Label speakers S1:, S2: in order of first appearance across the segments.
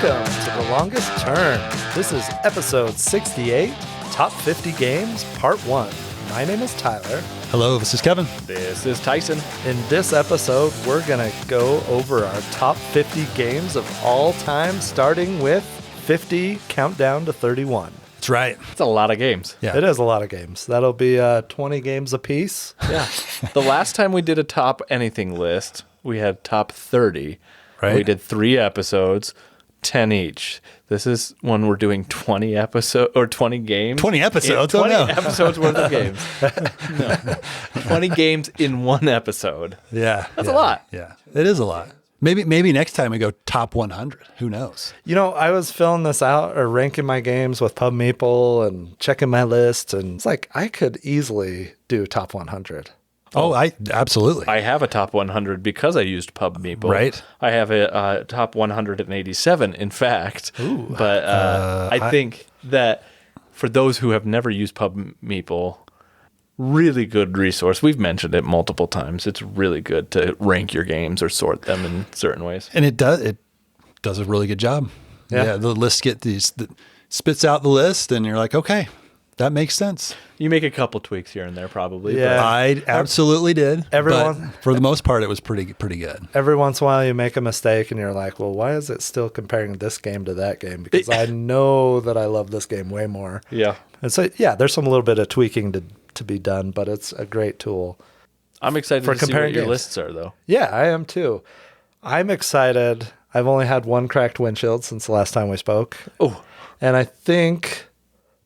S1: Welcome to The Longest Turn. This is episode 68, Top 50 Games, Part 1. My name is Tyler.
S2: Hello, this is Kevin.
S3: This is Tyson.
S1: In this episode, we're going to go over our top 50 games of all time, starting with 50 Countdown to 31.
S2: That's right.
S3: It's a lot of games.
S1: Yeah. It is a lot of games. That'll be 20 games apiece.
S3: Yeah. The last time we did a top anything list, we had top 30.
S2: Right.
S3: We did 3 episodes, 10 each. This is when we're doing 20 episodes or 20 games.
S2: 20 episodes?
S3: 20
S2: oh, no.
S3: episodes worth of games. No. 20 games in one episode.
S2: Yeah.
S3: That's a lot.
S2: Yeah. It is a lot. Maybe next time we go top 100. Who knows?
S1: You know, I was filling this out or ranking my games with Pub Meeple and checking my list, and it's like I could easily do top 100.
S2: Oh, I absolutely.
S3: I have a top 100 because I used Pub Meeple.
S2: Right.
S3: I have a top 187, in fact.
S1: Ooh.
S3: But I think that for those who have never used Pub Meeple, really good resource. We've mentioned it multiple times. It's really good to rank your games or sort them in certain ways.
S2: And it does a really good job. Yeah, the list spits out the list, and you're like, okay, that makes sense.
S3: You make a couple tweaks here and there, probably.
S1: Yeah.
S2: I absolutely did.
S1: Everyone-
S2: but for the most part, it was pretty good.
S1: Every once in a while you make a mistake and you're like, well, why is it still comparing this game to that game? Because I know that I love this game way more.
S3: Yeah.
S1: And so, yeah, there's some little bit of tweaking to be done, but it's a great tool.
S3: I'm excited
S1: For
S3: to see what
S1: comparing
S3: your
S1: games.
S3: lists are, though.
S1: Yeah, I am too. I'm excited. I've only had one cracked windshield since the last time we spoke.
S3: Oh.
S1: And I think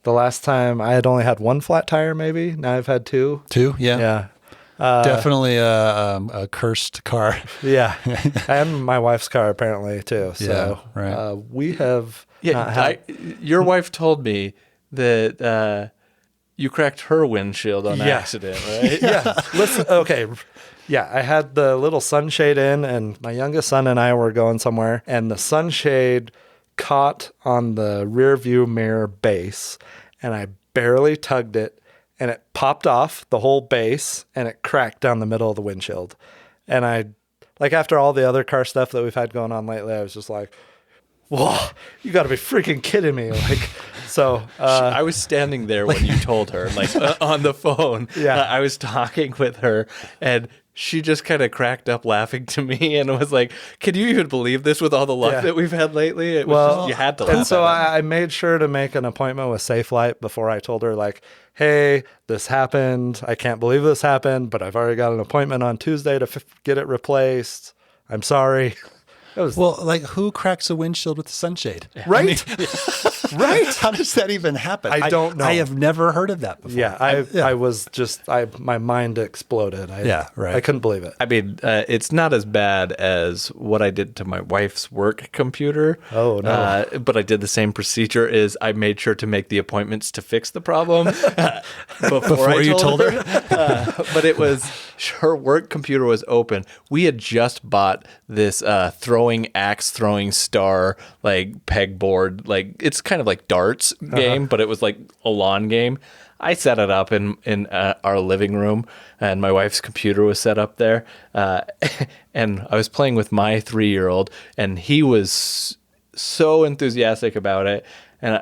S1: the last time I had only had one flat tire, maybe. Now I've had two.
S2: Two? Yeah.
S1: Yeah.
S2: Definitely a cursed car.
S1: Yeah. And my wife's car apparently too. So
S2: Yeah, right.
S1: We have
S3: Yeah,
S1: not had...
S3: your wife told me that you cracked her windshield on
S1: Yeah.
S3: accident, right?
S1: Yeah. Listen, okay. Yeah, I had the little sunshade in, and my youngest son and I were going somewhere, and the sunshade caught on the rear view mirror base, and I barely tugged it, and it popped off the whole base, and it cracked down the middle of the windshield. And I, like, after all the other car stuff that we've had going on lately, I was just like, whoa, you got to be freaking kidding me. Like, so
S3: I was standing there when you told her, like on the phone.
S1: Yeah.
S3: I was talking with her, and she just kind of cracked up laughing to me and was like, can you even believe this with all the luck that we've had lately? It was just, you had to laugh.
S1: And so
S3: at it.
S1: I made sure to make an appointment with Safelite before I told her, like, hey, this happened. I can't believe this happened, but I've already got an appointment on Tuesday to get it replaced. I'm sorry. It was
S2: Well, like, who cracks a windshield with a sunshade?
S1: right.
S2: Right? How does that even happen?
S1: I don't know.
S2: I have never heard of that before.
S1: Yeah, I was just, my mind exploded.
S2: Right.
S1: I couldn't believe it.
S3: I mean, it's not as bad as what I did to my wife's work computer.
S1: Oh, no.
S3: But I did the same procedure is I made sure to make the appointments to fix the problem before I
S2: you told her.
S3: But it was, her work computer was open. We had just bought this throwing star, like pegboard, like it's kind of like darts game, but it was like a lawn game. I set it up in our living room, and my wife's computer was set up there. And I was playing with my 3-year-old, and he was so enthusiastic about it. And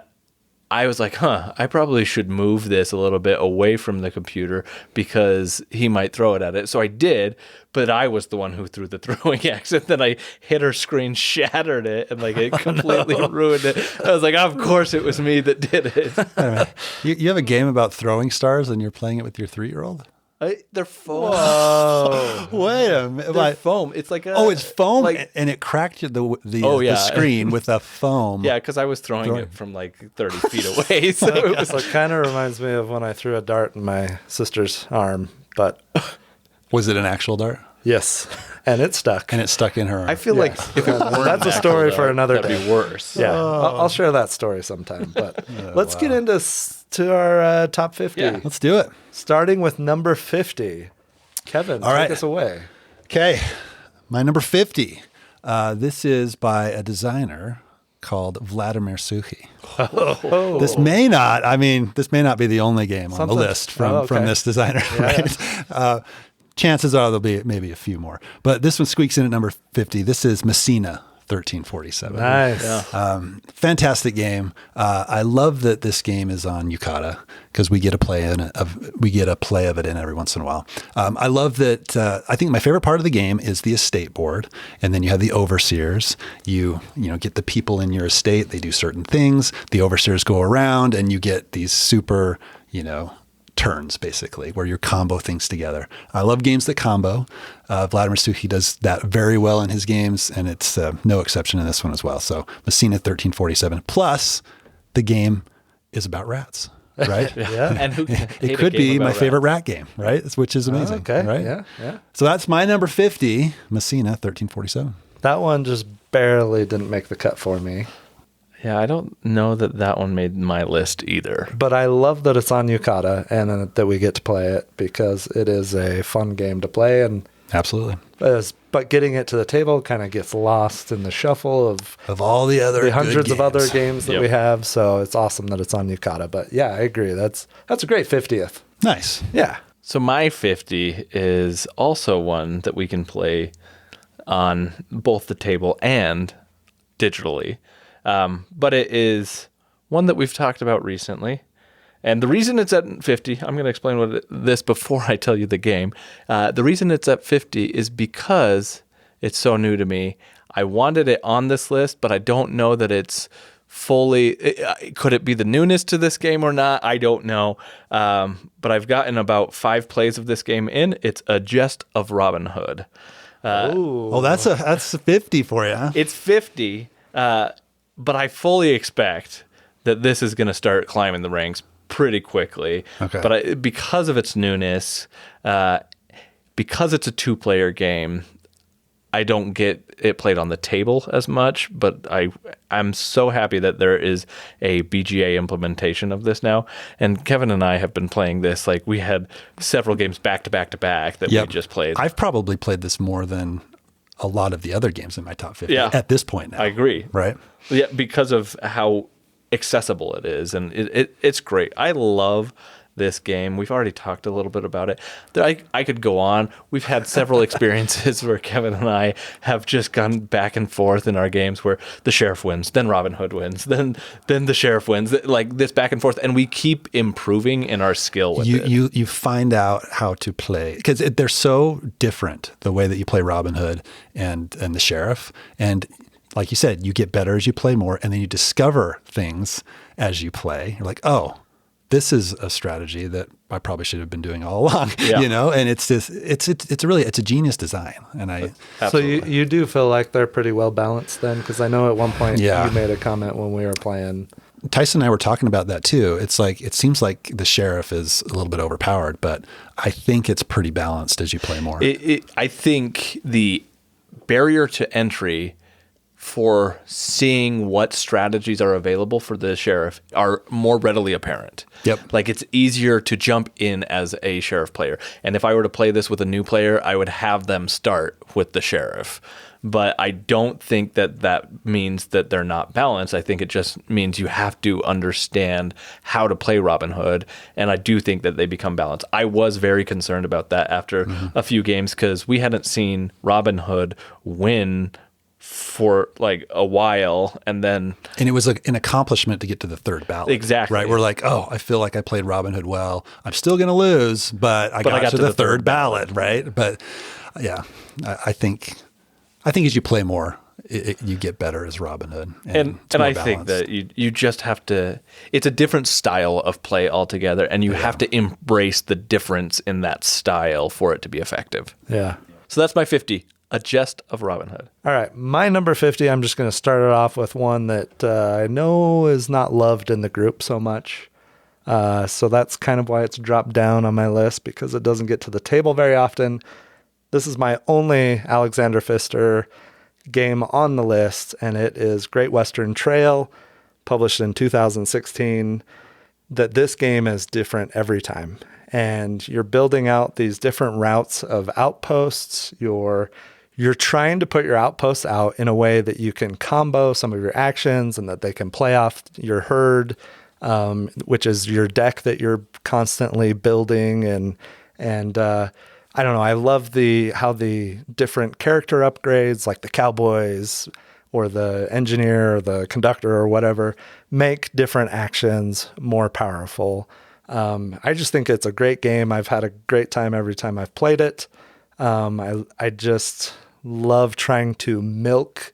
S3: I was like, I probably should move this a little bit away from the computer because he might throw it at it. So I did, but I was the one who threw the throwing axe, and then I hit her screen, shattered it, and like it completely ruined it. I was like, of course it was me that did it.
S2: You have a game about throwing stars, and you're playing it with your 3-year-old?
S3: They're foam.
S2: Whoa. Wait a minute.
S3: They're foam. It's like
S2: it's foam,
S3: like,
S2: and it cracked the screen with a foam.
S3: yeah, because I was throwing it from like 30 feet away. So it was
S1: So it kind of reminds me of when I threw a dart in my sister's arm, but
S2: Was it an actual dart?
S1: yes, and it stuck.
S2: And it stuck in her arm.
S3: I feel like if it weren't
S1: That's a
S3: an
S1: story
S3: actual
S1: for another
S3: that'd
S1: day.
S3: be worse.
S1: Yeah, I'll share that story sometime. But let's get into to our top 50.
S3: Yeah.
S2: Let's do it.
S1: Starting with number 50. Kevin,
S2: All
S1: take
S2: right.
S1: us away.
S2: Okay. My number 50. This is by a designer called Vladimir Suchy.
S1: Oh.
S2: This may not be the only game on the
S1: Something-
S2: list from
S1: okay.
S2: this designer. Right? Chances are there'll be maybe a few more. But this one squeaks in at number 50. This is Messina 1347.
S1: Nice.
S2: Fantastic game. I love that this game is on Yukata because we get a play of it in every once in a while. I love that. I think my favorite part of the game is the estate board, and then you have the overseers. You get the people in your estate. They do certain things. The overseers go around, and you get these super turns basically where you combo things together. I love games that combo. Vladimir Suchy does that very well in his games, and it's no exception in this one as well. So Messina 1347. Plus, the game is about rats, right?
S3: Yeah. And who
S2: it could be my favorite rat game, right? Which is amazing.
S1: Okay.
S2: Right?
S1: Yeah.
S2: So that's my number 50, Messina 1347.
S1: That one just barely didn't make the cut for me.
S3: Yeah, I don't know that one made my list either.
S1: But I love that it's on Yukata and that we get to play it because it is a fun game to play. And
S2: absolutely.
S1: But getting it to the table kind of gets lost in the shuffle of
S2: all the other
S1: hundreds of other games that
S3: Yep.
S1: we have. So it's awesome that it's on Yukata. But yeah, I agree. That's a great 50th.
S2: Nice.
S1: Yeah.
S3: So my 50 is also one that we can play on both the table and digitally. But it is one that we've talked about recently. And the reason it's at 50, I'm going to explain this before I tell you the game. The reason it's at 50 is because it's so new to me. I wanted it on this list, but I don't know that it's fully... Could it be the newness to this game or not? I don't know. But I've gotten about 5 plays of this game in. It's a Gest of Robin Hood.
S2: That's 50 for you, huh?
S3: It's 50, but I fully expect that this is going to start climbing the ranks pretty quickly.
S2: Okay.
S3: But because of its newness, because it's a 2-player game, I don't get it played on the table as much, but I'm so happy that there is a BGA implementation of this now. And Kevin and I have been playing this. Like, we had several games back to back to back that we just played.
S2: I've probably played this more than a lot of the other games in my top 50
S3: Yeah.
S2: at this point now.
S3: I agree.
S2: Right?
S3: Yeah, because of how accessible it is, and it's great. I love this game. We've already talked a little bit about it. I could go on. We've had several experiences where Kevin and I have just gone back and forth in our games where the sheriff wins, then Robin Hood wins, then the sheriff wins, like this back and forth, and we keep improving in our skill with it.
S2: You find out how to play because they're so different, the way that you play Robin Hood and the sheriff. And like you said, you get better as you play more, and then you discover things as you play. You're like, oh, this is a strategy that I probably should have been doing all along, and it's a genius design. And
S1: So you do feel like they're pretty well balanced then? Because I know at one point you made a comment when we were playing.
S2: Tyson and I were talking about that too. It's like, it seems like the sheriff is a little bit overpowered, but I think it's pretty balanced as you play more.
S3: I think the barrier to entry for seeing what strategies are available for the sheriff are more readily apparent.
S2: Yep.
S3: Like, it's easier to jump in as a sheriff player. And if I were to play this with a new player, I would have them start with the sheriff. But I don't think that means that they're not balanced. I think it just means you have to understand how to play Robin Hood. And I do think that they become balanced. I was very concerned about that after a few games because we hadn't seen Robin Hood win for like a while, and it was like an accomplishment to get to the third ballot.
S2: Exactly. Right. We're like, oh, I feel like I played Robin Hood well. I'm still going to lose, but I got to the third ballot. Right. But yeah, I think as you play more, you get better as Robin Hood. And I think that you just have to, it's a different style of play altogether, and you have to embrace the difference in that style for it to be effective.
S1: Yeah.
S3: So that's my 50. A Gest of Robin Hood.
S1: All right. My number 50, I'm just going to start it off with one that I know is not loved in the group so much. So that's kind of why it's dropped down on my list, because it doesn't get to the table very often. This is my only Alexander Pfister game on the list, and it is Great Western Trail, published in 2016. That this game is different every time. And you're building out these different routes of outposts. You're trying to put your outposts out in a way that you can combo some of your actions and that they can play off your herd, which is your deck that you're constantly building. And I don't know, I love how the different character upgrades, like the cowboys, or the engineer or the conductor or whatever make different actions more powerful. I just think it's a great game. I've had a great time every time I've played it. I just love trying to milk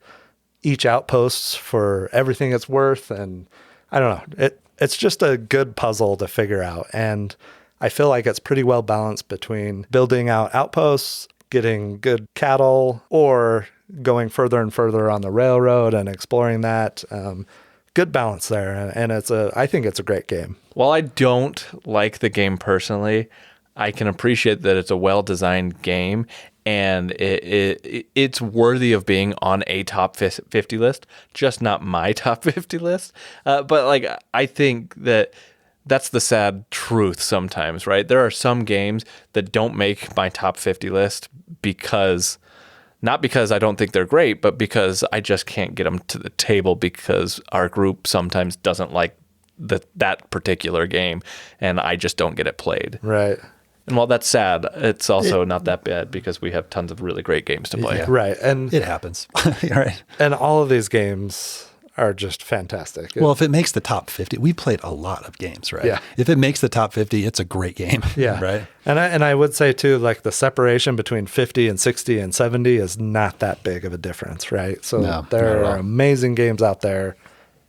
S1: each outpost for everything it's worth. And I don't know, it's just a good puzzle to figure out. And I feel like it's pretty well balanced between building out outposts, getting good cattle, or going further and further on the railroad and exploring that. Good balance there. And I think it's a great game.
S3: While I don't like the game personally, I can appreciate that it's a well-designed game, and it's worthy of being on a top 50 list, just not my top 50 list. But like, I think that's the sad truth sometimes, right? There are some games that don't make my top 50 list not because I don't think they're great, but because I just can't get them to the table because our group sometimes doesn't like that particular game, and I just don't get it played.
S1: Right.
S3: And while that's sad, it's also not that bad because we have tons of really great games to play.
S2: Yeah.
S1: Right. And
S2: It happens. Right.
S1: And all of these games are just fantastic.
S2: Well, if it makes the top 50, we played a lot of games, right?
S1: Yeah.
S2: If it makes the top 50, it's a great game.
S1: Yeah.
S2: Right.
S1: And I would say too, like the separation between 50 and 60 and 70 is not that big of a difference, right? So
S2: No,
S1: there
S2: not at
S1: are
S2: all.
S1: amazing games out there.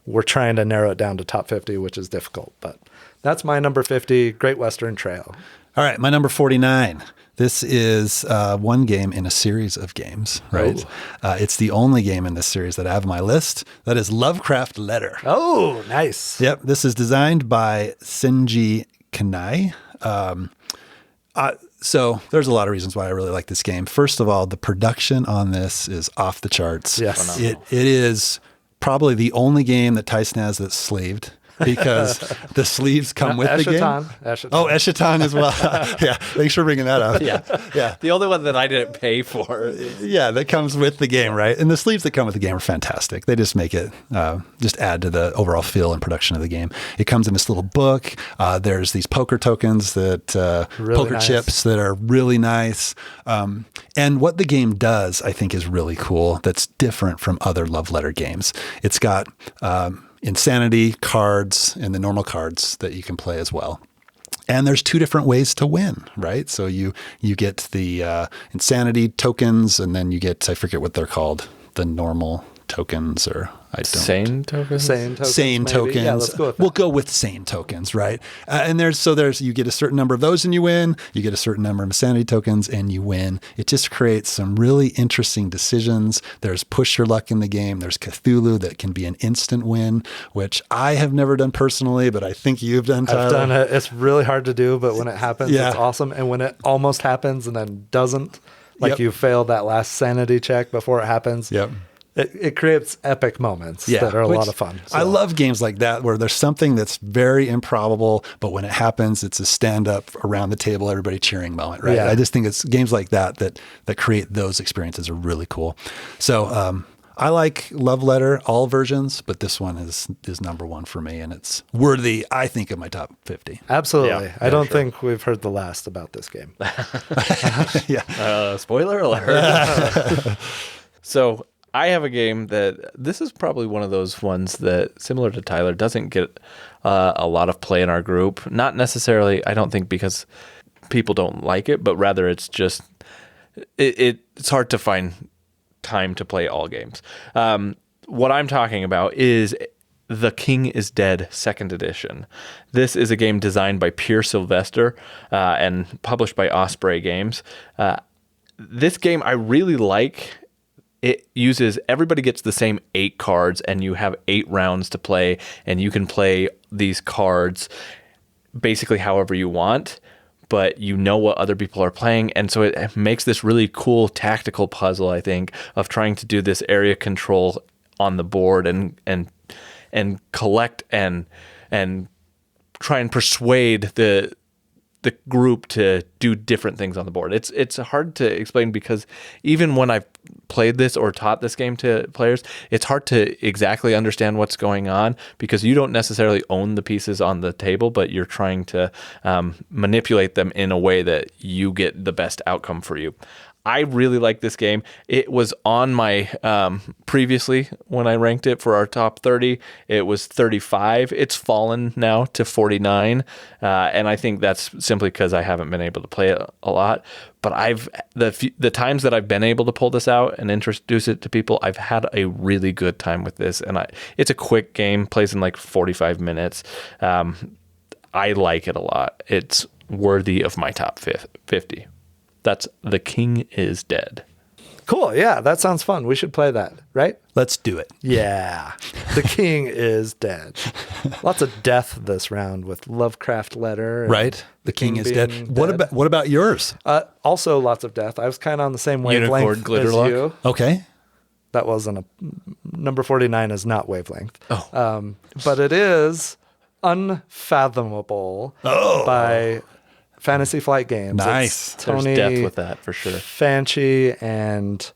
S1: We're trying to narrow it down to top 50, which is difficult, but that's my number 50, Great Western Trail.
S2: All right, my number 49. This is one game in a series of games, right? It's the only game in this series that I have on my list. That is Lovecraft Letter.
S1: Oh, nice.
S2: Yep, this is designed by Senji Kanai. So there's a lot of reasons why I really like this game. First of all, the production on this is off the charts.
S1: Yes.
S2: It is probably the only game that Tyson has that's sleeved, because the sleeves come with the game.
S1: Eschaton.
S2: Oh, Eschaton as well. Yeah, thanks for bringing that up.
S3: Yeah. The only one that I didn't pay for.
S2: Yeah, that comes with the game, right? And the sleeves that come with the game are fantastic. They just make it, just add to the overall feel and production of the game. It comes in this little book. There's these poker tokens
S1: Really
S2: poker
S1: nice.
S2: chips that are really nice. And what the game does, I think, is really cool. That's different from other Love Letter games. It's got insanity cards and the normal cards that you can play as well. And there's two different ways to win, right? So you get the insanity tokens, and then you get, I forget what they're called, the normal tokens, or I don't.
S3: Sane tokens?
S2: Sane
S1: maybe.
S2: tokens.
S1: Yeah, let's go with that.
S2: We'll go with sane tokens, right? And there's you get a certain number of those and you win. You get a certain number of insanity tokens and you win. It just creates some really interesting decisions. There's push your luck in the game. There's Cthulhu that can be an instant win, which I have never done personally, but I think you've done, Tyler.
S1: I've done it. It's really hard to do, but when it happens,
S2: Yeah.
S1: it's awesome. And when it almost happens and then doesn't, like
S2: Yep.
S1: you failed that last sanity check before it happens.
S2: Yep.
S1: It creates epic moments that are a lot of fun.
S2: I love games like that where there's something that's very improbable, but when it happens, it's a stand up around the table, everybody cheering moment, right?
S1: Yeah.
S2: I just think it's games like that create those experiences are really cool. So I like Love Letter, all versions, but this one is number one for me, and it's worthy, I think, of my top 50.
S1: Absolutely.
S3: Yeah,
S1: I don't think we've heard the last about this game.
S2: Yeah.
S3: Spoiler alert. So I have a game that this is probably one of those ones that, similar to Tyler, doesn't get a lot of play in our group. Not necessarily, I don't think, because people don't like it, but rather it's just it's hard to find time to play all games. What I'm talking about is The King is Dead 2nd edition. This is a game designed by Pierre Sylvester and published by Osprey Games. This game I really like. It uses, everybody gets the same 8 cards, and you have 8 rounds to play, and you can play these cards basically however you want, but you know what other people are playing. And so it makes this really cool tactical puzzle, I think, of trying to do this area control on the board and collect and try and persuade the group to do different things on the board. It's hard to explain because even when I've played this or taught this game to players, it's hard to exactly understand what's going on because you don't necessarily own the pieces on the table, but you're trying to manipulate them in a way that you get the best outcome for you. I really like this game. It was on my previously when I ranked it for our top 30. It was 35. It's fallen now to 49, and I think that's simply because I haven't been able to play it a lot. But the times that I've been able to pull this out and introduce it to people, I've had a really good time with this. And it's a quick game, plays in like 45 minutes. I like it a lot. It's worthy of my top 50. That's The King is Dead.
S1: Cool. Yeah, that sounds fun. We should play that, right?
S2: Let's do it.
S1: Yeah. The King is Dead. Lots of death this round with Lovecraft Letter.
S2: Right. The King is dead. What about yours?
S1: Also lots of death. I was kind of on the same
S3: Unicorn
S1: wavelength as
S3: Glitterlock?
S1: you.
S2: Okay.
S1: That wasn't number 49 is not wavelength.
S3: Oh.
S1: But it is Unfathomable by Fantasy Flight Games.
S2: Nice.
S1: It's
S3: There's
S1: Tony
S3: depth with that for sure.
S1: Fanchi and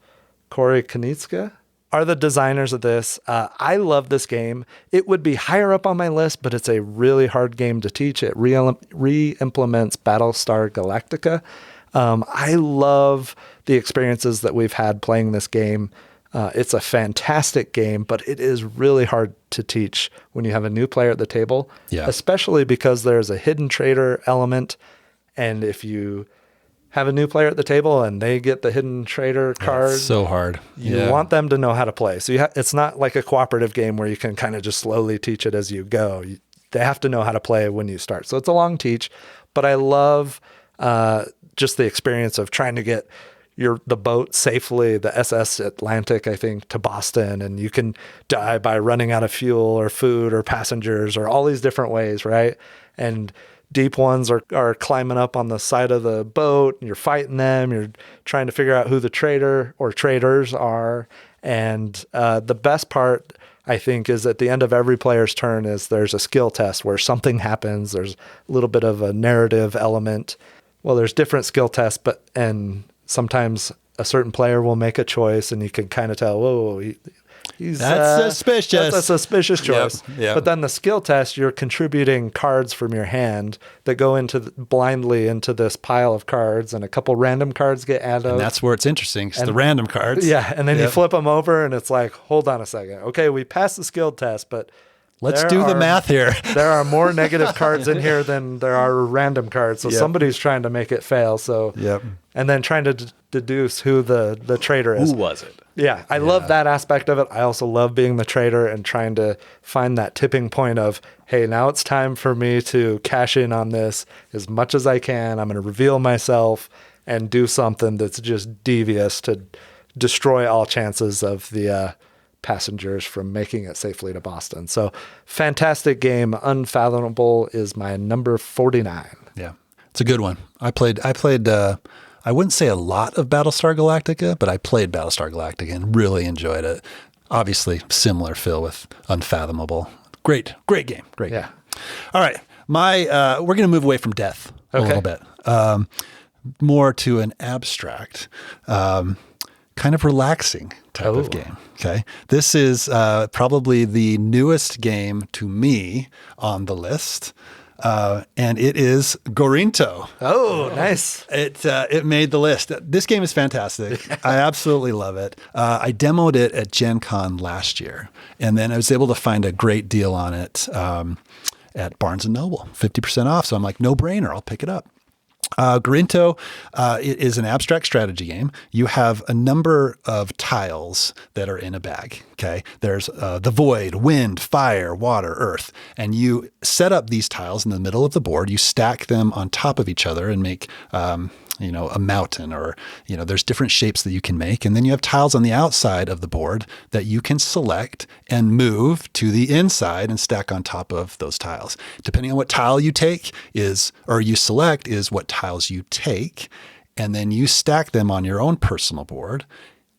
S1: Corey Konitska are the designers of this. I love this game. It would be higher up on my list, but it's a really hard game to teach. It re-implements Battlestar Galactica. I love the experiences that we've had playing this game. It's a fantastic game, but it is really hard to teach when you have a new player at the table, especially because there's a hidden traitor element. And if you have a new player at the table and they get the hidden traitor card,
S2: It's so hard.
S1: you want them to know how to play. So it's not like a cooperative game where you can kind of just slowly teach it as you go. They have to know how to play when you start. So it's a long teach, but I love just the experience of trying to get the boat safely, the SS Atlantic, I think, to Boston, and you can die by running out of fuel or food or passengers or all these different ways, right? And deep ones are climbing up on the side of the boat, and you're fighting them. You're trying to figure out who the traitor or traitors are. And the best part, I think, is at the end of every player's turn is there's a skill test where something happens. There's a little bit of a narrative element. Well, there's different skill tests, and sometimes a certain player will make a choice, and you can kind of tell, whoa,
S2: That's suspicious.
S1: That's a suspicious choice.
S2: Yep.
S1: But then the skill test, you're contributing cards from your hand that go blindly into this pile of cards, and a couple random cards get added.
S2: And that's where it's interesting. It's the random cards.
S1: Yeah, and then you flip them over, and it's like, hold on a second. Okay, we passed the skill test, but
S2: let's do the math here.
S1: There are more negative cards in here than there are random cards. So somebody's trying to make it fail. So and then trying to deduce who the traitor is.
S3: Who was it?
S1: Yeah, I love that aspect of it. I also love being the traitor and trying to find that tipping point of, hey, now it's time for me to cash in on this as much as I can. I'm going to reveal myself and do something that's just devious to destroy all chances of the passengers from making it safely to Boston. So fantastic game. Unfathomable is my number 49.
S2: Yeah, it's a good one. I played. I wouldn't say a lot of Battlestar Galactica, but I played Battlestar Galactica and really enjoyed it. Obviously, similar feel with Unfathomable. Great game. Great game. All right, we're going to move away from death a little bit, more to an abstract, kind of relaxing type of game. Okay, this is probably the newest game to me on the list. And it is Gorinto.
S1: Oh, nice.
S2: It made the list. This game is fantastic. I absolutely love it. I demoed it at Gen Con last year, and then I was able to find a great deal on it at Barnes & Noble, 50% off. So I'm like, no brainer, I'll pick it up. Gorinto it is an abstract strategy game. You have a number of tiles that are in a bag. Okay, there's the void, wind, fire, water, earth, and you set up these tiles in the middle of the board. You stack them on top of each other and make a mountain, or there's different shapes that you can make, and then you have tiles on the outside of the board that you can select and move to the inside and stack on top of those tiles. Depending on what tile you select is what tiles you take, and then you stack them on your own personal board.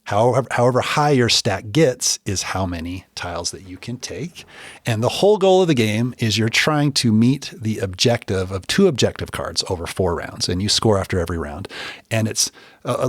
S2: However high your stack gets is how many tiles that you can take. And the whole goal of the game is you're trying to meet the objective of 2 objective cards over 4 rounds, and you score after every round. And it's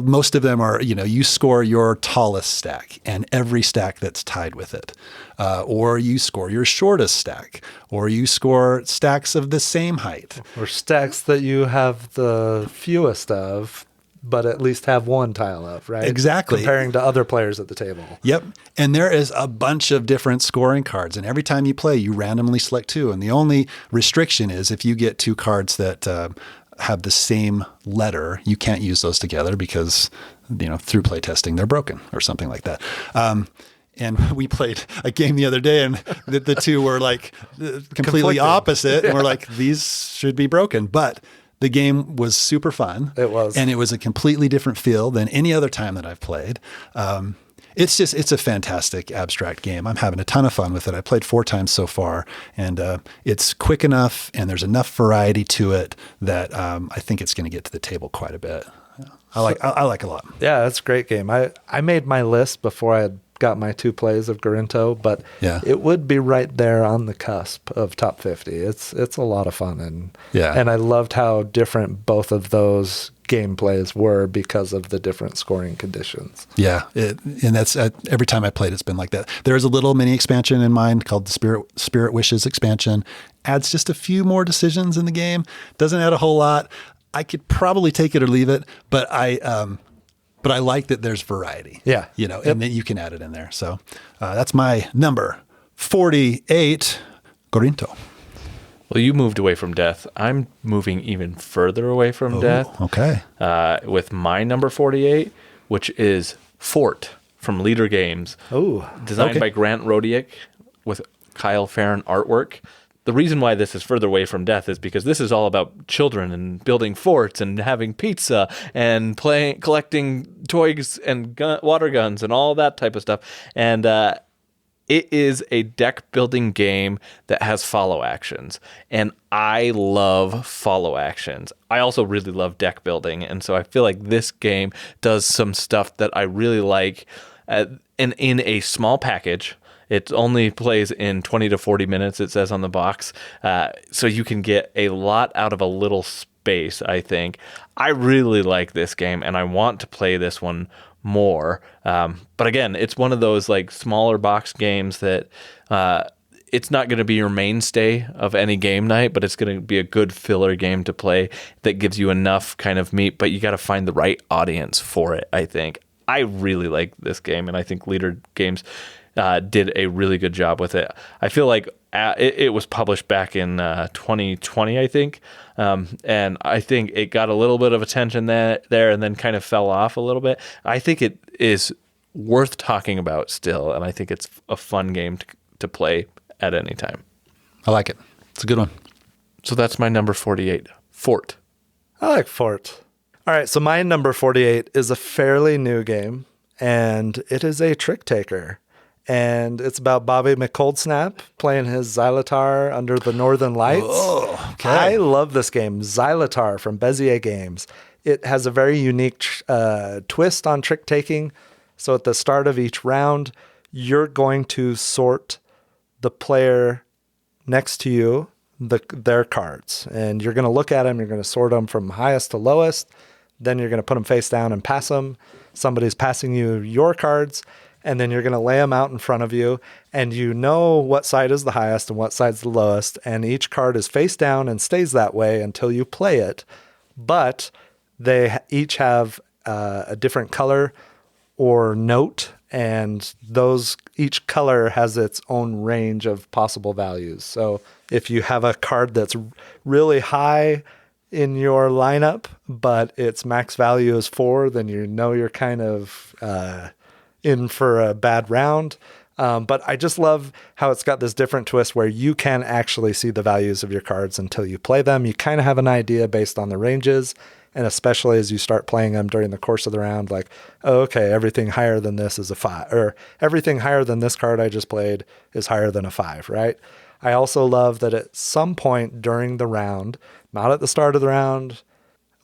S2: most of them are, you score your tallest stack and every stack that's tied with it. Or you score your shortest stack, or you score stacks of the same height.
S1: Or stacks that you have the fewest of but at least have one tile of, right?
S2: Exactly.
S1: Comparing to other players at the table.
S2: Yep. And there is a bunch of different scoring cards. And every time you play, you randomly select 2. And the only restriction is if you get 2 cards that have the same letter, you can't use those together because, through play testing, they're broken or something like that. And we played a game the other day, and the 2 were like completely opposite. And we're like, these should be broken. But the game was super fun.
S1: It was.
S2: And it was a completely different feel than any other time that I've played. It's a fantastic abstract game. I'm having a ton of fun with it. I played 4 times so far, and it's quick enough and there's enough variety to it that I think it's going to get to the table quite a bit. I like it a lot.
S1: Yeah, it's a great game. I made my list before I had got my 2 plays of Gorinto, but it would be right there on the cusp of top 50. It's a lot of fun, and I loved how different both of those gameplays were because of the different scoring conditions.
S2: Yeah, and that's every time I played, it's been like that. There is a little mini expansion in mind called the Spirit Wishes expansion. Adds just a few more decisions in the game. Doesn't add a whole lot. I could probably take it or leave it, but I like that there's variety.
S1: Yeah.
S2: And that you can add it in there. So that's my number 48, Gorinto.
S3: Well, you moved away from death. I'm moving even further away from death.
S2: Okay.
S3: With my number 48, which is Fort from Leader Games.
S1: Oh,
S3: designed by Grant Rodiak with Kyle Farron artwork. The reason why this is further away from death is because this is all about children and building forts and having pizza and collecting toys and water guns and all that type of stuff. And it is a deck building game that has follow actions. And I love follow actions. I also really love deck building. And so I feel like this game does some stuff that I really like in a small package. It only plays in 20 to 40 minutes, it says on the box. So you can get a lot out of a little space, I think. I really like this game, and I want to play this one more. But again, it's one of those like smaller box games that it's not going to be your mainstay of any game night, but it's going to be a good filler game to play that gives you enough kind of meat, but you got to find the right audience for it, I think. I really like this game, and I think Leader Games did a really good job with it. I feel like it was published back in 2020, I think. And I think it got a little bit of attention there and then kind of fell off a little bit. I think it is worth talking about still, and I think it's a fun game to play at any time.
S2: I like it. It's a good one.
S3: So that's my number 48, Fort.
S1: I like Fort. All right, so my number 48 is a fairly new game, and it is a trick taker. And it's about Bobby McColdsnap playing his Xylotar under the Northern Lights.
S2: Oh, okay.
S1: I love this game, Xylotar from Bezier Games. It has a very unique twist on trick taking. So at the start of each round, you're going to sort the player next to you, their cards. And you're going to look at them. You're going to sort them from highest to lowest. Then you're going to put them face down and pass them. Somebody's passing you your cards. And then you're going to lay them out in front of you, and you know what side is the highest and what side's the lowest, and each card is face down and stays that way until you play it. But they each have a different color or note, and each color has its own range of possible values. So if you have a card that's really high in your lineup, but its max value is 4, then you know you're kind of in for a bad round. But I just love how it's got this different twist where you can actually see the values of your cards until you play them. You kind of have an idea based on the ranges, and especially as you start playing them during the course of the round, like, oh, okay, everything higher than this is a 5, or everything higher than this card I just played is higher than a 5, right? I also love that at some point during the round, not at the start of the round,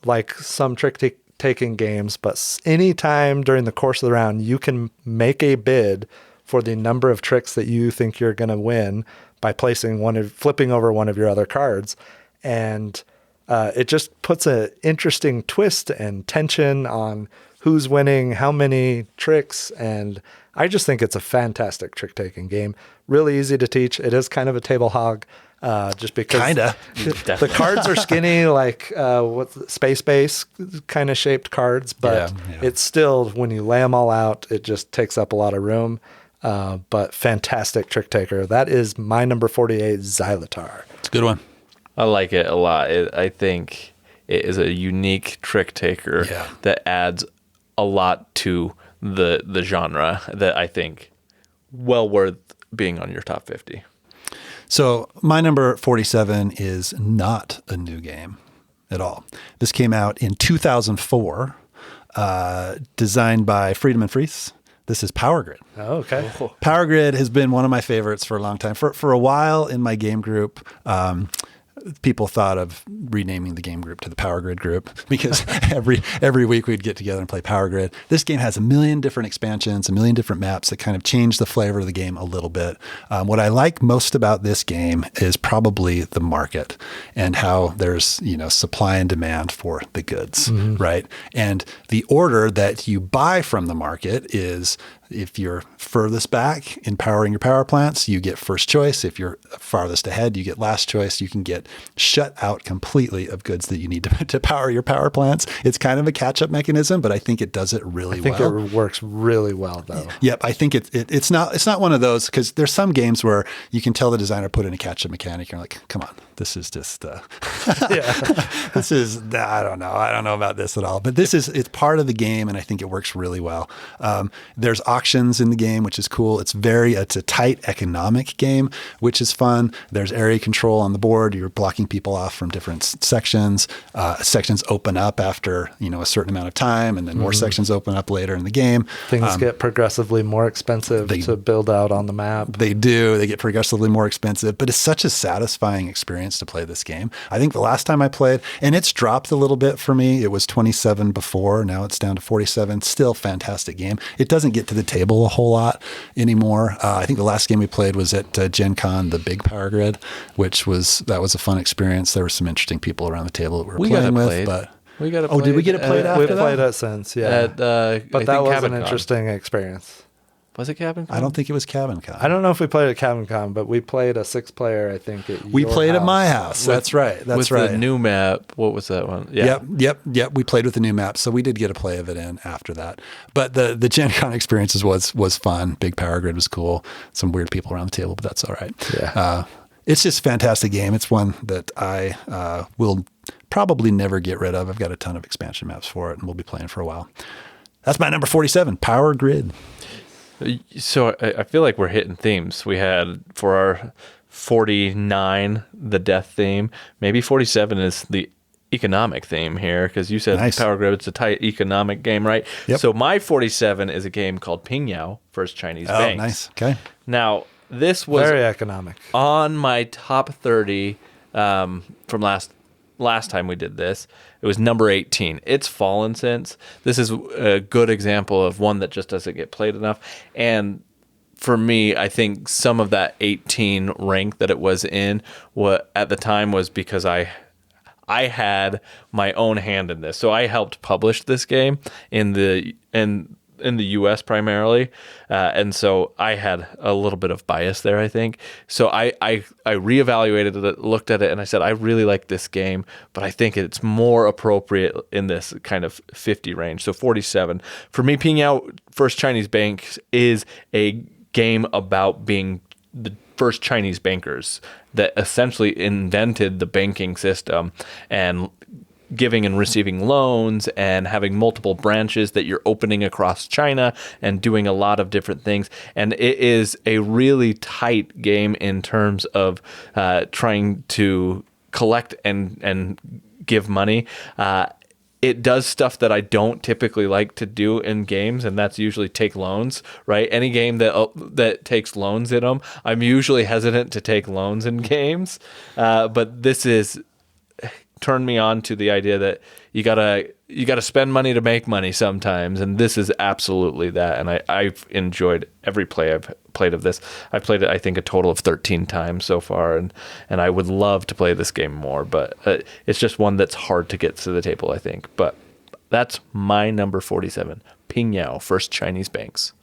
S1: like some trick-taking games, but any time during the course of the round, you can make a bid for the number of tricks that you think you're going to win by flipping over one of your other cards. And it just puts an interesting twist and tension on who's winning, how many tricks. And I just think it's a fantastic trick-taking game. Really easy to teach. It is kind of a table hog. just because
S2: Kinda.
S1: the cards are skinny, like space base kind of shaped cards, but
S2: Yeah.
S1: it's still, when you lay them all out, it just takes up a lot of room. But fantastic trick taker. That is my number 48, Xylotar.
S2: It's a good one.
S3: I like it a lot. I think it is a unique trick taker that adds a lot to the genre that I think well worth being on your top 50.
S2: So my number 47 is not a new game at all. This came out in 2004, designed by Friedemann and Fries. This is Power Grid.
S1: Oh, okay.
S2: Power Grid has been one of my favorites for a long time. For a while in my game group, people thought of renaming the game group to the Power Grid group because every week we'd get together and play Power Grid. This game has a million different expansions, a million different maps that kind of change the flavor of the game a little bit. What I like most about this game is probably the market and how there's, supply and demand for the goods, right? And the order that you buy from the market is, if you're furthest back in powering your power plants, you get first choice. If you're farthest ahead, you get last choice. You can get shut out completely of goods that you need to power your power plants. It's kind of a catch-up mechanism, but I think it does it really well.
S1: I think it works really well, though.
S2: Yep, I think it's not one of those, because there's some games where you can tell the designer put in a catch-up mechanic. You're like, come on, this is just this is, I don't know about this at all. But it's part of the game, and I think it works really well. There's auctions in the game, which is cool. It's a tight economic game, which is fun. There's area control on the board. You're blocking people off from different sections. Sections open up after a certain amount of time, and then more sections open up later in the game.
S1: Things get progressively more expensive to build out on the map.
S2: They do. They get progressively more expensive, but it's such a satisfying experience to play this game. I think the last time I played, and it's dropped a little bit for me. It was 27 before. Now it's down to 47. Still fantastic game. It doesn't get to the table a whole lot anymore. I think the last game we played was at Gen Con, the Big Power Grid, that was a fun experience. There were some interesting people around the table that we were playing with, but
S3: we got to
S2: did we get it played after
S1: We've
S2: that?
S1: played it since, yeah. But that was an interesting experience.
S3: Was it Cabin Con?
S2: I don't think it was Cabin Con.
S1: I don't know if we played at Cabin Con, but we played a 6-player, I think, at
S2: We played at my house. That's right.
S3: With the new map. What was that one? Yeah.
S2: Yep. We played with the new map, so we did get a play of it in after that. But the Gen Con experiences was fun. Big Power Grid was cool. Some weird people around the table, but that's all right.
S1: Yeah.
S2: It's just a fantastic game. It's one that I will probably never get rid of. I've got a ton of expansion maps for it, and we'll be playing for a while. That's my number 47, Power Grid.
S3: So I feel like we're hitting themes. We had for our 49, the death theme. Maybe 47 is the economic theme here, because you said
S2: Nice.
S3: Power Grid, it's a tight economic game, right?
S2: Yep.
S3: So my 47 is a game called Pingyao, First Chinese
S2: Oh,
S3: Banks.
S2: nice. Okay.
S3: Now, this was
S1: very economic.
S3: on my top 30 from last time we did this. It was number 18. It's fallen since. This is a good example of one that just doesn't get played enough. And for me, I think some of that 18 rank that it was in at the time was because I had my own hand in this. So I helped publish this game in the U.S. primarily, and so I had a little bit of bias there, I think. So I reevaluated it, looked at it, and I said, I really like this game, but I think it's more appropriate in this kind of 50 range. So 47. For me, Pingyao First Chinese Banks is a game about being the first Chinese bankers that essentially invented the banking system and giving and receiving loans and having multiple branches that you're opening across China and doing a lot of different things. And it is a really tight game in terms of trying to collect and give money. It does stuff that I don't typically like to do in games, and that's usually take loans, right? Any game that takes loans in them, I'm usually hesitant to take loans in games. But this is turned me on to the idea that you gotta spend money to make money sometimes, and this is absolutely that. And I've enjoyed every play I've played of this. I've played it, I think, a total of 13 times so far, and I would love to play this game more, but it's just one that's hard to get to the table, I think. But that's my number 47, Pingyao First Chinese Banks.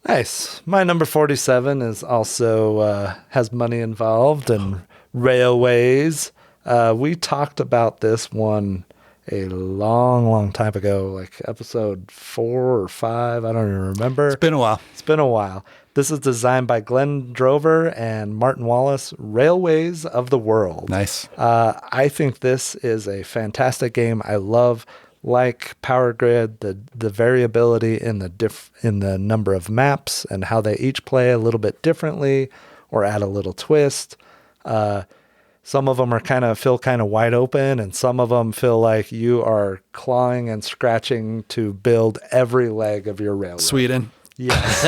S1: Nice. My number 47 is also has money involved and Railways. We talked about this one a long time ago, like episode 4 or 5. I don't even remember.
S2: It's been a while.
S1: It's been a while. This is designed by Glenn Drover and Martin Wallace, Railways of the World.
S2: Nice.
S1: I think this is a fantastic game. I love, like Power Grid, the variability in the number of maps and how they each play a little bit differently or add a little twist. Some of them feel kind of wide open, and some of them feel like you are clawing and scratching to build every leg of your railroad.
S2: Sweden.
S1: Yes.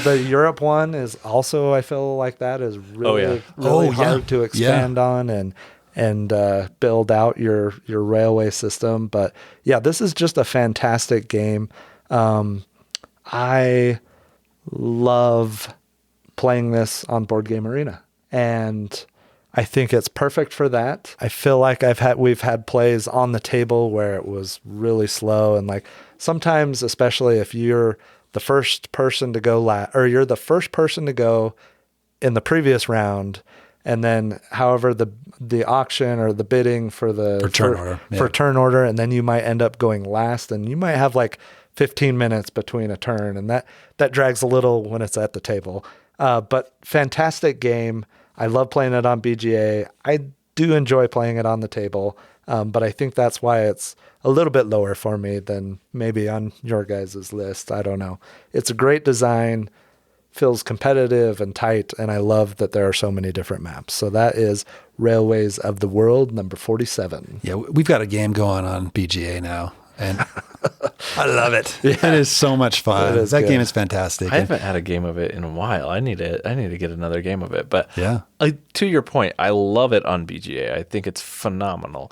S1: The Europe one is also, I feel like that is really hard to expand on and build out your railway system. But yeah, this is just a fantastic game. I love playing this on Board Game Arena, and I think it's perfect for that. I feel like we've had plays on the table where it was really slow, and like sometimes, especially if you're the first person to go or you're the first person to go in the previous round, and then however the auction or the bidding for turn order, and then you might end up going last, and you might have like 15 minutes between a turn, and that drags a little when it's at the table. But fantastic game. I love playing it on BGA. I do enjoy playing it on the table, but I think that's why it's a little bit lower for me than maybe on your guys' list. I don't know. It's a great design, feels competitive and tight, and I love that there are so many different maps. So that is Railways of the World, number 47.
S2: Yeah, we've got a game going on BGA now, and I love it. Yeah. It is so much fun. That game is fantastic.
S3: I haven't had a game of it in a while. I need to get another game of it. But
S2: yeah,
S3: to your point, I love it on BGA. I think it's phenomenal.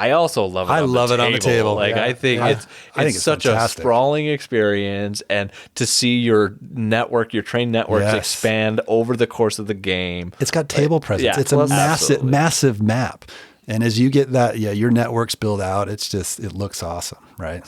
S3: I also love it. I love it on the table. Like I think it's such fantastic. A sprawling experience, and to see your train networks expand over the course of the game.
S2: It's got table presence. Yeah, it's a massive map. And as you get that, your networks build out. It looks awesome, right?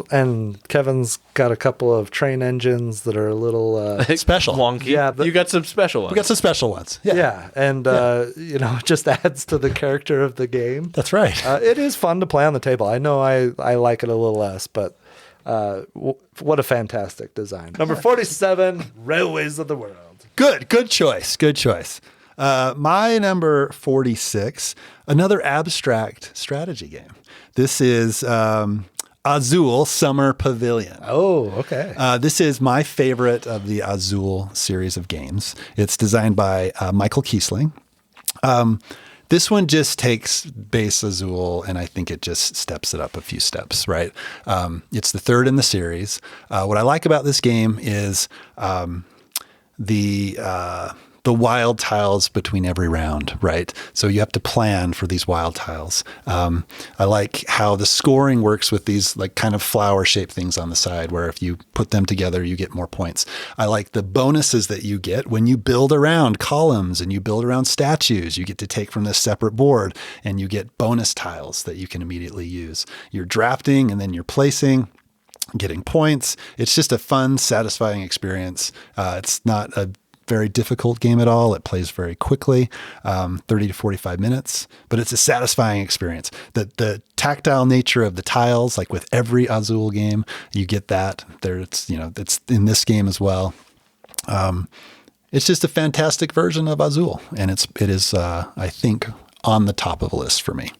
S1: And Kevin's got a couple of train engines that are a little
S2: special,
S3: wonky. Yeah, you got some special ones.
S2: We got some special ones. Yeah,
S1: and it just adds to the character of the game.
S2: That's right.
S1: It is fun to play on the table. I know I like it a little less, but what a fantastic design. Number 47, Railways of the World.
S2: Good choice. My number 46, another abstract strategy game. This is Azul Summer Pavilion.
S1: Oh, okay.
S2: This is my favorite of the Azul series of games. It's designed by Michael Kiesling. This one just takes base Azul, and I think it just steps it up a few steps, right? It's the third in the series. What I like about this game is the wild tiles between every round, right? So you have to plan for these wild tiles. I like how the scoring works with these like kind of flower-shaped things on the side, where if you put them together, you get more points. I like the bonuses that you get when you build around columns and you build around statues. You get to take from this separate board, and you get bonus tiles that you can immediately use. You're drafting, and then you're placing, getting points. It's just a fun, satisfying experience. It's not a very difficult game at all. It plays very quickly, 30 to 45 minutes, but it's a satisfying experience. The tactile nature of the tiles, like with every Azul game, you get that there. It's in this game as well. It's just a fantastic version of Azul, and it is I think on the top of the list for me.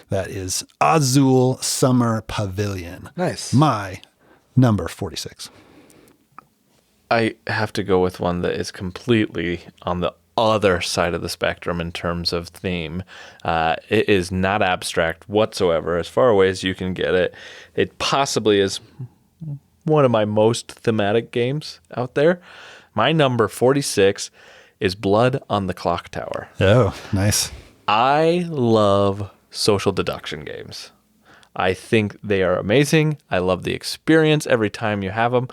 S2: That is Azul Summer Pavilion.
S1: Nice.
S2: My number 46.
S3: I have to go with one that is completely on the other side of the spectrum in terms of theme. It is not abstract whatsoever, as far away as you can get it. It possibly is one of my most thematic games out there. My number 46 is Blood on the Clocktower.
S2: Oh, nice.
S3: I love social deduction games. I think they are amazing. I love the experience every time you have them.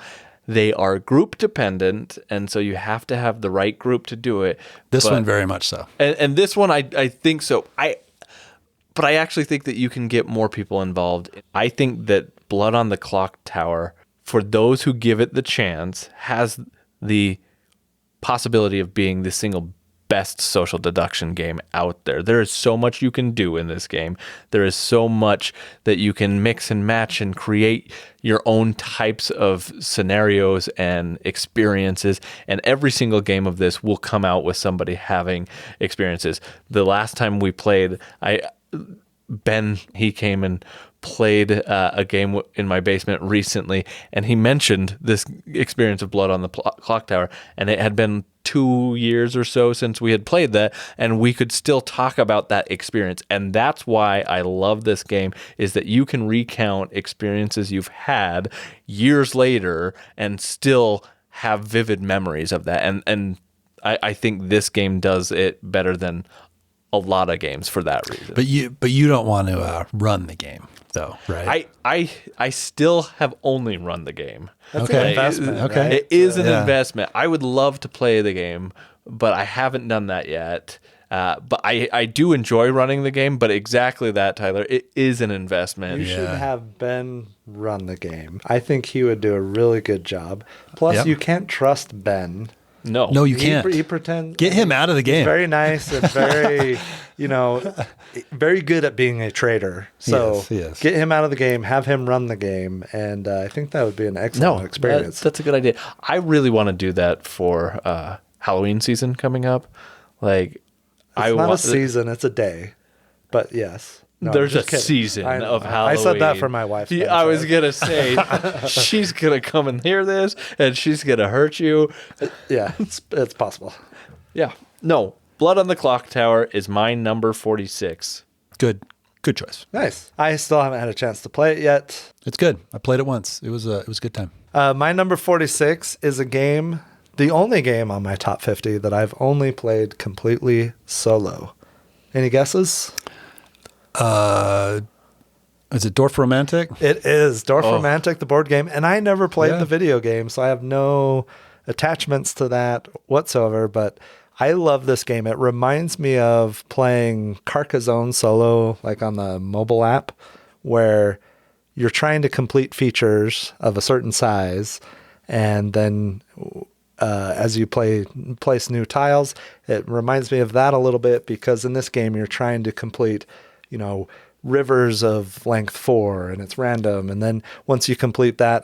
S3: They are group dependent, and so you have to have the right group to do it.
S2: This one very much so.
S3: And this one, I think so. But I actually think that you can get more people involved. I think that Blood on the Clocktower, for those who give it the chance, has the possibility of being the single best social deduction game out there. There is so much you can do in this game. There is so much that you can mix and match and create your own types of scenarios and experiences. And every single game of this will come out with somebody having experiences. The last time we played, Ben, he came and played a game in my basement recently, and he mentioned this experience of Blood on the Clocktower, and it had been 2 years or so since we had played that, and we could still talk about that experience. And that's why I love this game, is that you can recount experiences you've had years later and still have vivid memories of that. And I think this game does it better than a lot of games for that reason.
S2: But you don't want to run the game, though, right?
S3: I still have only run the game.
S1: That's an investment.
S2: Okay.
S1: Right?
S3: It is an investment. I would love to play the game, but I haven't done that yet. But I do enjoy running the game, but exactly that, Tyler. It is an investment.
S1: You should have Ben run the game. I think he would do a really good job. Plus, you can't trust Ben.
S2: No, you can't.
S1: He pretends.
S2: Get him out of the game.
S1: He's very nice and very, very good at being a trader. So
S2: He is.
S1: get him out of the game, have him run the game, and I think that would be an excellent experience.
S3: That's a good idea. I really want to do that for Halloween season coming up. Like,
S1: It's not a season; it's a day. But yes. No,
S3: there's
S1: I'm
S3: a
S1: just kidding.
S3: season
S1: I know.
S3: of Halloween.
S1: I said that for my wife.
S3: I was going to say, she's going to come and hear this, and she's going to hurt you.
S1: Yeah, it's possible.
S3: Yeah. No, Blood on the Clocktower is my number 46.
S2: Good choice.
S1: Nice. I still haven't had a chance to play it yet.
S2: It's good. I played it once. It was a good time.
S1: My number 46 is a game, the only game on my top 50 that I've only played completely solo. Any guesses?
S2: Is it Dorfromantik?
S1: It is Dorfromantik, the board game, and I never played the video game, so I have no attachments to that whatsoever, but I love this game. It reminds me of playing Carcassonne solo, like on the mobile app, where you're trying to complete features of a certain size, and then as you place new tiles, it reminds me of that a little bit, because in this game you're trying to complete, rivers of length 4, and it's random. And then once you complete that,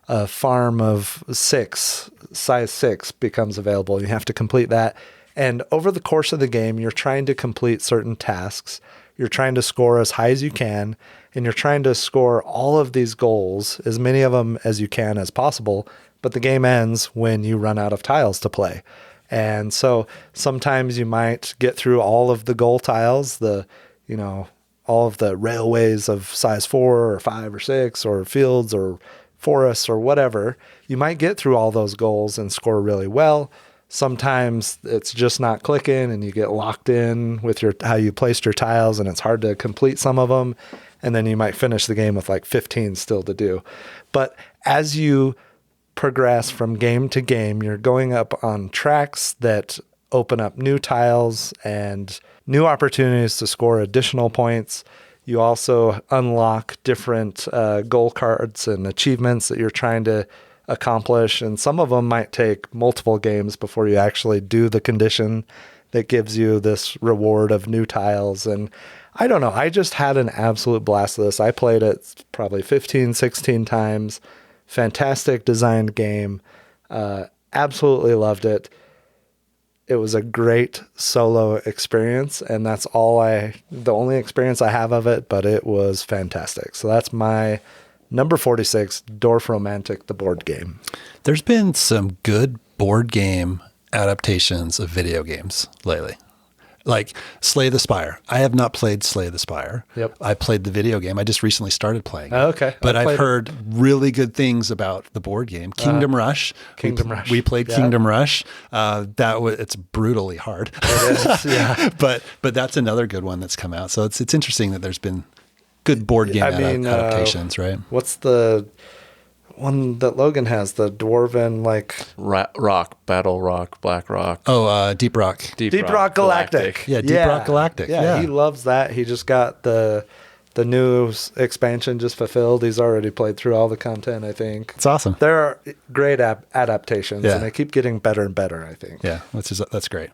S1: a farm of 6, size 6 becomes available. You have to complete that. And over the course of the game, you're trying to complete certain tasks. You're trying to score as high as you can, and you're trying to score all of these goals, as many of them as you can as possible. But the game ends when you run out of tiles to play. And so sometimes you might get through all of the goal tiles, all of the railways of size 4 or 5 or 6, or fields or forests or whatever. You might get through all those goals and score really well. Sometimes it's just not clicking and you get locked in with how you placed your tiles, and it's hard to complete some of them. And then you might finish the game with like 15 still to do. But as you progress from game to game, you're going up on tracks that open up new tiles and new opportunities to score additional points. You also unlock different goal cards and achievements that you're trying to accomplish, and some of them might take multiple games before you actually do the condition that gives you this reward of new tiles. And I don't know, I just had an absolute blast with this. I played it probably 15, 16 times. Fantastic designed game. Absolutely loved it. It was a great solo experience, and that's the only experience I have of it, but it was fantastic. So that's my number 46, Dorfromantik, the board game.
S2: There's been some good board game adaptations of video games lately. Like Slay the Spire. I have not played Slay the Spire.
S1: Yep.
S2: I played the video game. I just recently started playing it.
S1: Oh, okay.
S2: But I've heard really good things about the board game. Kingdom Rush.
S1: Rush.
S2: We played Kingdom Rush. It's brutally hard.
S1: It is, yeah.
S2: but that's another good one that's come out. So it's interesting that there's been good board game adaptations, right?
S1: What's the one that Logan has, the dwarven
S3: Rock, Battle Rock, Black Rock.
S2: Oh, Deep Rock.
S1: Deep Rock Galactic.
S2: Yeah, Deep Rock Galactic. Yeah,
S1: he loves that. He just got the new expansion just fulfilled. He's already played through all the content, I think.
S2: It's awesome.
S1: There are great adaptations, and they keep getting better and better, I think.
S2: Yeah, that's great.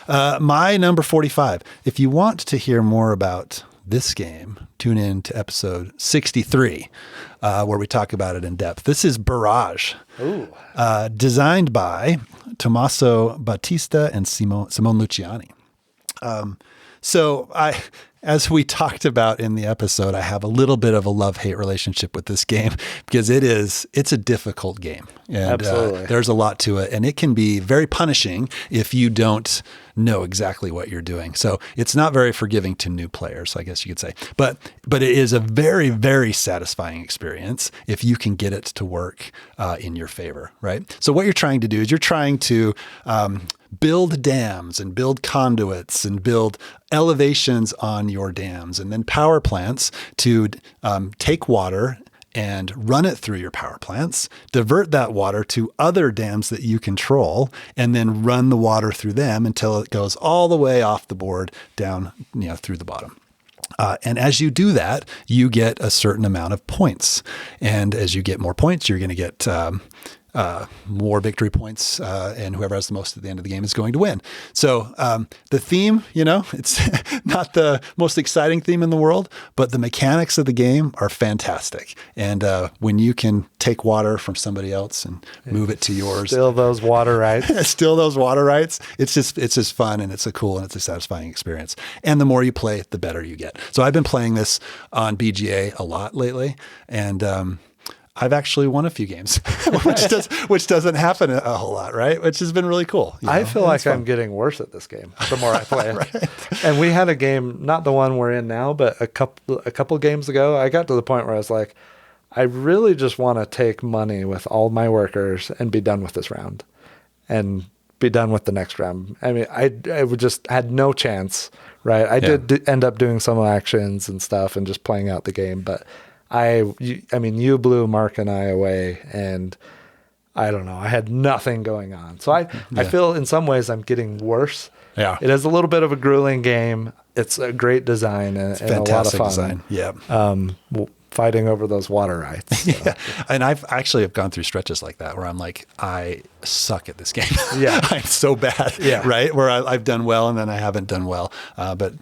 S2: My number 45. If you want to hear more about this game, tune in to episode 63, where we talk about it in depth. This is Barrage, designed by Tommaso Battista and Simone Luciani. So as we talked about in the episode, I have a little bit of a love-hate relationship with this game because it's a difficult game. And
S1: Absolutely.
S2: There's a lot to it. And it can be very punishing if you don't know exactly what you're doing. So it's not very forgiving to new players, I guess you could say. But it is a very, very satisfying experience if you can get it to work in your favor, right? So what you're trying to do is you're trying to build dams and build conduits and build elevations on your dams, and then power plants to take water and run it through your power plants, divert that water to other dams that you control, and then run the water through them until it goes all the way off the board down, through the bottom. And as you do that, you get a certain amount of points. And as you get more points, you're going to get more victory points, and whoever has the most at the end of the game is going to win. So the theme, it's not the most exciting theme in the world, but the mechanics of the game are fantastic. And when you can take water from somebody else and move it to yours,
S1: Still those water rights.
S2: It's just fun, and it's a satisfying experience. And the more you play, the better you get. So I've been playing this on BGA a lot lately, and I've actually won a few games, which doesn't happen a whole lot, right? Which has been really cool.
S1: I feel like I'm getting worse at this game the more I play it. Right. And we had a game, not the one we're in now, but a couple games ago, I got to the point where I was like, I really just want to take money with all my workers and be done with this round and be done with the next round. I mean, I would just had no chance, right? I did end up doing some actions and stuff and just playing out the game, but you blew Mark and I away, and I don't know. I had nothing going on. So I feel in some ways I'm getting worse.
S2: Yeah.
S1: It is a little bit of a grueling game. It's a great design and a lot of fun.
S2: Design. Yeah.
S1: Fighting over those water rights. So.
S2: Yeah. And I've actually gone through stretches like that where I'm like, I suck at this game.
S1: Yeah.
S2: I'm so bad.
S1: Yeah.
S2: Right. Where I've done well and then I haven't done well. But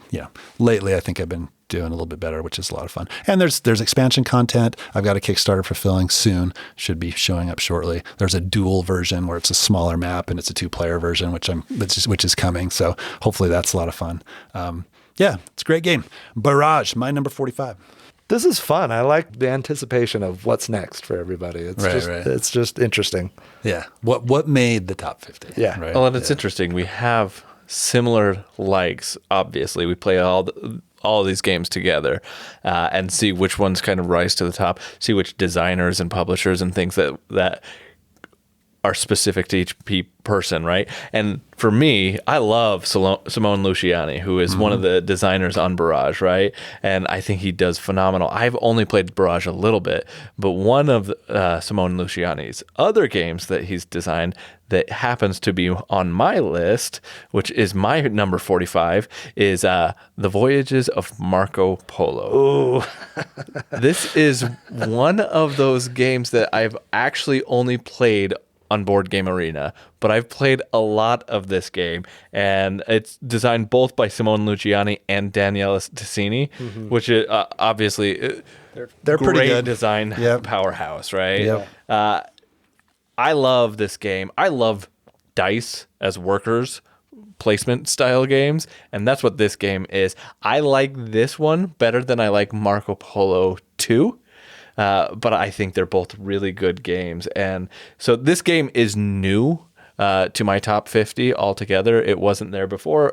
S2: lately I think I've been doing a little bit better, which is a lot of fun. And there's expansion content. I've got a Kickstarter fulfilling soon. Should be showing up shortly. There's a dual version where it's a smaller map and it's a 2-player version, which is coming. So hopefully that's a lot of fun. It's a great game. Barrage, my number 45.
S1: This is fun. I like the anticipation of what's next for everybody. It's just interesting.
S2: Yeah. What made the top 50?
S1: Yeah.
S2: Right?
S3: Well, and it's interesting. We have similar likes. Obviously, we play all of these games together and see which ones kind of rise to the top. See which designers and publishers and things that are specific to each person, right? And for me, I love Simone Luciani, who is one of the designers on Barrage, right? And I think he does phenomenal. I've only played Barrage a little bit, but one of Simone Luciani's other games that he's designed that happens to be on my list, which is my number 45, is The Voyages of Marco Polo.
S1: Ooh.
S3: This is one of those games that I've actually only played on Board Game Arena, but I've played a lot of this game, and it's designed both by Simone Luciani and Daniele Tessini, which is obviously
S2: they're pretty
S3: great
S2: good
S3: design powerhouse, right?
S2: Yep.
S3: I love this game. I love dice as workers placement style games, and that's what this game is. I like this one better than I like Marco Polo 2. But I think they're both really good games. And so this game is new to my top 50 altogether. It wasn't there before.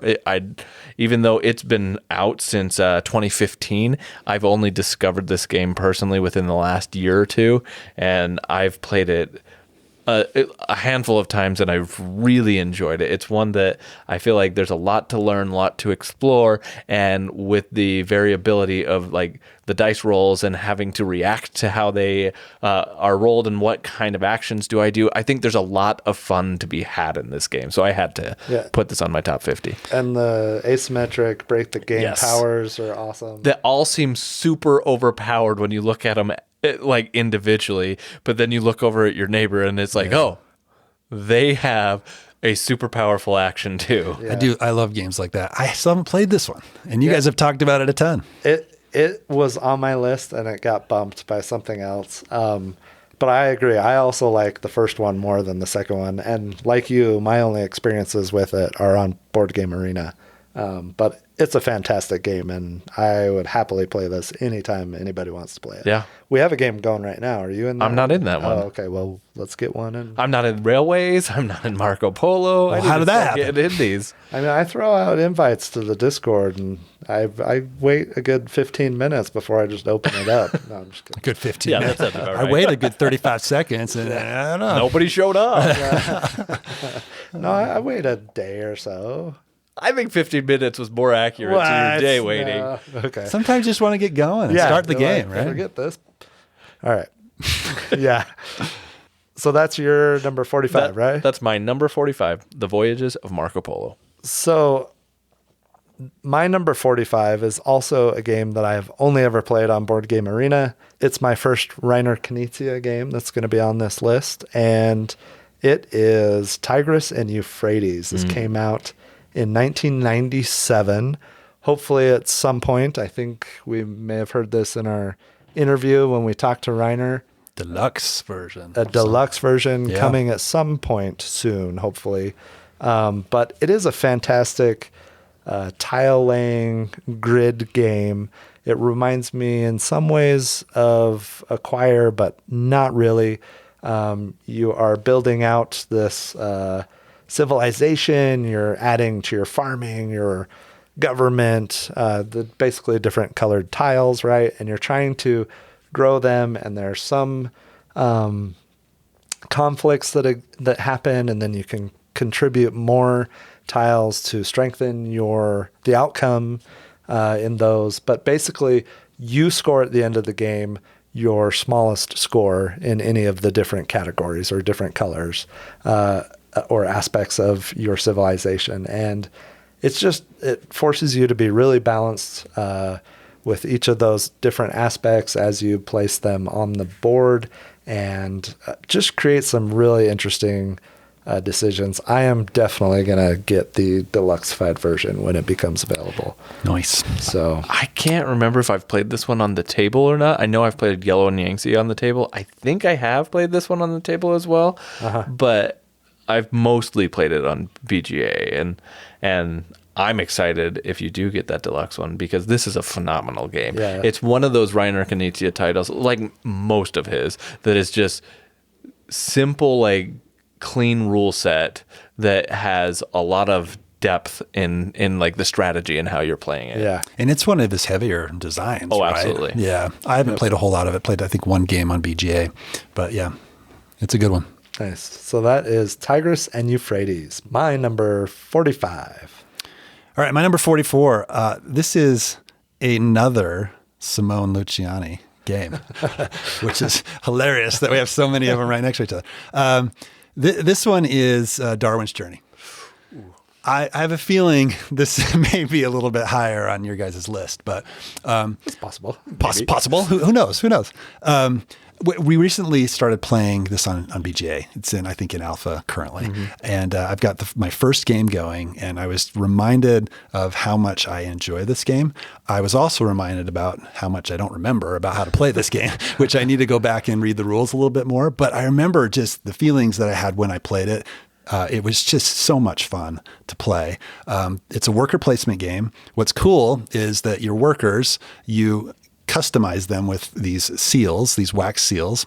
S3: Even though it's been out since 2015, I've only discovered this game personally within the last year or two. And I've played it a handful of times, and I've really enjoyed it. It's one that I feel like there's a lot to learn, a lot to explore, and with the variability of like the dice rolls and having to react to how they are rolled and what kind of actions do I do, I think there's a lot of fun to be had in this game. So I had to put this on my top 50.
S1: And the asymmetric break the game powers are awesome.
S3: They all seem super overpowered when you look at them like individually, but then you look over at your neighbor and it's like, oh, they have a super powerful action too.
S1: Yeah.
S2: I do. I love games like that. I still haven't played this one, and you guys have talked about it a ton.
S1: It was on my list and it got bumped by something else. But I agree. I also like the first one more than the second one. And like you, my only experiences with it are on Board Game Arena. But it's a fantastic game, and I would happily play this anytime anybody wants to play it.
S3: Yeah.
S1: We have a game going right now. Are you in that?
S3: I'm not in that one.
S1: Oh, okay. Well, let's get one in.
S3: I'm not in Railways. I'm not in Marco Polo.
S2: Well, how did that happen?
S3: Get in these.
S1: I mean, I throw out invites to the Discord, and I wait a good 15 minutes before I just open it up. No, I'm just kidding.
S2: A good 15
S3: Yeah,
S2: minutes.
S3: that sounds about
S2: I
S3: right.
S2: waited a good 35 seconds, and I don't know.
S3: Nobody showed up.
S1: No, I wait a day or so.
S3: I think 15 minutes was more accurate to your day waiting.
S1: No. Okay.
S2: Sometimes you just want to get going and start the
S1: you're
S2: game,
S1: like,
S2: right?
S1: Forget this. All right. Yeah. So that's your number 45, right?
S3: That's my number 45, The Voyages of Marco Polo.
S1: So my number 45 is also a game that I've only ever played on Board Game Arena. It's my first Reiner Knizia game that's going to be on this list, and it is Tigris and Euphrates. This came out in 1997. Hopefully at some point, I think we may have heard this in our interview when we talked to Reiner,
S2: Deluxe version.
S1: a deluxe version
S2: Yeah.
S1: coming at some point soon, hopefully. But it is a fantastic tile laying grid game. It reminds me in some ways of Acquire, but not really. You are building out this civilization, you're adding to your farming, your government, basically different colored tiles, right? And you're trying to grow them, and there's some conflicts that happen, and then you can contribute more tiles to strengthen the outcome in those. But basically, you score at the end of the game your smallest score in any of the different categories or different colors or aspects of your civilization. And it forces you to be really balanced with each of those different aspects as you place them on the board, and just create some really interesting decisions. I am definitely going to get the deluxe fed version when it becomes available.
S2: Nice.
S1: So
S3: I can't remember if I've played this one on the table or not. I know I've played Yellow and Yangtze on the table. I think I have played this one on the table as well, but I've mostly played it on VGA, and I'm excited if you do get that deluxe one, because this is a phenomenal game.
S1: Yeah.
S3: It's one of those Reiner Knizia titles, like most of his, that is just simple, like clean rule set that has a lot of depth in like the strategy and how you're playing it.
S1: yeah.
S2: And it's one of his heavier designs.
S3: Oh,
S2: right?
S3: absolutely.
S2: Yeah. I haven't played a whole lot of it. Played, I think, one game on BGA. But yeah, it's a good one.
S1: Nice. So that is Tigris and Euphrates. My number 45.
S2: All right, my number 44. This is another Simone Luciani game, which is hilarious that we have so many of them right next to each other. This one is Darwin's Journey. I have a feeling this may be a little bit higher on your guys' list, but
S1: It's possible.
S2: possible. Who knows? Who knows? We recently started playing this on BGA. It's I think in alpha currently. And I've got my first game going, and I was reminded of how much I enjoy this game. I was also reminded about how much I don't remember about how to play this game, which I need to go back and read the rules a little bit more. But I remember just the feelings that I had when I played it. It was just so much fun to play. It's a worker placement game. What's cool is that your workers, you customize them with these seals, these wax seals,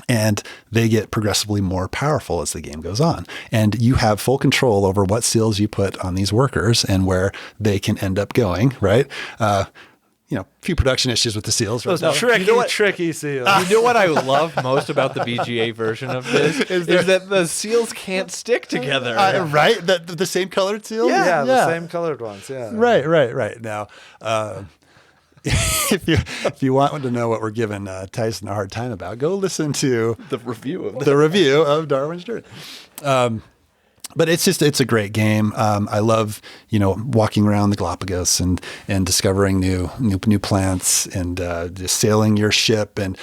S2: and they get progressively more powerful as the game goes on. And you have full control over what seals you put on these workers and where they can end up going, right? A few production issues with the seals. Right?
S1: Tricky seal.
S3: You know what I love most about the BGA version of this is that the seals can't stick together.
S2: Right? The same colored seals?
S1: Yeah, the same colored ones. Yeah.
S2: Right. Now, if you want to know what we're giving Tyson a hard time about, go listen to
S3: The review of
S2: the review of Darwin's Journey. But it's a great game. I love, walking around the Galapagos and discovering new plants and just sailing your ship and,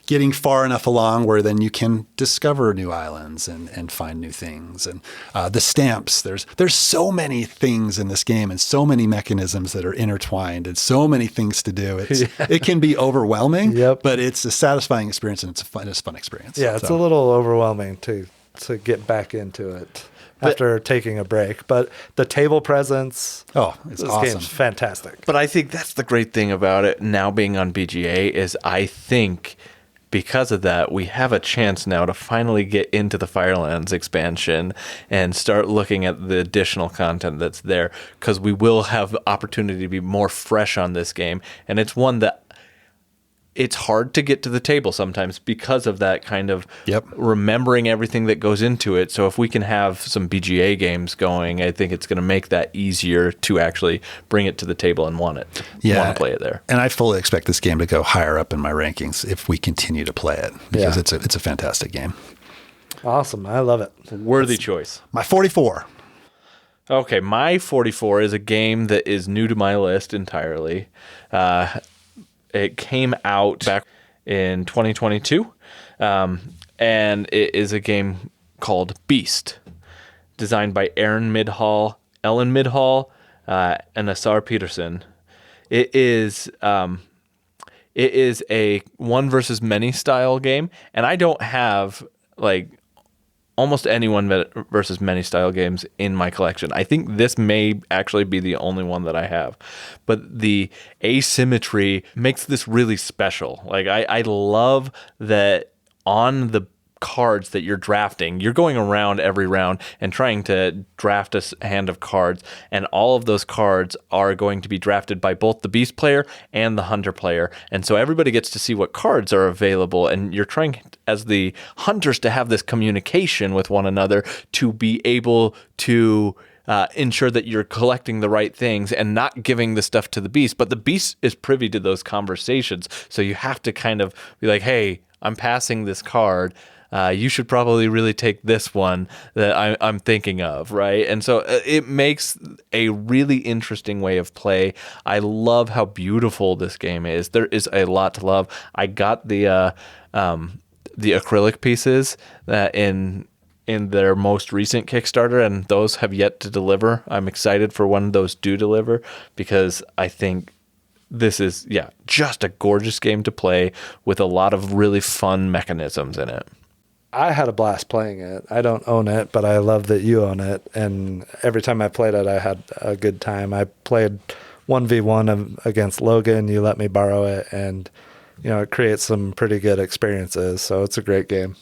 S2: getting far enough along where then you can discover new islands and find new things. And the stamps, there's so many things in this game and so many mechanisms that are intertwined and so many things to do. It can be overwhelming, but it's a satisfying experience and it's a fun experience.
S1: Yeah, it's a little overwhelming to get back into it after taking a break. But the table presence,
S2: it's
S1: this
S2: awesome.
S1: game's fantastic.
S3: But I think that's the great thing about it now being on BGA is I think because of that, we have a chance now to finally get into the Firelands expansion and start looking at the additional content that's there, because we will have the opportunity to be more fresh on this game. And it's one that it's hard to get to the table sometimes because of that kind of remembering everything that goes into it. So if we can have some BGA games going, I think it's going to make that easier to actually bring it to the table and want to play it there.
S2: And I fully expect this game to go higher up in my rankings if we continue to play it, because it's a fantastic game.
S1: Awesome. I love it.
S3: Worthy choice.
S2: My 44.
S3: Okay, my 44 is a game that is new to my list entirely. It came out back in 2022, and it is a game called Beast, designed by Ellen Midhall, and Asar Peterson. It is a one versus many style game, and I don't have almost any one versus many style games in my collection. I think this may actually be the only one that I have. But the asymmetry makes this really special. I love that on the cards that you're drafting, you're going around every round and trying to draft a hand of cards, and all of those cards are going to be drafted by both the beast player and the hunter player, and so everybody gets to see what cards are available, and you're trying as the hunters to have this communication with one another to be able to ensure that you're collecting the right things and not giving the stuff to the beast, but the beast is privy to those conversations, so you have to kind of be like, hey, I'm passing this card. You should probably really take this one that I'm thinking of, right? And so it makes a really interesting way of play. I love how beautiful this game is. There is a lot to love. I got the acrylic pieces in their most recent Kickstarter, and those have yet to deliver. I'm excited for when those do deliver, because I think this is, just a gorgeous game to play with a lot of really fun mechanisms in it.
S1: I had a blast playing it. I don't own it, but I love that you own it. And every time I played it, I had a good time. I played 1v1 against Logan. You let me borrow it, and it creates some pretty good experiences. So it's a great game.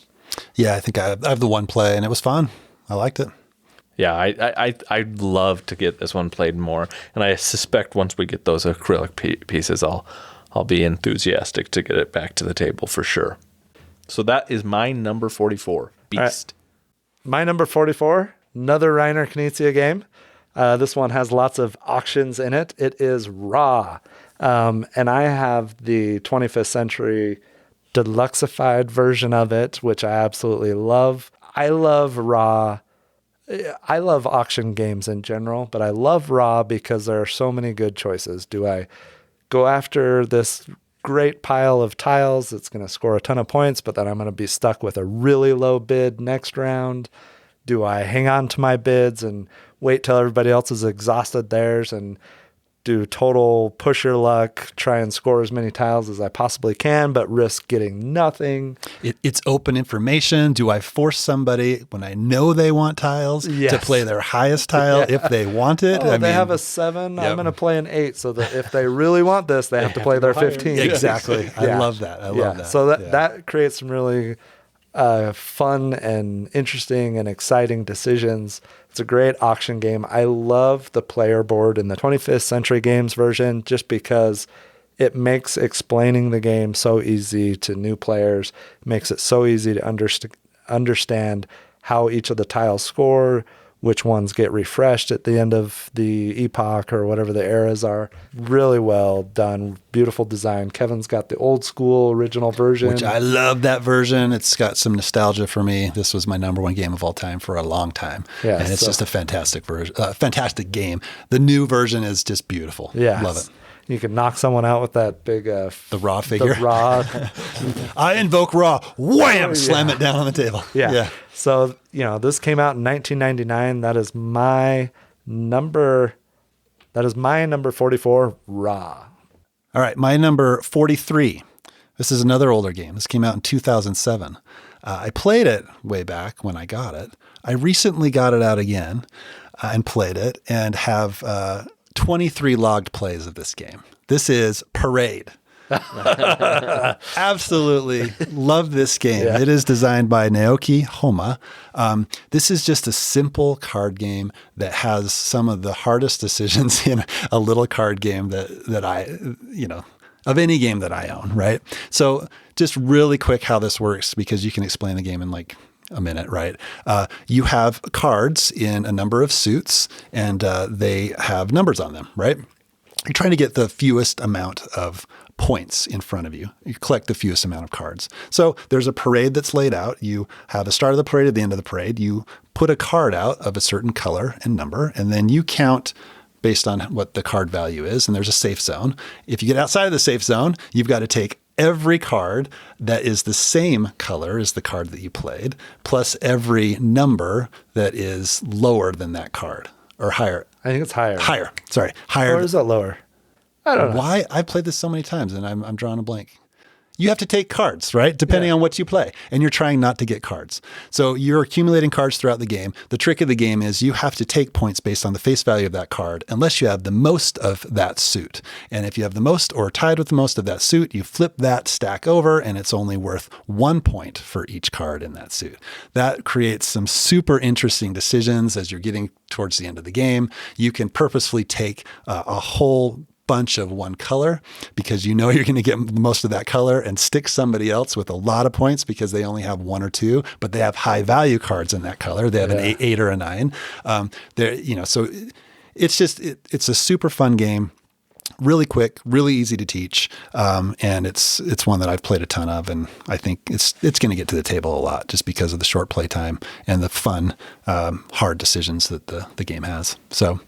S2: Yeah, I think I have the one play, and it was fun. I liked it.
S3: Yeah, I'd love to get this one played more, and I suspect once we get those acrylic pieces, I'll be enthusiastic to get it back to the table for sure. So that is my number 44, Beast.
S1: Right. My number 44, another Reiner Knizia game. This one has lots of auctions in it. It is Ra. And I have the 25th century deluxeified version of it, which I absolutely love. I love Ra. I love auction games in general, but I love Ra because there are so many good choices. Do I go after this great pile of tiles that's going to score a ton of points, but then I'm going to be stuck with a really low bid next round? Do I hang on to my bids and wait till everybody else has exhausted theirs and do total push your luck, try and score as many tiles as I possibly can, but risk getting nothing?
S2: It's open information. Do I force somebody when I know they want tiles to play their highest tile if they want it?
S1: They have a 7. I'm going to play an 8, so that if they really want this, they have to play their 15.
S2: Exactly. I love that. I love that.
S1: So that creates some really fun and interesting and exciting decisions. It's a great auction game. I love the player board in the 25th Century Games version just because it makes explaining the game so easy to new players. It makes it so easy to understand how each of the tiles score, which ones get refreshed at the end of the epoch or whatever the eras are. Really well done. Beautiful design. Kevin's got the old school original version.
S2: Which I love that version. It's got some nostalgia for me. This was my number one game of all time for a long time.
S1: Yeah,
S2: and it's just a fantastic version, fantastic game. The new version is just beautiful.
S1: Yeah.
S2: Love it.
S1: You can knock someone out with that big
S2: The Ra figure.
S1: The Ra.
S2: I invoke Ra. Wham! Slam it down on the table.
S1: Yeah. So, this came out in 1999. That is my number 44, Ra.
S2: All right, my number 43. This is another older game. This came out in 2007. I played it way back when I got it. I recently got it out again and played it and have 23 logged plays of this game. This is Parade. Absolutely love this game. Yeah. It is designed by Naoki Homa. This is just a simple card game that has some of the hardest decisions in a little card game that I, of any game that I own, right? So just really quick how this works, because you can explain the game in like a minute, right? You have cards in a number of suits, and they have numbers on them, right? You're trying to get the fewest amount of points in front of you. You collect the fewest amount of cards. So there's a parade that's laid out. You have a start of the parade, at the end of the parade. You put a card out of a certain color and number, and then you count based on what the card value is, and there's a safe zone. If you get outside of the safe zone, you've got to take every card that is the same color as the card that you played, plus every number that is lower than that card, or higher.
S1: I think it's higher.
S2: Higher. Sorry. Higher.
S1: Or is it lower? I don't know.
S2: Why? I've played this so many times and I'm drawing a blank. You have to take cards, right? Depending on what you play. And you're trying not to get cards. So you're accumulating cards throughout the game. The trick of the game is you have to take points based on the face value of that card, unless you have the most of that suit. And if you have the most or tied with the most of that suit, you flip that stack over and it's only worth 1 point for each card in that suit. That creates some super interesting decisions as you're getting towards the end of the game. You can purposefully take a whole bunch of one color because you know you're going to get most of that color, and stick somebody else with a lot of points because they only have 1 or 2, but they have high value cards in that color. They have an 8 or a 9. So it's a super fun game. Really quick, really easy to teach, and it's one that I've played a ton of, and I think it's going to get to the table a lot just because of the short play time and the fun, hard decisions that the game has. So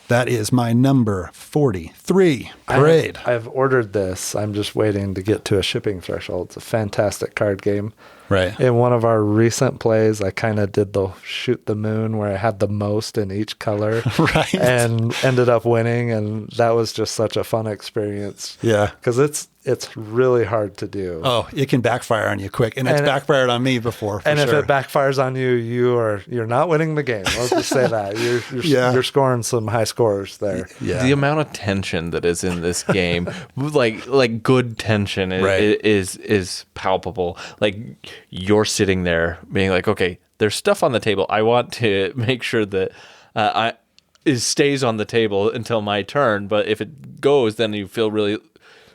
S2: that is my number 43, Parade.
S1: I've ordered this. I'm just waiting to get to a shipping threshold. It's a fantastic card game.
S2: Right.
S1: In one of our recent plays, I kind of did the shoot the moon where I had the most in each color.
S2: Right.
S1: And ended up winning. And that was just such a fun experience.
S2: Yeah.
S1: Because it's really hard to do.
S2: Oh, it can backfire on you quick. And it's backfired on me before.
S1: And if it backfires on you, you're not winning the game. Let's just say that. You're scoring some high scores there.
S3: Yeah. The amount of tension that is in this game, like good tension is palpable. Like, you're sitting there being like, okay, there's stuff on the table. I want to make sure that it stays on the table until my turn. But if it goes, then you feel really,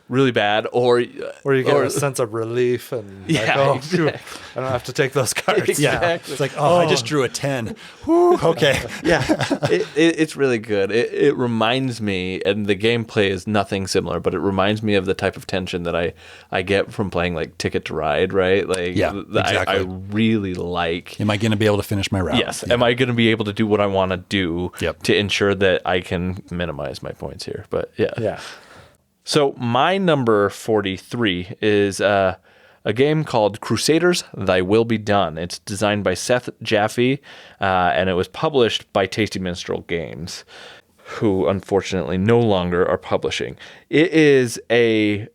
S3: really bad, or you get
S1: a sense of relief and exactly. I don't have to take those cards.
S3: Exactly.
S2: Yeah, it's like, I just drew a 10. Whew, okay.
S3: Yeah, it's really good. It reminds me, and the gameplay is nothing similar, but it reminds me of the type of tension that I get from playing like Ticket to Ride, right? Like, exactly. I really like.
S2: Am I going to be able to finish my route?
S3: Yes. Am I going to be able to do what I want to do to ensure that I can minimize my points here? But yeah. So my number 43 is a game called Crusaders, Thy Will Be Done. It's designed by Seth Jaffe, and it was published by Tasty Minstrel Games, who unfortunately no longer are publishing. It is a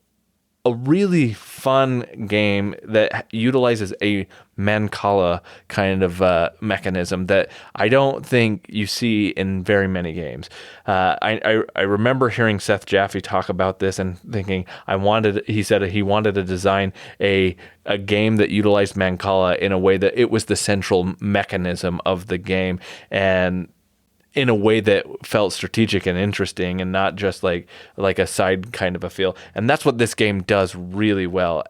S3: really fun game that utilizes a Mancala kind of mechanism that I don't think you see in very many games. I remember hearing Seth Jaffe talk about this and thinking he said he wanted to design a game that utilized Mancala in a way that it was the central mechanism of the game, and in a way that felt strategic and interesting and not just like a side kind of a feel. And that's what this game does really well.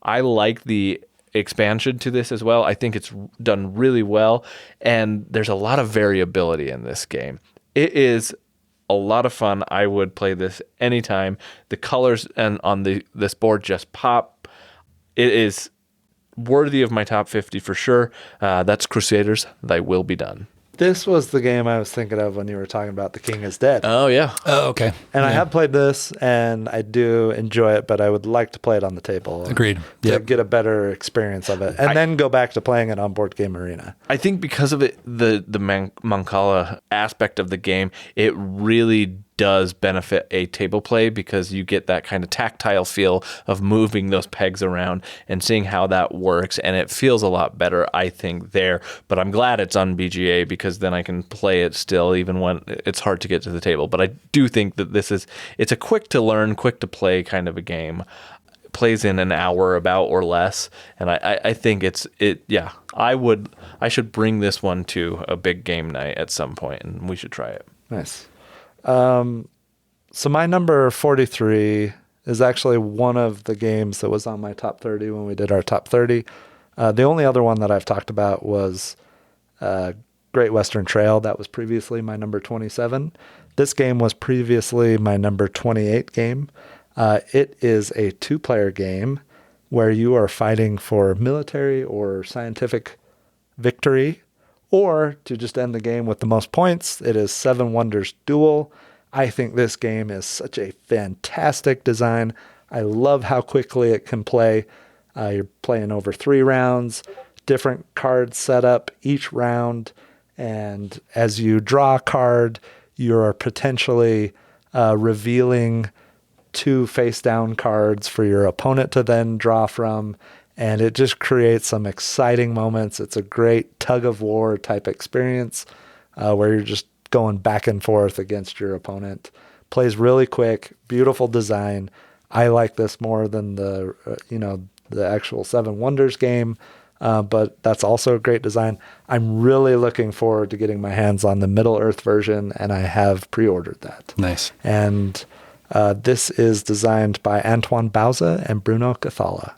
S3: I like the expansion to this as well. I think it's done really well, and there's a lot of variability in this game. It is a lot of fun. I would play this anytime. The colors on this board just pop. It is worthy of my top 50 for sure. That's Crusaders, Thy Will Be Done.
S1: This was the game I was thinking of when you were talking about The King is Dead.
S3: Oh, yeah.
S2: Oh, okay.
S1: And I have played this, and I do enjoy it, but I would like to play it on the table.
S2: Agreed.
S1: To get a better experience of it, and then go back to playing it on Board Game Arena.
S3: I think because of it, the Mancala aspect of the game, it really does benefit a table play because you get that kind of tactile feel of moving those pegs around and seeing how that works, and it feels a lot better, I think, there. But I'm glad it's on BGA because then I can play it still even when it's hard to get to the table. But I do think that it's a quick to learn, quick to play kind of a game. It plays in an hour about or less, and I think I should bring this one to a big game night at some point, and we should try it.
S1: Nice. So my number 43 is actually one of the games that was on my top 30 when we did our top 30. The only other one that I've talked about was Great Western Trail. That was previously my number 27. This game was previously my number 28 game. It is a 2-player game where you are fighting for military or scientific victory, or to just end the game with the most points. It is Seven Wonders Duel. I think this game is such a fantastic design. I love how quickly it can play. You're playing over 3 rounds, different cards set up each round, and as you draw a card, you're potentially revealing 2 face-down cards for your opponent to then draw from, and it just creates some exciting moments. It's a great tug-of-war type experience where you're just going back and forth against your opponent. Plays really quick, beautiful design. I like this more than the actual Seven Wonders game, but that's also a great design. I'm really looking forward to getting my hands on the Middle-earth version, and I have pre-ordered that.
S2: Nice.
S1: And this is designed by Antoine Bauza and Bruno Cathala.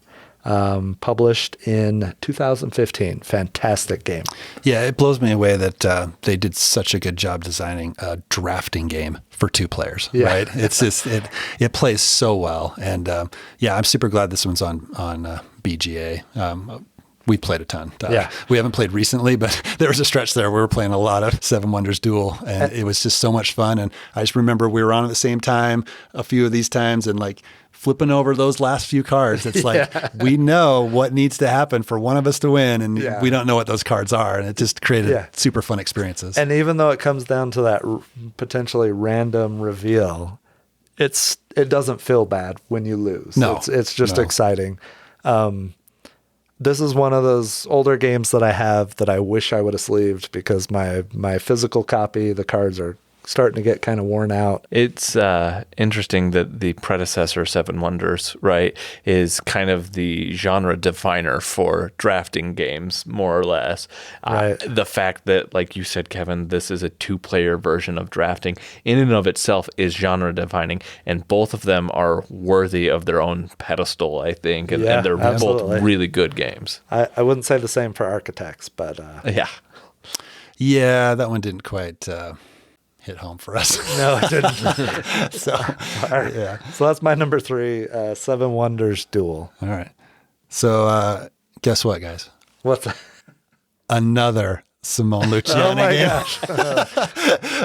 S1: Published in 2015. Fantastic game.
S2: Yeah, it blows me away that they did such a good job designing a drafting game for 2 players.
S1: Yeah.
S2: Right? It's just it plays so well, and I'm super glad this one's on BGA. We played a ton. We haven't played recently, but there was a stretch there where we were playing a lot of Seven Wonders Duel, and it was just so much fun. And I just remember we were on at the same time a few of these times, and like flipping over those last few cards. It's like, we know what needs to happen for one of us to win, and we don't know what those cards are. And it just created super fun experiences.
S1: And even though it comes down to that potentially random reveal, it doesn't feel bad when you lose.
S2: No,
S1: it's just exciting. This is one of those older games that I have that I wish I would have sleeved because my physical copy, the cards are starting to get kind of worn out.
S3: It's interesting that the predecessor, Seven Wonders, right, is kind of the genre definer for drafting games, more or less.
S1: Right.
S3: The fact that, like you said, Kevin, this is a 2-player version of drafting in and of itself is genre defining, and both of them are worthy of their own pedestal, I think, and they're
S1: absolutely.
S3: both really good games.
S1: I wouldn't say the same for Architects, but
S2: Yeah, that one didn't quite hit home for us.
S1: No, it didn't. So that's my number 3, Seven Wonders Duel.
S2: All right. So guess what, guys?
S1: What's that?
S2: Another Simone Luciani game.
S1: Gosh.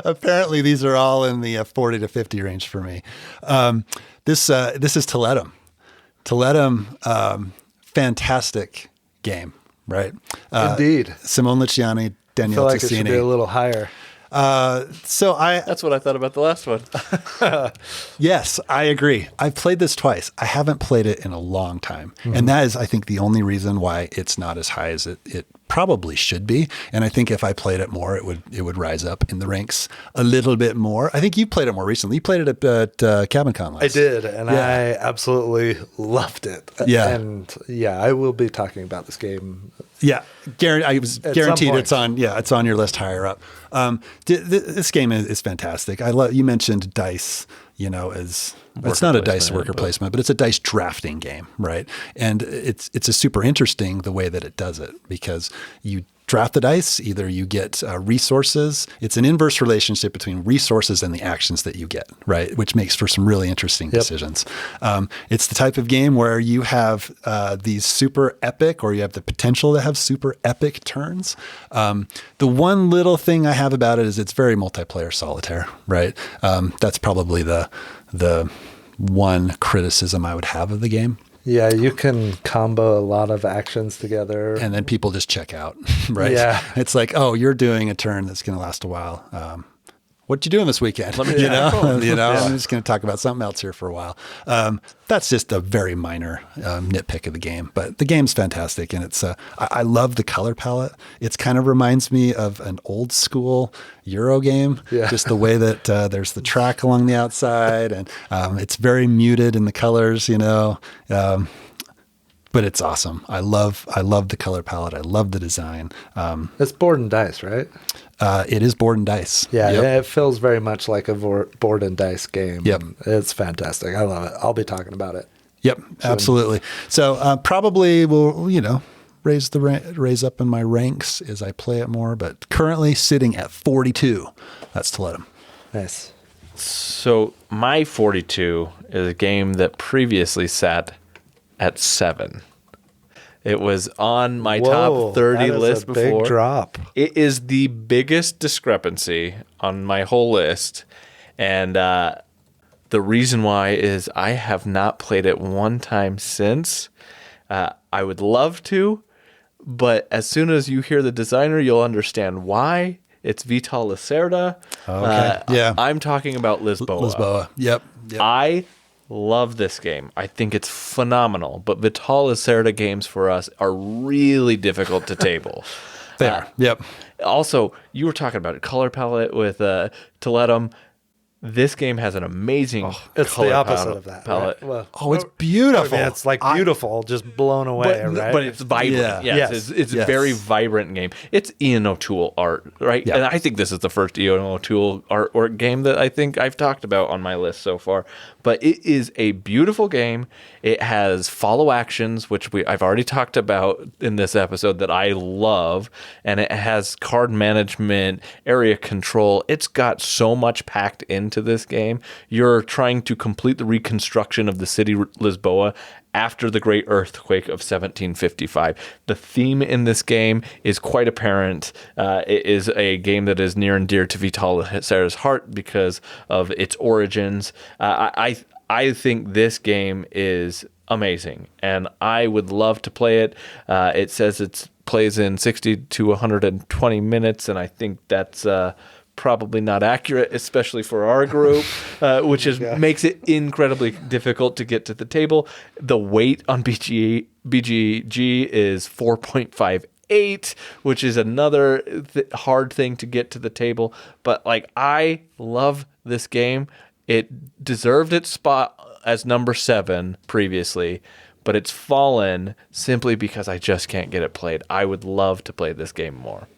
S2: Apparently, these are all in the 40 to 50 range for me. This is Tiletum. Tiletum, fantastic game, right?
S1: Indeed.
S2: Simone Luciani,
S1: I
S2: Daniele
S1: feel like it should be a
S2: Tassini.
S1: little higher.
S3: That's what I thought about the last one.
S2: Yes, I agree. I've played this twice. I haven't played it in a long time. And that is, I think, the only reason why it's not as high as it probably should be. And I think if I played it more, it would rise up in the ranks a little bit more. I think you played it more recently. You played it at Cabin Con last.
S1: I did, and I absolutely loved it.
S2: Yeah.
S1: And I will be talking about this game.
S2: Yeah, I was guaranteed
S1: point.
S2: it's on your list higher up. This game is fantastic. You mentioned dice, it's not a dice worker placement, but it's a dice drafting game, right? And it's a super interesting the way that it does it, because you draft the dice. Either you get resources. It's an inverse relationship between resources and the actions that you get, right? Which makes for some really interesting decisions. It's the type of game where you have these super epic, or you have the potential to have super epic turns. The one little thing I have about it is it's very multiplayer solitaire, right? That's probably the one criticism I would have of the game.
S1: Yeah, you can combo a lot of actions together.
S2: And then people just check out, right?
S1: Yeah.
S2: It's like, oh, you're doing a turn that's going to last a while. What you doing this weekend?
S3: Let me
S2: I'm just going to talk about something else here for a while. That's just a very minor nitpick of the game, but the game's fantastic, and it's. I love the color palette. It kind of reminds me of an old school Euro game.
S1: Yeah.
S2: Just the way that there's the track along the outside, and it's very muted in the colors. But it's awesome. I love the color palette. I love the design.
S1: It's board and dice, right?
S2: It is board and dice.
S1: Yeah,
S2: Yep.
S1: it feels very much like a board and dice game.
S2: Yep.
S1: It's fantastic. I love it. I'll be talking about it.
S2: Yep, absolutely. So probably will, raise up in my ranks as I play it more, but currently sitting at 42. That's Tiletum.
S1: Nice.
S3: So my 42 is a game that previously sat at 7. It was on my top 30 list before.
S1: Big drop.
S3: It is the biggest discrepancy on my whole list. And the reason why is I have not played it one time since. I would love to, but as soon as you hear the designer, you'll understand why. It's Vital Lacerda.
S2: Okay. Yeah.
S3: I'm talking about Lisboa.
S2: Lisboa. Yep.
S3: I love this game. I think it's phenomenal, but Vital Lacerda games for us are really difficult to table.
S2: They are. Yep.
S3: Also, you were talking about a color palette with Tiletum. This game has an amazing
S1: It's
S3: color
S1: the opposite of that.
S3: palette.
S1: Right? Well,
S2: Oh, it's beautiful.
S1: I mean, it's like beautiful, just blown away, right?
S3: But it's vibrant.
S2: Yeah.
S3: Yes, it's
S2: Yes.
S3: very vibrant game. It's Ian O'Toole art, right?
S2: Yeah.
S3: And I think this is the first Ian O'Toole artwork game that I think I've talked about on my list so far. But it is a beautiful game. It has follow actions, which I've already talked about in this episode that I love, and it has card management, area control. It's got so much packed into this game. You're trying to complete the reconstruction of the city Lisboa after the great earthquake of 1755. The theme in this game is quite apparent. It is a game that is near and dear to Vital Lacerda's heart because of its origins. I think this game is amazing, and I would love to play it. It says it plays in 60 to 120 minutes, and I think that's probably not accurate, especially for our group, which makes it incredibly difficult to get to the table. The weight on BGG is 4.58, which is another hard thing to get to the table. But I love this game. It deserved its spot as number 7 previously, but it's fallen simply because I just can't get it played. I would love to play this game more.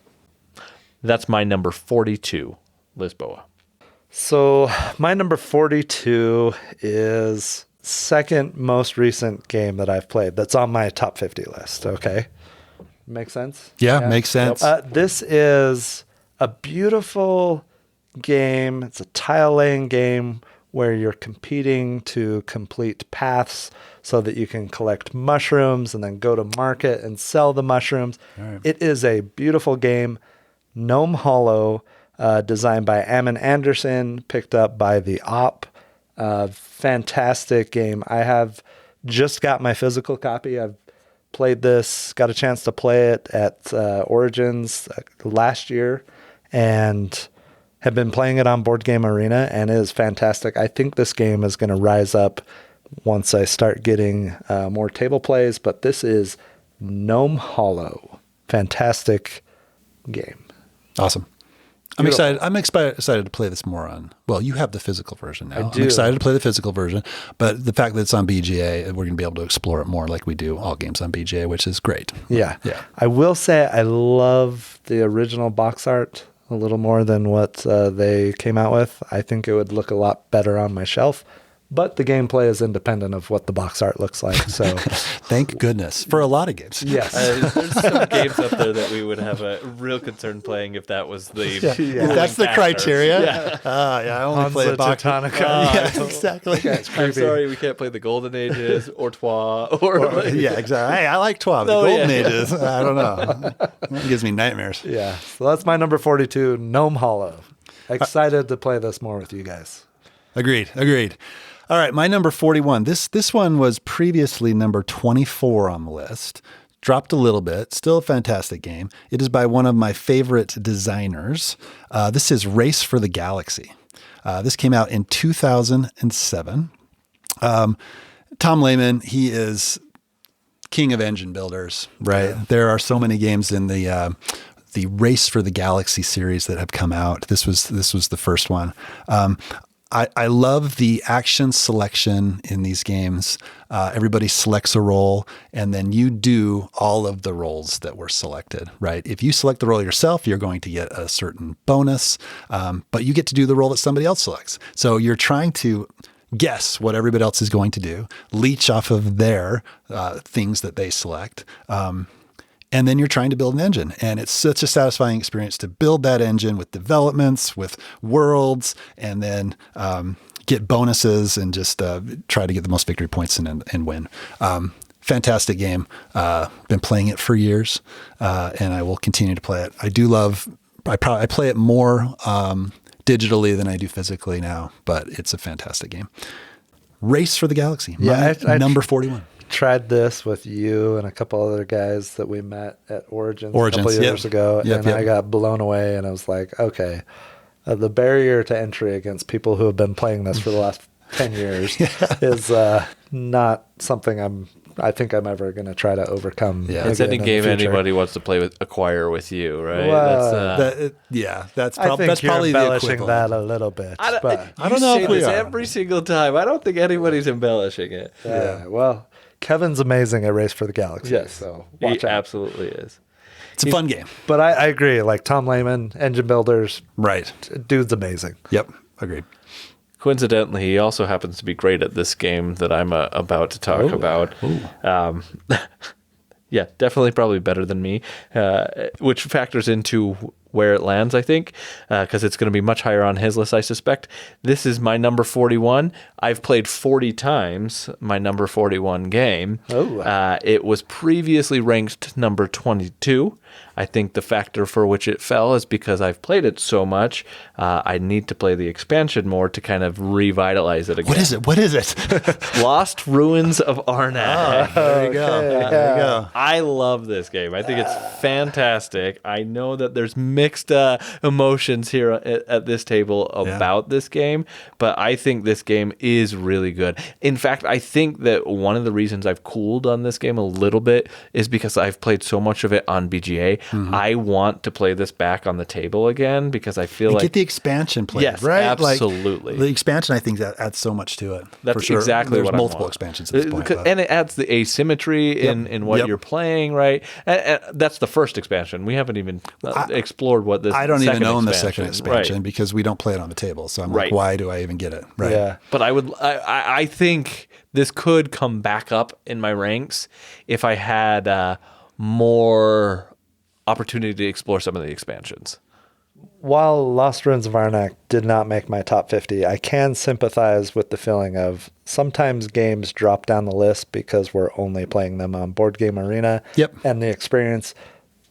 S3: That's my number 42, Lisboa.
S1: So my number 42 is second most recent game that I've played that's on my top 50 list. Okay. Make sense?
S2: Yeah, makes sense.
S1: This is a beautiful game. It's a tile laying game where you're competing to complete paths so that you can collect mushrooms and then go to market and sell the mushrooms. Right. It is a beautiful game. Gnome Hollow, designed by Ammon Anderson, picked up by the Op. Fantastic game. I have just got my physical copy. I've played this, got a chance to play it at Origins last year, and have been playing it on Board Game Arena, and it is fantastic. I think this game is going to rise up once I start getting more table plays, but this is Gnome Hollow. Fantastic game.
S2: Awesome. I'm excited. I'm excited to play this more on. Well, you have the physical version now. I'm excited to play the physical version, but the fact that it's on BGA, we're going to be able to explore it more like we do all games on BGA, which is great.
S1: Yeah. I will say I love the original box art a little more than what they came out with. I think it would look a lot better on my shelf, but the gameplay is independent of what the box art looks like. So
S2: Thank goodness for a lot of games.
S1: yes.
S3: There's some games up there that we would have a real concern playing if that was the
S2: If that's the
S3: factor.
S2: criteria.
S3: Yeah.
S2: I only play
S1: Hansa
S2: a box.
S1: Teutonica.
S2: Yeah, exactly.
S3: I'm sorry, we can't play the Golden Ages or Trois or like,
S2: Yeah, exactly. Hey, I like 12. The
S3: Oh,
S2: Golden
S3: yeah.
S2: Ages. I don't know. That gives me nightmares.
S1: Yeah. So that's my number 42, Gnome Hollow. Excited to play this more with you guys.
S2: Agreed. All right, my number 41. This one was previously number 24 on the list. Dropped a little bit. Still a fantastic game. It is by one of my favorite designers. This is Race for the Galaxy. This came out in 2007. Tom Lehman, he is king of engine builders, right? Yeah. There are so many games in the Race for the Galaxy series that have come out. This was the first one. I love the action selection in these games. Everybody selects a role, and then you do all of the roles that were selected, right? If you select the role yourself, you're going to get a certain bonus, but you get to do the role that somebody else selects. So you're trying to guess what everybody else is going to do, leech off of their things that they select. And then you're trying to build an engine. And it's such a satisfying experience to build that engine with developments, with worlds, and then get bonuses and just try to get the most victory points and win. Fantastic game. Been playing it for years, and I will continue to play it. I play it more digitally than I do physically now, but it's a fantastic game. Race for the Galaxy.
S1: Yeah,
S2: number 41.
S1: Tried this with you and a couple other guys that we met at Origins a couple years ago, and I got blown away, and I was like, okay, the barrier to entry against people who have been playing this for the last 10 years is not something I think I'm ever going to try to overcome.
S2: Yeah.
S3: It's any game anybody wants to play with, acquire with you, right?
S1: Well,
S2: that's
S1: I think
S2: that's
S1: you're
S2: probably the
S1: embellishing
S2: equivalent.
S1: that a little bit.
S3: I
S1: but
S3: don't know
S2: if
S3: if
S2: we
S3: this
S2: are.
S3: every single time. I don't think anybody's embellishing it.
S1: Well, Kevin's amazing at Race for the Galaxy.
S3: Yes,
S1: So watch
S3: he
S1: out.
S3: absolutely is.
S2: It's a fun game.
S1: But I agree. Like Tom Lehman, engine builders,
S2: Right.
S1: dude's amazing.
S2: Yep. Agreed.
S3: Coincidentally, he also happens to be great at this game that I'm about to talk about. Yeah, definitely probably better than me, which factors into where it lands, I think, because it's going to be much higher on his list, I suspect. This is my number 41. I've played 40 times my number 41 game. It was previously ranked number 22. I think the factor for which it fell is because I've played it so much, I need to play the expansion more to kind of revitalize it again.
S2: What is it?
S3: Lost Ruins of Arnak.
S2: There you go. There you go.
S3: I love this game. I think it's fantastic. I know that there's mixed emotions here at this table about this game, but I think this game is really good. In fact, I think that one of the reasons I've cooled on this game a little bit is because I've played so much of it on BGA. Mm-hmm. I want to play this back on the table again because I feel like
S2: get the expansion played,
S3: yes,
S2: right?
S3: Absolutely.
S2: Like, the expansion, I think, that adds so much to it.
S3: That's
S2: for sure.
S3: exactly
S2: There's
S3: what I
S2: multiple
S3: want.
S2: expansions at this point.
S3: And it adds the asymmetry in what you're playing, right? And that's the first expansion. We haven't even explored what this.
S2: I don't even own the
S3: expansion,
S2: second expansion
S3: right.
S2: because we don't play it on the table. So I'm like, why do I even get it? Right.
S1: Yeah.
S3: But I think this could come back up in my ranks if I had more opportunity to explore some of the expansions.
S1: While Lost Ruins of Arnak did not make my top 50, I can sympathize with the feeling of sometimes games drop down the list because we're only playing them on Board Game Arena.
S2: Yep.
S1: And the experience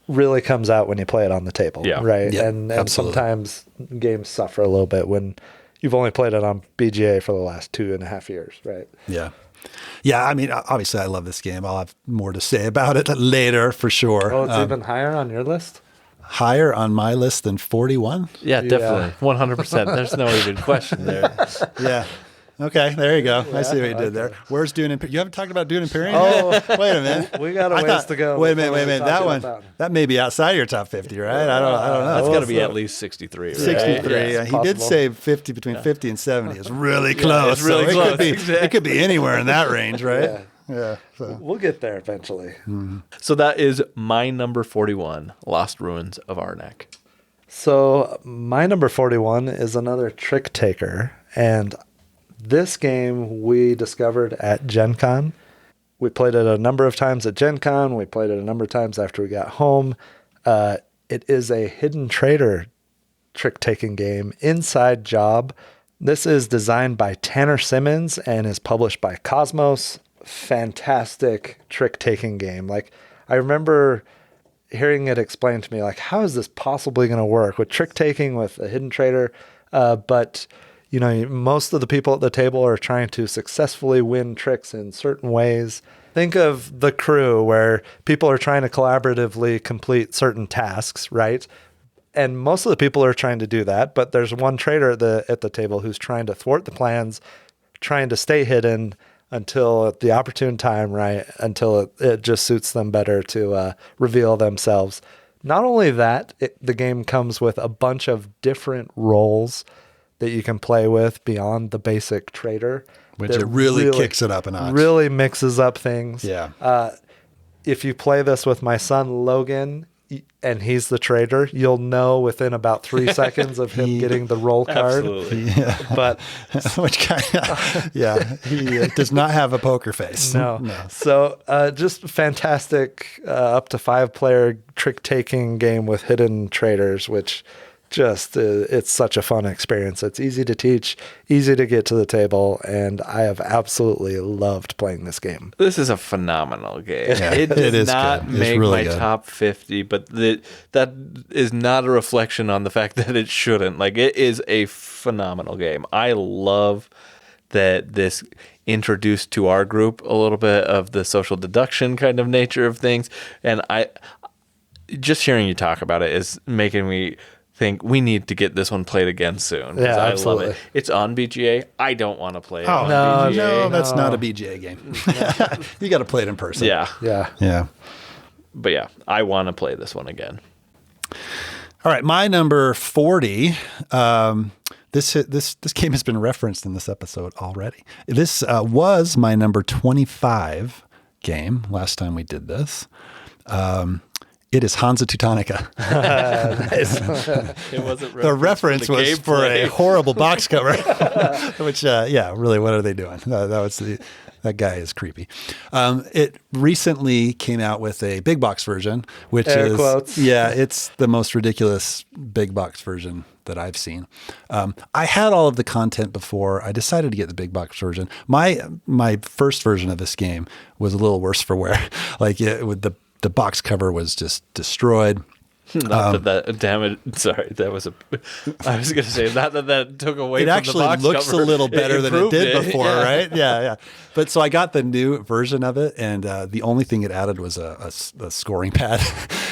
S1: really comes out when you play it on the table. Yeah. Right.
S2: Yep,
S1: and sometimes games suffer a little bit when you've only played it on BGA for the last 2.5 years. Right.
S2: Yeah. Yeah, I mean, obviously, I love this game. I'll have more to say about it later, for sure.
S1: Oh, it's even higher on your list?
S2: Higher on my list than 41?
S3: Yeah, definitely. 100%. There's no even question there.
S2: Yeah. Okay, there you go. I see what you did there. Where's Dune Imperium? You haven't talked about Dune Imperium yet? Wait a minute.
S1: We got a ways to go.
S2: Wait a minute. That may be outside your top 50, right? I don't know.
S3: That's got to be at least 63, right?
S2: 63.
S1: Yes,
S2: he did say 50, between 50 and 70. It's really close.
S3: It's really close.
S2: It could be anywhere in that range, right? Yeah. So.
S1: We'll get there eventually.
S3: So that is my number 41, Lost Ruins of Arnak.
S1: So my number 41 is another trick taker, and This game we discovered at Gen Con. We played it a number of times at Gen Con. We played it a number of times after we got home. It is a hidden trader trick-taking game, Inside Job. This is designed by Tanner Simmons and is published by Cosmos. Fantastic trick-taking game. Like, I remember hearing it explained to me, like, how is this possibly going to work with trick-taking with a hidden trader? But you know, most of the people at the table are trying to successfully win tricks in certain ways. Think of The Crew, where people are trying to collaboratively complete certain tasks, right? And most of the people are trying to do that, but there's one trader at the table who's trying to thwart the plans, trying to stay hidden until at the opportune time, right? Until it just suits them better to reveal themselves. Not only that, the game comes with a bunch of different roles that you can play with beyond the basic trader.
S2: Which it really kicks it up a notch.
S1: Really mixes up things.
S2: Yeah.
S1: If you play this with my son, Logan, and he's the trader, you'll know within about 3 seconds of him getting the roll card.
S3: Absolutely.
S2: Yeah.
S1: But
S2: which kind of, yeah, he does not have a poker face.
S1: No. So just fantastic up to 5-player trick-taking game with hidden traders, which just it's such a fun experience. It's easy to teach, easy to get to the table, and I have absolutely loved playing this game.
S3: This is a phenomenal game.
S2: Yeah,
S3: it does
S2: is
S3: not
S2: good. It's
S3: make
S2: really
S3: my
S2: good.
S3: top 50, but that is not a reflection on the fact that it shouldn't. Like, it is a phenomenal game. I love that this introduced to our group a little bit of the social deduction kind of nature of things, and I just hearing you talk about it is making me think we need to get this one played again soon.
S1: Yeah,
S3: I
S1: absolutely.
S3: love it. It's on BGA. I don't want to play it
S2: Oh,
S3: on
S1: no,
S3: BGA.
S2: No, that's not a BGA game. You got to play it in person.
S3: Yeah.
S1: Yeah.
S2: Yeah.
S3: But yeah, I want to play this one again.
S2: All right, my number 40. This game has been referenced in this episode already. This was my number 25 game last time we did this. It is Hansa Teutonica.
S3: It wasn't
S2: The reference was for a
S3: gameplay.
S2: horrible box cover, which, really, what are they doing? That guy is creepy. It recently came out with a big box version, which
S1: Air
S2: is,
S1: quotes.
S2: yeah, it's the most ridiculous big box version that I've seen. I had all of the content before. I decided to get the big box version. My first version of this game was a little worse for wear. Like, the box cover was just destroyed.
S3: Not that damage. Sorry, that was I was going to say not that took away.
S2: It
S3: from
S2: actually
S3: the box
S2: looks
S3: cover.
S2: a little better than it
S3: improved
S2: did before,
S3: Yeah.
S2: right? Yeah. But so I got the new version of it, and the only thing it added was a scoring pad,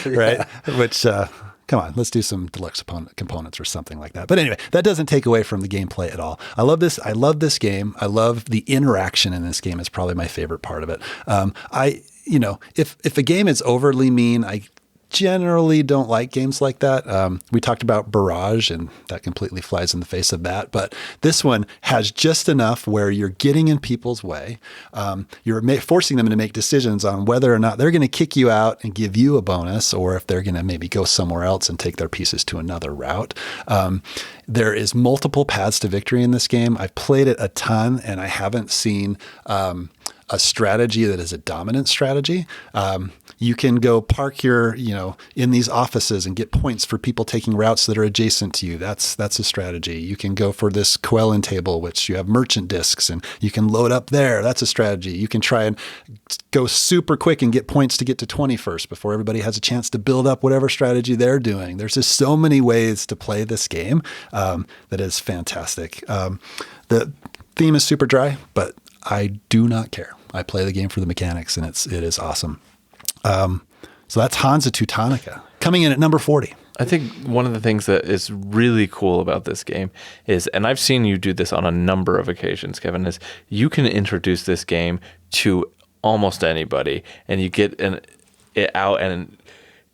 S2: right? Which, come on, let's do some deluxe components or something like that. But anyway, that doesn't take away from the gameplay at all. I love this. I love this game. I love the interaction in this game. Is probably my favorite part of it. If a game is overly mean, I generally don't like games like that. We talked about Barrage, and that completely flies in the face of that. But this one has just enough where you're getting in people's way. You're forcing them to make decisions on whether or not they're going to kick you out and give you a bonus, or if they're going to maybe go somewhere else and take their pieces to another route. There is multiple paths to victory in this game. I've played it a ton, and I haven't seen a strategy that is a dominant strategy. You can go park in these offices and get points for people taking routes that are adjacent to you. That's a strategy. You can go for this Quellen table, which you have merchant discs, and you can load up there. That's a strategy. You can try and go super quick and get points to get to 20 first before everybody has a chance to build up whatever strategy they're doing. There's just so many ways to play this game that is fantastic. The theme is super dry, but I do not care. I play the game for the mechanics, and it is awesome. So that's Hansa Teutonica coming in at number 40.
S3: I think one of the things that is really cool about this game is, and I've seen you do this on a number of occasions, Kevin, is you can introduce this game to almost anybody, and you get it out, and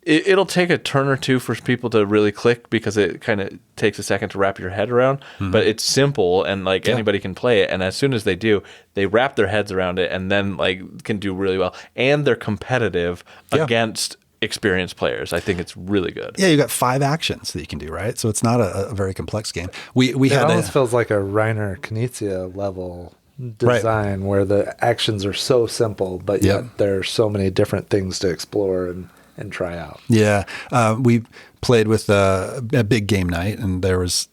S3: it'll take a turn or two for people to really click because it kind of takes a second to wrap your head around. But it's simple, and anybody can play it. And as soon as they do, they wrap their heads around it, and then can do really well. And they're competitive against experienced players. I think it's really good.
S2: Yeah, you got 5 actions that you can do, right? So it's not a very complex game. We
S1: It
S2: had
S1: almost feels like a Reiner Knizia level design where the actions are so simple, but yet there are so many different things to explore and try out.
S2: Yeah. We played with a big game night, and there was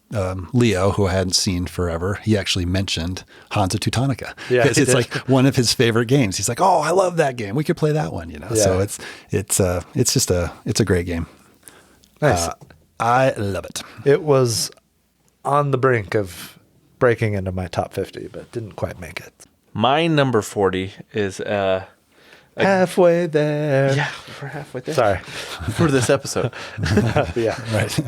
S2: Leo, who I hadn't seen forever. He actually mentioned Hansa Teutonica.
S1: Yeah,
S2: because it's like one of his favorite games. He's like, "Oh, I love that game. We could play that one."
S1: Yeah.
S2: So it's a great game.
S1: Nice.
S2: I love it.
S1: It was on the brink of breaking into my top 50, but didn't quite make it.
S3: My number 40 is
S1: Halfway there.
S3: yeah, we're halfway there.
S1: Sorry.
S3: For this episode.
S1: Yeah.
S2: Right.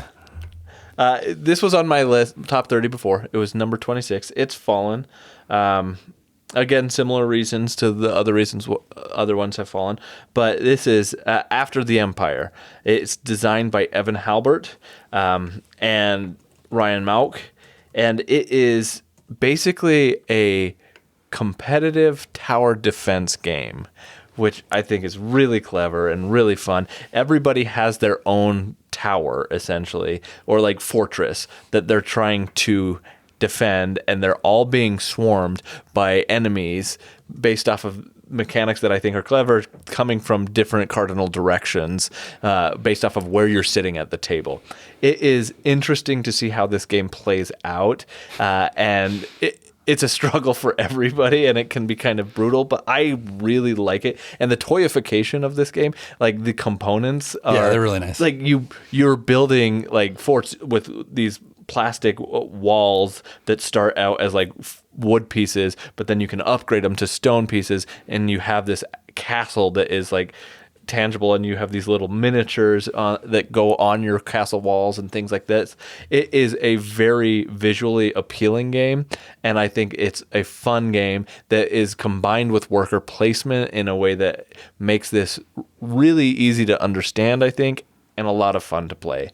S3: This was on my list, top 30 before. It was number 26. It's Fallen. Again, similar reasons to the other reasons other ones have fallen. But this is After the Empire. It's designed by Evan Halbert and Ryan Mauk. And it is basically a competitive tower defense game, which I think is really clever and really fun. Everybody has their own tower, essentially, or like fortress that they're trying to defend, and they're all being swarmed by enemies based off of mechanics that I think are clever, coming from different cardinal directions based off of where you're sitting at the table. It is interesting to see how this game plays out, and it's a struggle for everybody, and it can be kind of brutal, but I really like it. And the toyification of this game, like the components are
S2: they're really nice.
S3: Like you're building like forts with these plastic walls that start out as like wood pieces, but then you can upgrade them to stone pieces, and you have this castle that is like tangible, and you have these little miniatures that go on your castle walls and things like this. It is a very visually appealing game, and I think it's a fun game that is combined with worker placement in a way that makes this really easy to understand, I think, and a lot of fun to play.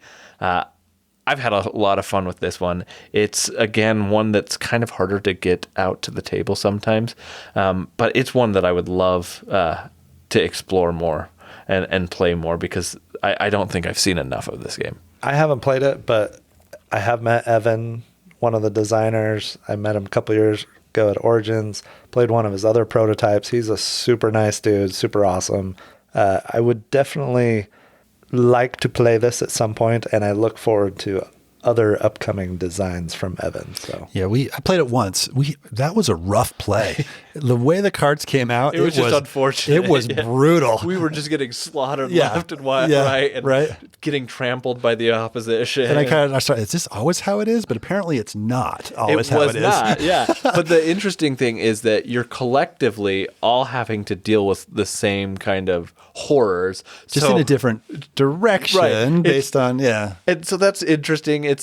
S3: I've had a lot of fun with this one. It's, again, one that's kind of harder to get out to the table sometimes, but it's one that I would love to explore more and play more, because I don't think I've seen enough of this game.
S1: I haven't played it, but I have met Evan, one of the designers. I met him a couple years ago at Origins, played one of his other prototypes. He's a super nice dude, super awesome. I would definitely like to play this at some point, and I look forward to other upcoming designs from Evan. So
S2: yeah, I played it once. That was a rough play. The way the cards came out,
S3: it was just unfortunate.
S2: It was brutal.
S3: We were just getting slaughtered
S2: Yeah.
S3: left and
S2: Yeah,
S3: right, and getting trampled by the opposition.
S2: And I started, is this always how it is? But apparently it's not always how it is.
S3: Not, yeah. But the interesting thing is that you're collectively all having to deal with the same kind of horrors.
S2: Just in a different direction based on,
S3: And so that's interesting.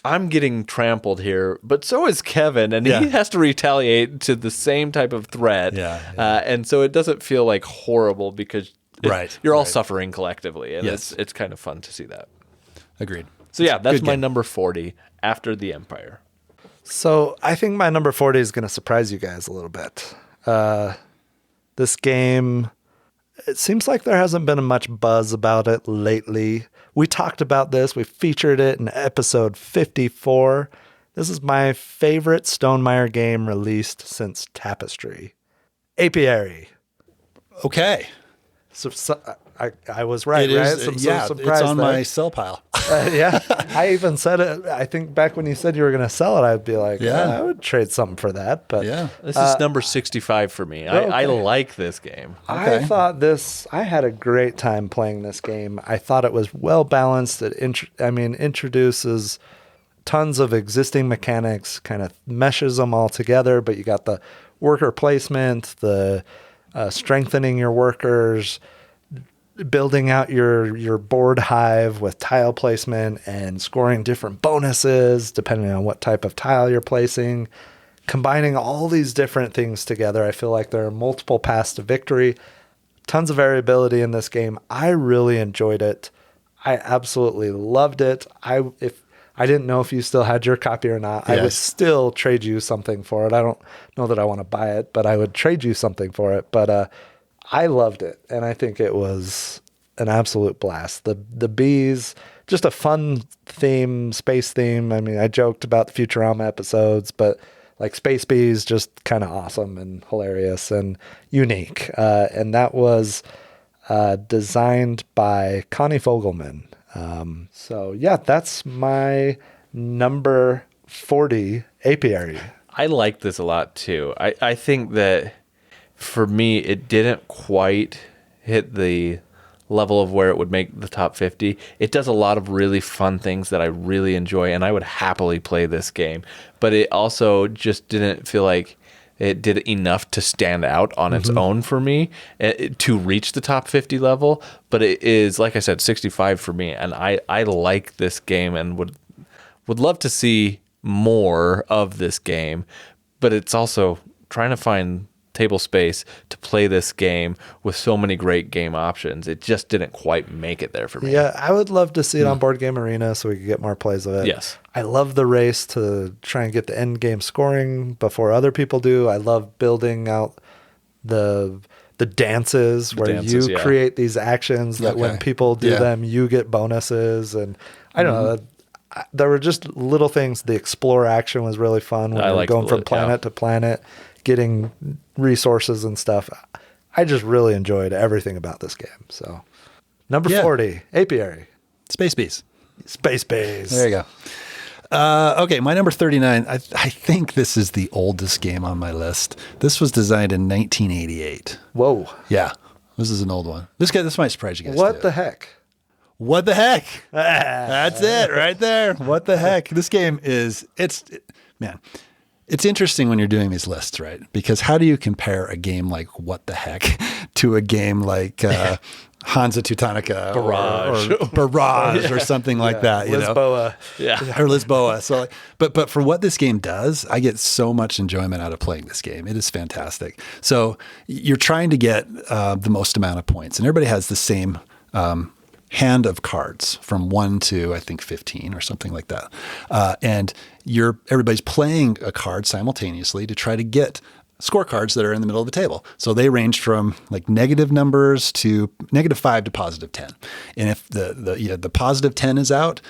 S3: I'm getting trampled here, but so is Kevin, and he has to retaliate to the same type of threat. And so it doesn't feel like horrible, because you're all suffering collectively, and it's kind of fun to see that.
S2: Agreed.
S3: So yeah, that's my number 40, After the Empire.
S1: So I think my number 40 is going to surprise you guys a little bit. This game, it seems like there hasn't been much buzz about it lately. We talked about this. We featured it in episode 54. This is my favorite Stonemaier game released since Tapestry. Apiary.
S2: Okay.
S1: So I was right, right?
S2: It's on my sell pile.
S1: Yeah. I even said it, I think back when you said you were going to sell it, I'd be like, I would trade something for that. But
S3: this is number 65 for me. I like this game.
S1: I thought I had a great time playing this game. I thought it was well balanced. It introduces tons of existing mechanics, kind of meshes them all together, but you got the worker placement, the strengthening your workers, building out your board hive with tile placement and scoring different bonuses depending on what type of tile you're placing. Combining all these different things together, I feel like there are multiple paths to victory. Tons of variability in this game. I really enjoyed it. I absolutely loved it. If I didn't know if you still had your copy or not, I would still trade you something for it. I don't know that I want to buy it, but I would trade you something for it. But I loved it, and I think it was an absolute blast. The bees, just a fun theme, space theme. I mean, I joked about the Futurama episodes, but like Space Bees, just kind of awesome and hilarious and unique. And that was designed by Connie Fogelman. So yeah, that's my number 40 apiary.
S3: I like this a lot too. I think that for me, it didn't quite hit the level of where it would make the top 50. It does a lot of really fun things that I really enjoy, and I would happily play this game. But it also just didn't feel like it did enough to stand out on its own for me to reach the top 50 level. But it is, like I said, 65 for me, and I like this game and would love to see more of this game. But it's also trying to find table space to play this game with so many great game options. It just didn't quite make it there for me.
S1: Yeah, I would love to see it on Board Game Arena so we could get more plays of it.
S3: Yes.
S1: I love the race to try and get the end game scoring before other people do. I love building out the dances where you create these actions that when people do them, you get bonuses. And I don't know, there were just little things. The explore action was really fun when you're going from planet to planet, getting resources and stuff. I just really enjoyed everything about this game. So, number 40, Apiary.
S2: Space Bees.
S1: Space Bees.
S2: There you go. Okay, my number 39. I think this is the oldest game on my list. This was designed in 1988.
S1: Whoa.
S2: Yeah, this is an old one. This might surprise you guys.
S1: What the heck?
S2: What the heck? That's it right there. What the heck? This game is, man, it's interesting when you're doing these lists, right? Because how do you compare a game like What the Heck to a game like Hansa Teutonica or Barrage or something like that?
S1: Lisboa.
S2: Or Lisboa. So, but for what this game does, I get so much enjoyment out of playing this game. It is fantastic. So you're trying to get the most amount of points, and everybody has the same hand of cards from 1 to I think 15 or something like that, and everybody's playing a card simultaneously to try to get scorecards that are in the middle of the table. So they range from like negative numbers to -5 to +10. And if the +10 is out,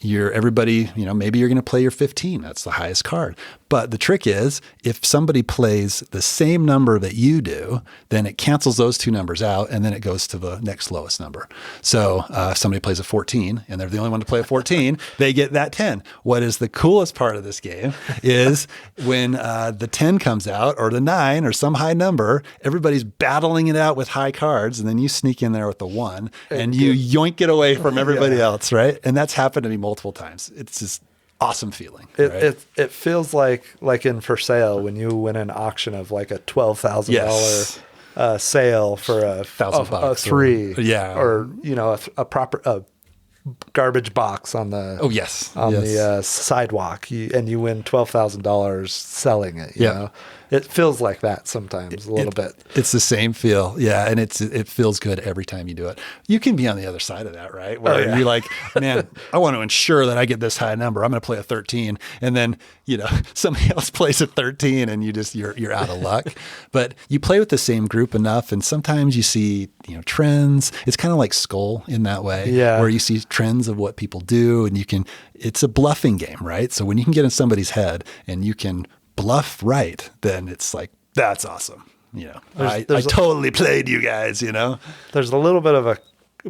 S2: maybe you're going to play your 15. That's the highest card. But the trick is, if somebody plays the same number that you do, then it cancels those two numbers out, and then it goes to the next lowest number. So if somebody plays a 14, and they're the only one to play a 14, they get that 10. What is the coolest part of this game is when the 10 comes out, or the 9, or some high number, everybody's battling it out with high cards, and then you sneak in there with the 1, and you yoink it away from everybody else, right? And that's happened to me multiple times. It's just awesome feeling.
S1: It feels like in For Sale when you win an auction of like a $12,000 sale for a $3, or a proper garbage box on the the sidewalk, and you win $12,000 selling it. You know, it feels like that sometimes a little bit.
S2: It's the same feel, and it feels good every time you do it. You can be on the other side of that, right? Where you're like, man, I want to ensure that I get this high number. I'm going to play a 13, and then somebody else plays a 13, and you're out of luck. But you play with the same group enough, and sometimes you see trends. It's kind of like Skull in that way, where you see trends of what people do, and it's a bluffing game, right? So when you can get in somebody's head and you can bluff right, then it's like, that's awesome. I totally played you guys,
S1: There's a little bit of a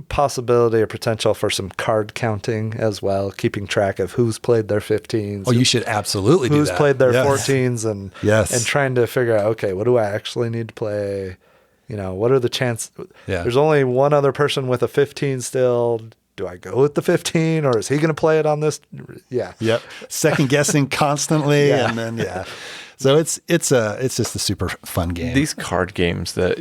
S1: possibility or potential for some card counting as well, keeping track of who's played their 15s.
S2: Oh, you should absolutely do that.
S1: Who's played their 14s and trying to figure out, okay, what do I actually need to play? What are the chances? There's only one other person with a 15 still. Do I go with the 15, or is he going to play it on this?
S2: Yep. Second guessing constantly. And then, so it's just a super fun game.
S3: These card games that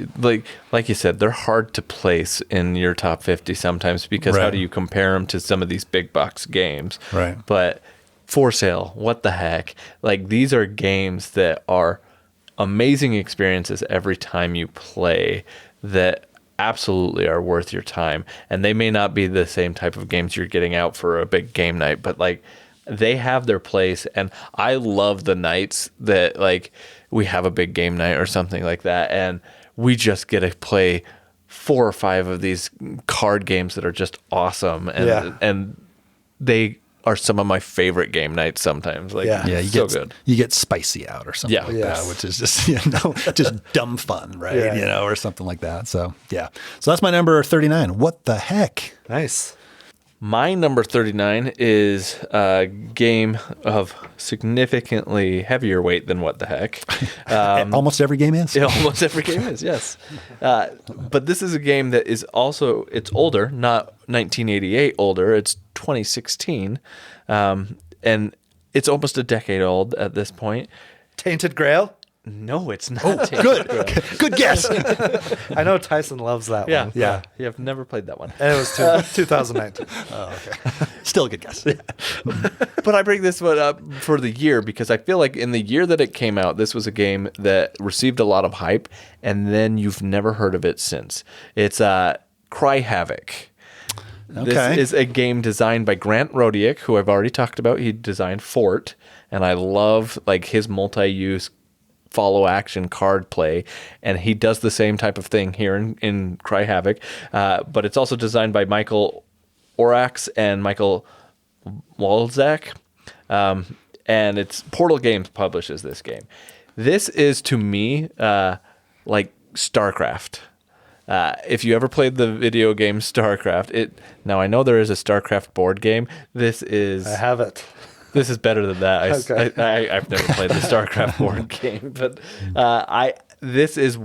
S3: like you said, they're hard to place in your top 50 sometimes, because how do you compare them to some of these big box games?
S2: Right.
S3: But For Sale, What the Heck? Like, these are games that are amazing experiences every time you play, that absolutely are worth your time. And they may not be the same type of games you're getting out for a big game night, but like, they have their place. And I love the nights that like we have a big game night or something like that, and we just get to play 4 or 5 of these card games that are just awesome, and
S1: Yeah.
S3: and they are some of my favorite game nights sometimes. Like,
S1: Yeah.
S2: Yeah, you
S3: so
S2: get
S3: good.
S2: you get spicy out or something
S3: Yeah.
S2: like
S1: Yes.
S2: that, which is just just dumb fun, right?
S1: Yeah.
S2: Or something like that. So yeah, so that's my number 39. What the heck?
S1: Nice.
S3: My number 39 is a game of significantly heavier weight than What the Heck.
S2: Almost every game is.
S3: Almost every game is, yes. But this is a game that is also, it's older, not 1988 older. It's 2016. And it's almost a decade old at this point.
S1: Tainted Grail?
S3: No, it's not.
S2: Good guess.
S1: I know Tyson loves that
S3: Yeah,
S1: one.
S3: yeah. You have never played that one.
S1: And it was 2019.
S2: Still a good guess.
S3: But I bring this one up for the year because I feel like in the year that it came out, this was a game that received a lot of hype, and then you've never heard of it since. It's Cry Havoc.
S2: Okay.
S3: This is a game designed by Grant Rodiak, who I've already talked about. He designed Fort, and I love like his multi-use follow action card play, and he does the same type of thing here in Cry Havoc. But it's also designed by Michael Orax and Michael Walczak, and it's Portal Games publishes this game. This is to me like StarCraft. If you ever played the video game StarCraft, now I know there is a StarCraft board game. This is
S1: I have it.
S3: this is better than that.
S1: Okay.
S3: I've never played the StarCraft board game, but this is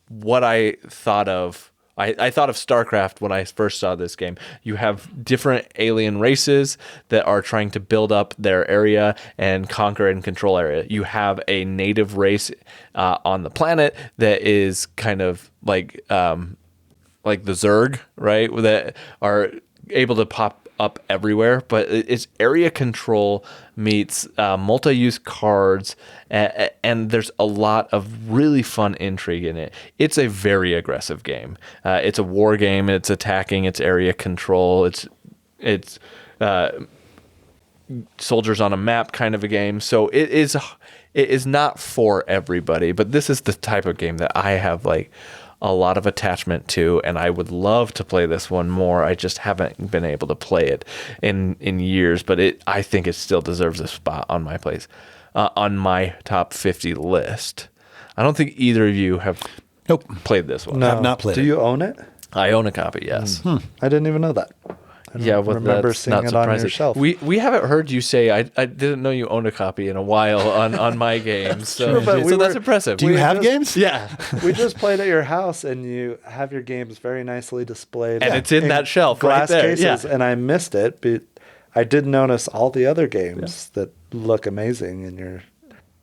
S3: what I thought of. I thought of StarCraft when I first saw this game. You have different alien races that are trying to build up their area and conquer and control area. You have a native race on the planet that is kind of like the Zerg, right? That are able to pop up everywhere, but it's area control meets multi-use cards, and there's a lot of really fun intrigue in it. It's a very aggressive game. It's a war game. It's attacking. It's area control. It's soldiers on a map kind of a game. So it is not for everybody, but this is the type of game that I have like a lot of attachment to, and I would love to play this one more. I just haven't been able to play it in years, but I think it still deserves a spot on my place, on my top 50 list. I don't think either of you have played this one.
S1: No.
S2: I've not played
S1: Do
S2: it.
S1: you own it?
S3: I own a copy, yes.
S1: I didn't even know that. I don't
S3: Yeah, well,
S1: remember
S3: that's
S1: seeing
S3: not
S1: it on
S3: surprising.
S1: your shelf.
S3: We haven't heard you say I didn't know you owned a copy in a while on my games. So,
S1: true, but we
S3: so that's
S1: were-
S3: impressive.
S2: Do you have games?
S3: Yeah.
S1: We just played at your house, and you have your games very nicely displayed.
S3: And it's in that shelf right
S1: glass
S3: there,
S1: cases,
S3: yeah.
S1: and I missed it, but I did notice all the other games that look amazing in your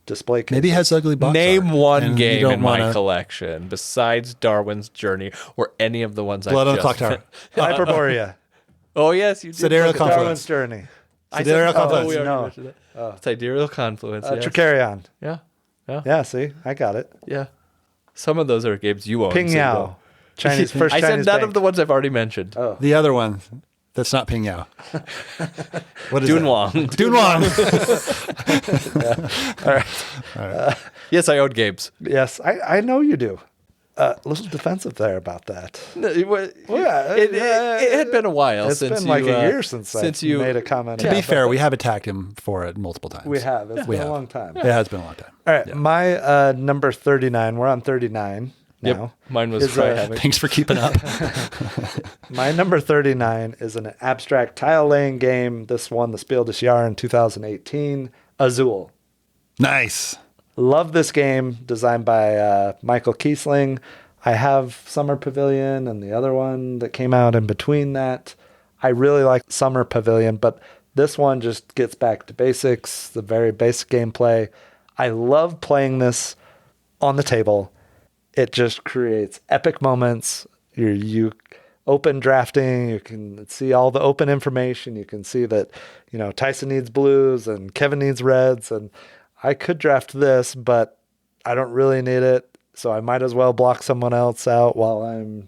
S1: display case.
S2: Maybe it has ugly box
S3: Name
S2: art,
S3: one
S2: and you
S3: game
S2: don't
S3: in my
S2: wanna-
S3: collection besides Darwin's Journey or any of the ones
S2: Blood
S3: I've
S2: on the
S3: just
S2: Clocktower.
S1: Hyperborea.
S3: Oh, yes, you did.
S2: Sidereal
S3: play that.
S2: Confluence.
S1: Darwin's Journey.
S3: I
S2: Sidereal
S3: said-
S2: Confluence.
S3: we already
S1: No.
S3: mentioned that. Sidereal Confluence. yes.
S1: Tricarion.
S3: Yeah. Yeah.
S1: Yeah, see, I got it.
S3: Yeah. Some of those are games you own.
S1: Pingyao. Chinese first
S3: I said
S1: Chinese
S3: none
S1: bank.
S3: of the ones I've already mentioned.
S1: Oh.
S2: The other one, that's not Pingyao. What is
S3: Dunhuang.
S2: it? Dunhuang.
S3: Yes, I own games.
S1: Yes, I know you do. A little defensive there about that.
S3: No, it had been a while
S1: It's
S3: since
S1: been like
S3: you,
S1: a year since
S3: you
S1: made a comment.
S2: To be
S1: about
S2: fair, we have attacked him for it multiple times.
S1: We have. It's
S2: We
S1: been
S2: have.
S1: a long time.
S2: It has been a long time.
S1: All right, my number 39. We're on 39 now.
S3: Yep, mine was
S1: is
S3: Cry
S1: a-
S3: Havoc.
S2: Thanks for keeping up.
S1: My number 39 is an abstract tile laying game. This won the Spiel des Jahres in 2018. Azul.
S2: Nice.
S1: Love this game, designed by Michael Kiesling. I have Summer Pavilion and the other one that came out in between that. I really like Summer Pavilion, but this one just gets back to basics, the very basic gameplay. I love playing this on the table. It just creates epic moments. You open drafting, you can see all the open information. You can see that, Tyson needs blues and Kevin needs reds, and I could draft this, but I don't really need it. So I might as well block someone else out while I'm,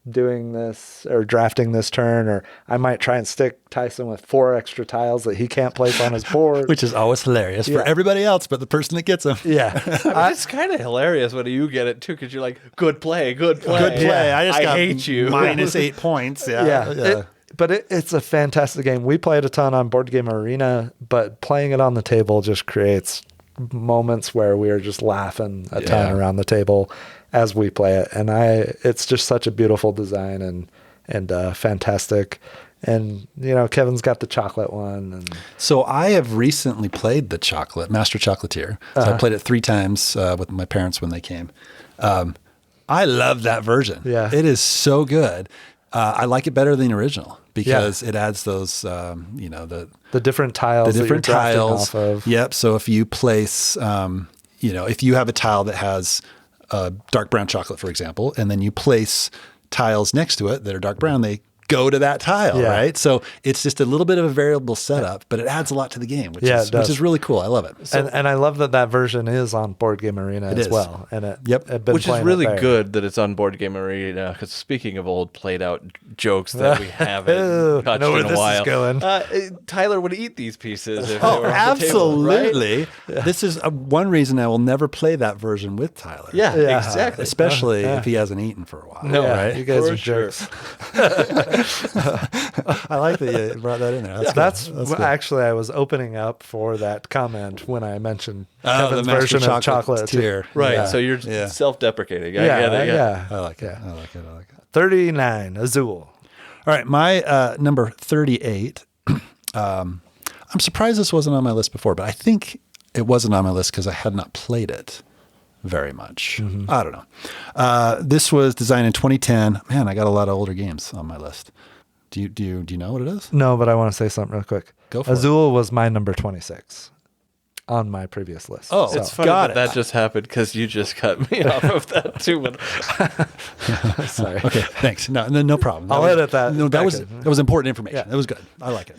S1: doing this or drafting this turn, or I might try and stick Tyson with 4 extra tiles that he can't place on his board.
S2: Which is always hilarious for everybody else but the person that gets them.
S1: Yeah.
S3: It's kind of hilarious when you get it too, because you're like, good play.
S2: Good play. I just got
S3: hate you.
S2: minus 8 points. Yeah.
S1: But it's a fantastic game. We played a ton on Board Game Arena, but playing it on the table just creates moments where we are just laughing a ton around the table as we play it. And it's just such a beautiful design and fantastic. And, Kevin's got the chocolate one. And
S2: So I have recently played the Master Chocolatier. So I played it 3 times with my parents when they came. I love that version.
S1: Yeah.
S2: It is so good. I like it better than the original because it adds those, the
S1: different tiles.
S2: The different
S1: that you're drafting
S2: tiles.
S1: off of.
S2: Yep. So if you place, if you have a tile that has dark brown chocolate, for example, and then you place tiles next to it that are dark brown, they go to that tile, right? So it's just a little bit of a variable setup, but it adds a lot to the game, which is really cool. I love it.
S1: So, and I love that version is on Board Game Arena as well. And
S3: which is really good that it's on Board Game Arena, because speaking of old played out jokes that we haven't touched
S1: know where
S3: in a
S1: this
S3: while,
S1: is going.
S3: Tyler would eat these pieces if they were on
S2: absolutely.
S3: the table, right?
S2: This is one reason I will never play that version with Tyler.
S3: Yeah, exactly.
S2: Especially if he hasn't eaten for a while.
S3: No,
S2: right?
S1: You guys
S3: For
S1: are
S3: sure.
S1: jerks.
S2: I like that you brought that in there.
S1: That's
S2: good.
S1: actually, I was opening up for that comment when I mentioned
S2: the
S1: Kevin's
S2: Master
S1: version of chocolate
S2: tier.
S3: Right,
S2: Yeah.
S3: so you're self-deprecating. I get it,
S1: yeah.
S2: I like it.
S1: 39, Azul.
S2: All right, my number 38. I'm surprised this wasn't on my list before, but I think it wasn't on my list because I had not played it very much. I don't know. This was designed in 2010. Man, I got a lot of older games on my list. Do you know what it is?
S1: No, but I want to say something real quick.
S2: Go for
S1: Azul was my number 26 on my previous list.
S2: Oh,
S3: It's funny that just happened because you just cut me off of that too.
S1: Sorry.
S2: Okay, thanks. No problem.
S1: I'll edit that.
S2: No, that
S1: back
S2: was
S1: in.
S2: that was important information.
S1: Yeah.
S2: That was good. I like it.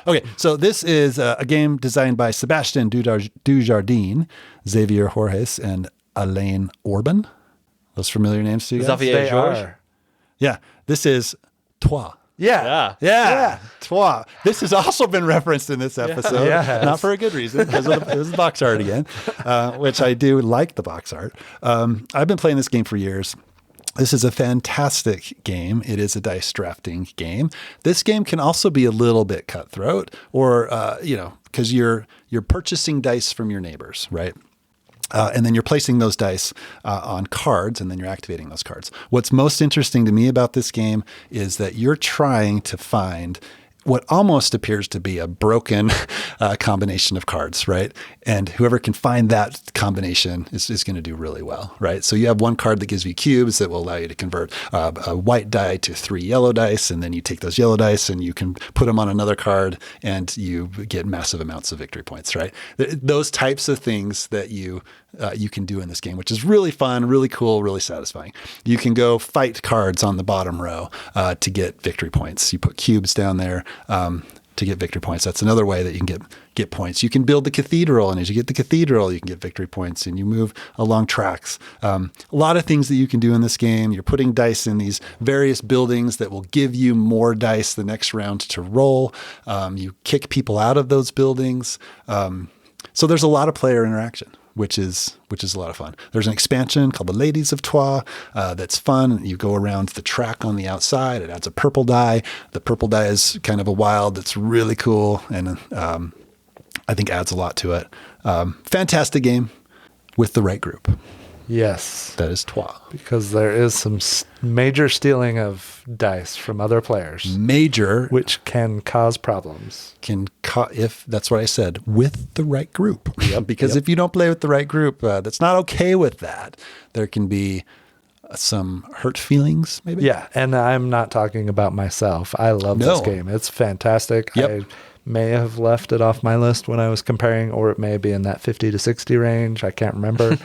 S2: Okay, so this is a game designed by Sebastian Dujardin, Xavier Jorges, and Alain Orban. Those familiar names to you guys?
S3: Xavier
S1: They
S3: Georges?
S1: are.
S2: Yeah. This is Toi.
S1: Yeah.
S2: Yeah. Toi. This has also been referenced in this episode.
S1: Yes.
S2: Not for a good reason, because it was the box art again, which I do like the box art. I've been playing this game for years. This is a fantastic game. It is a dice drafting game. This game can also be a little bit cutthroat, or because you're purchasing dice from your neighbors, right? And then you're placing those dice on cards, and then you're activating those cards. What's most interesting to me about this game is that you're trying to find what almost appears to be a broken combination of cards, right? And whoever can find that combination is going to do really well, right? So you have one card that gives you cubes that will allow you to convert a white die to 3 yellow dice, and then you take those yellow dice and you can put them on another card, and you get massive amounts of victory points, right? Those types of things that you can do in this game, which is really fun, really cool, really satisfying. You can go fight cards on the bottom row to get victory points. You put cubes down there to get victory points. That's another way that you can get points. You can build the cathedral, and as you get the cathedral, you can get victory points, and you move along tracks. A lot of things that you can do in this game. You're putting dice in these various buildings that will give you more dice the next round to roll. You kick people out of those buildings. So there's a lot of player interaction, which is a lot of fun. There's an expansion called the Ladies of Troyes that's fun. You go around the track on the outside. It adds a purple die. The purple die is kind of a wild that's really cool, and I think adds a lot to it. Fantastic game with the right group.
S1: Yes.
S2: That is Troyes.
S1: Because there is some major stealing of dice from other players,
S2: Major,
S1: which can cause problems.
S2: if that's what I said, with the right group. Because if you don't play with the right group, that's not okay with that. There can be some hurt feelings, maybe.
S1: Yeah, and I'm not talking about myself. I love this game. It's fantastic.
S2: Yep.
S1: I may have left it off my list when I was comparing, or it may be in that 50 to 60 range. I can't remember.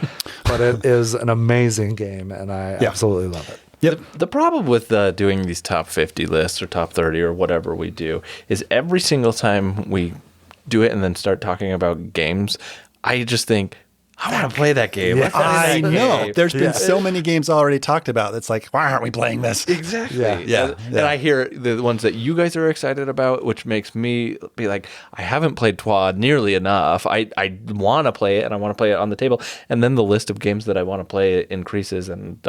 S1: But it is an amazing game, and I absolutely love it.
S2: Yep.
S3: The problem with doing these top 50 lists or top 30 or whatever we do is every single time we do it and then start talking about games, I just think, I want to play that game. Let's play
S2: I
S3: that
S2: know.
S3: game.
S2: There's been so many games already talked about. That's like, why aren't we playing this?
S3: Exactly.
S2: Yeah.
S3: And I hear the ones that you guys are excited about, which makes me be like, I haven't played TWA nearly enough. I want to play it, and I want to play it on the table. And then the list of games that I want to play increases, and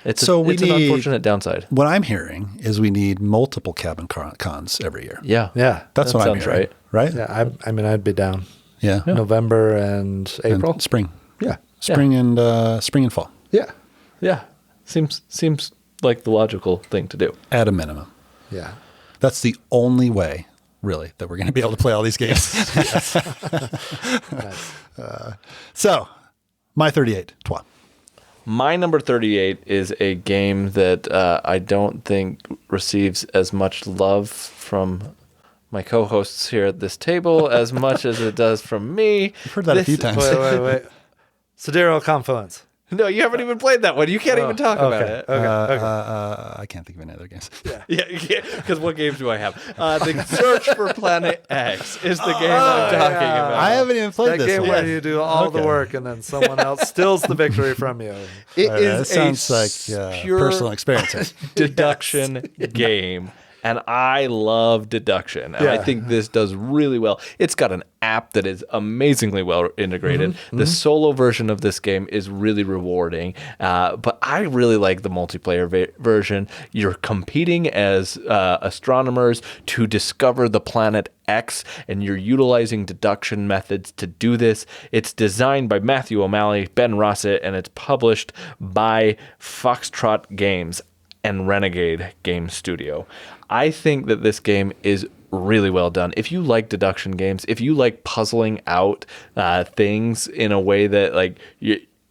S3: it's an unfortunate downside.
S2: What I'm hearing is we need multiple cabin cons every year.
S3: Yeah.
S1: Yeah.
S2: That's
S3: That
S2: what I'm
S3: sounds
S2: hearing. Right?
S1: Yeah. I mean, I'd be down.
S2: Yeah.
S1: November and April.
S2: And spring.
S1: Yeah.
S2: Spring and fall.
S1: Yeah.
S3: Yeah. Seems like the logical thing to do.
S2: At a minimum.
S1: Yeah.
S2: That's the only way, really, that we're going to be able to play all these games.
S1: Nice.
S2: So, my 38, TWA.
S3: My number 38 is a game that I don't think receives as much love from my co-hosts here at this table as much as it does from me.
S2: I've heard that a few times.
S1: Wait. Sidereal Confluence.
S3: No, you haven't even played that one. You can't even talk about it.
S1: Okay.
S2: I can't think of any other games.
S3: Yeah, because what games do I have? The Search for Planet X is the game I'm talking about.
S2: I haven't even played
S1: That
S2: this
S1: game
S2: one.
S1: where you do all the
S2: Okay.
S1: work and then someone else steals the victory from you.
S3: It
S2: That
S3: is
S2: sounds
S3: a
S2: like
S3: pure
S2: personal experience.
S3: deduction game. And I love deduction. And I
S1: Yeah.
S3: think this does really well. It's got an app that is amazingly well integrated. The solo version of this game is really rewarding. But I really like the multiplayer version. You're competing as astronomers to discover the planet X, and you're utilizing deduction methods to do this. It's designed by Matthew O'Malley, Ben Rossett, and it's published by Foxtrot Games and Renegade Game Studio. I think that this game is really well done. If you like deduction games, if you like puzzling out things in a way that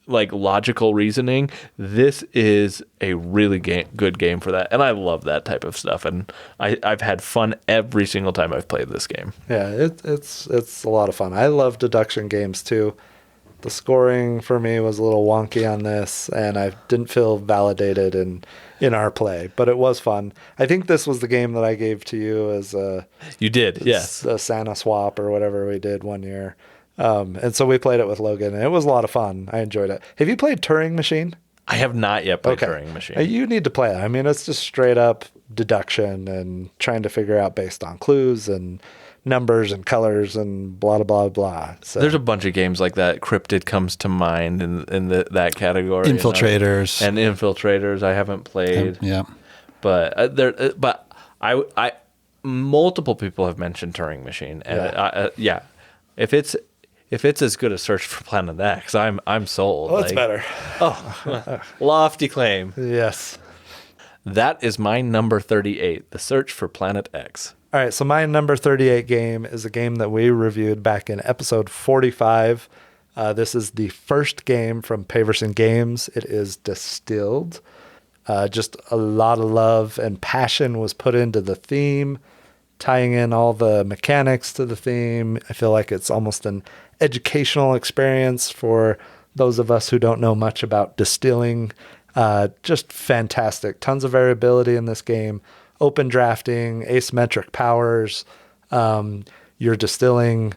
S3: like logical reasoning, this is a really good game for that. And I love that type of stuff. And I've had fun every single time I've played this game.
S1: Yeah, it's a lot of fun. I love deduction games too. The scoring for me was a little wonky on this, and I didn't feel validated in our play, but it was fun. I think this was the game that I gave to you as
S3: You did, yes.
S1: a Santa swap or whatever we did one year. And so we played it with Logan, and it was a lot of fun. I enjoyed it. Have you played Turing Machine?
S3: I have not yet played Turing Machine.
S1: You need to play it. I mean, it's just straight up deduction and trying to figure out based on clues and numbers and colors and blah, blah, blah, blah. So
S3: There's a bunch of games like that. Cryptid comes to mind in that category.
S2: Infiltrators.
S3: And Infiltrators I haven't played.
S2: Yeah.
S3: But I multiple people have mentioned Turing Machine, and if it's as good as Search for Planet X, I'm sold.
S1: Oh, it's better.
S3: Lofty claim.
S1: Yes.
S3: That is my number 38, The Search for Planet X.
S1: All right, so my number 38 game is a game that we reviewed back in episode 45. This is the first game from Paverson Games. It is Distilled. Just a lot of love and passion was put into the theme, tying in all the mechanics to the theme. I feel like it's almost an educational experience for those of us who don't know much about distilling. Just fantastic. Tons of variability in this game. Open drafting, asymmetric powers. You're distilling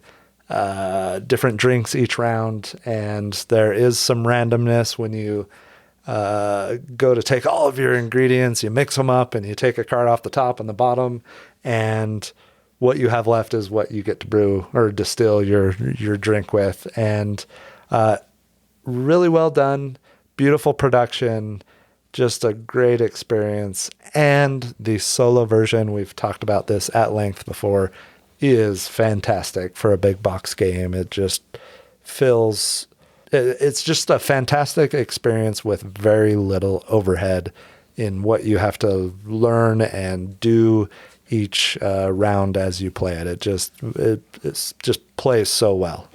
S1: different drinks each round, and there is some randomness when you go to take all of your ingredients, you mix them up, and you take a card off the top and the bottom, and what you have left is what you get to brew or distill your drink with. And really well done, beautiful production, just a great experience. And the solo version, we've talked about this at length before, is fantastic for a big box game. It just feels, it's just a fantastic experience with very little overhead in what you have to learn and do each round as you play it. It just plays so well.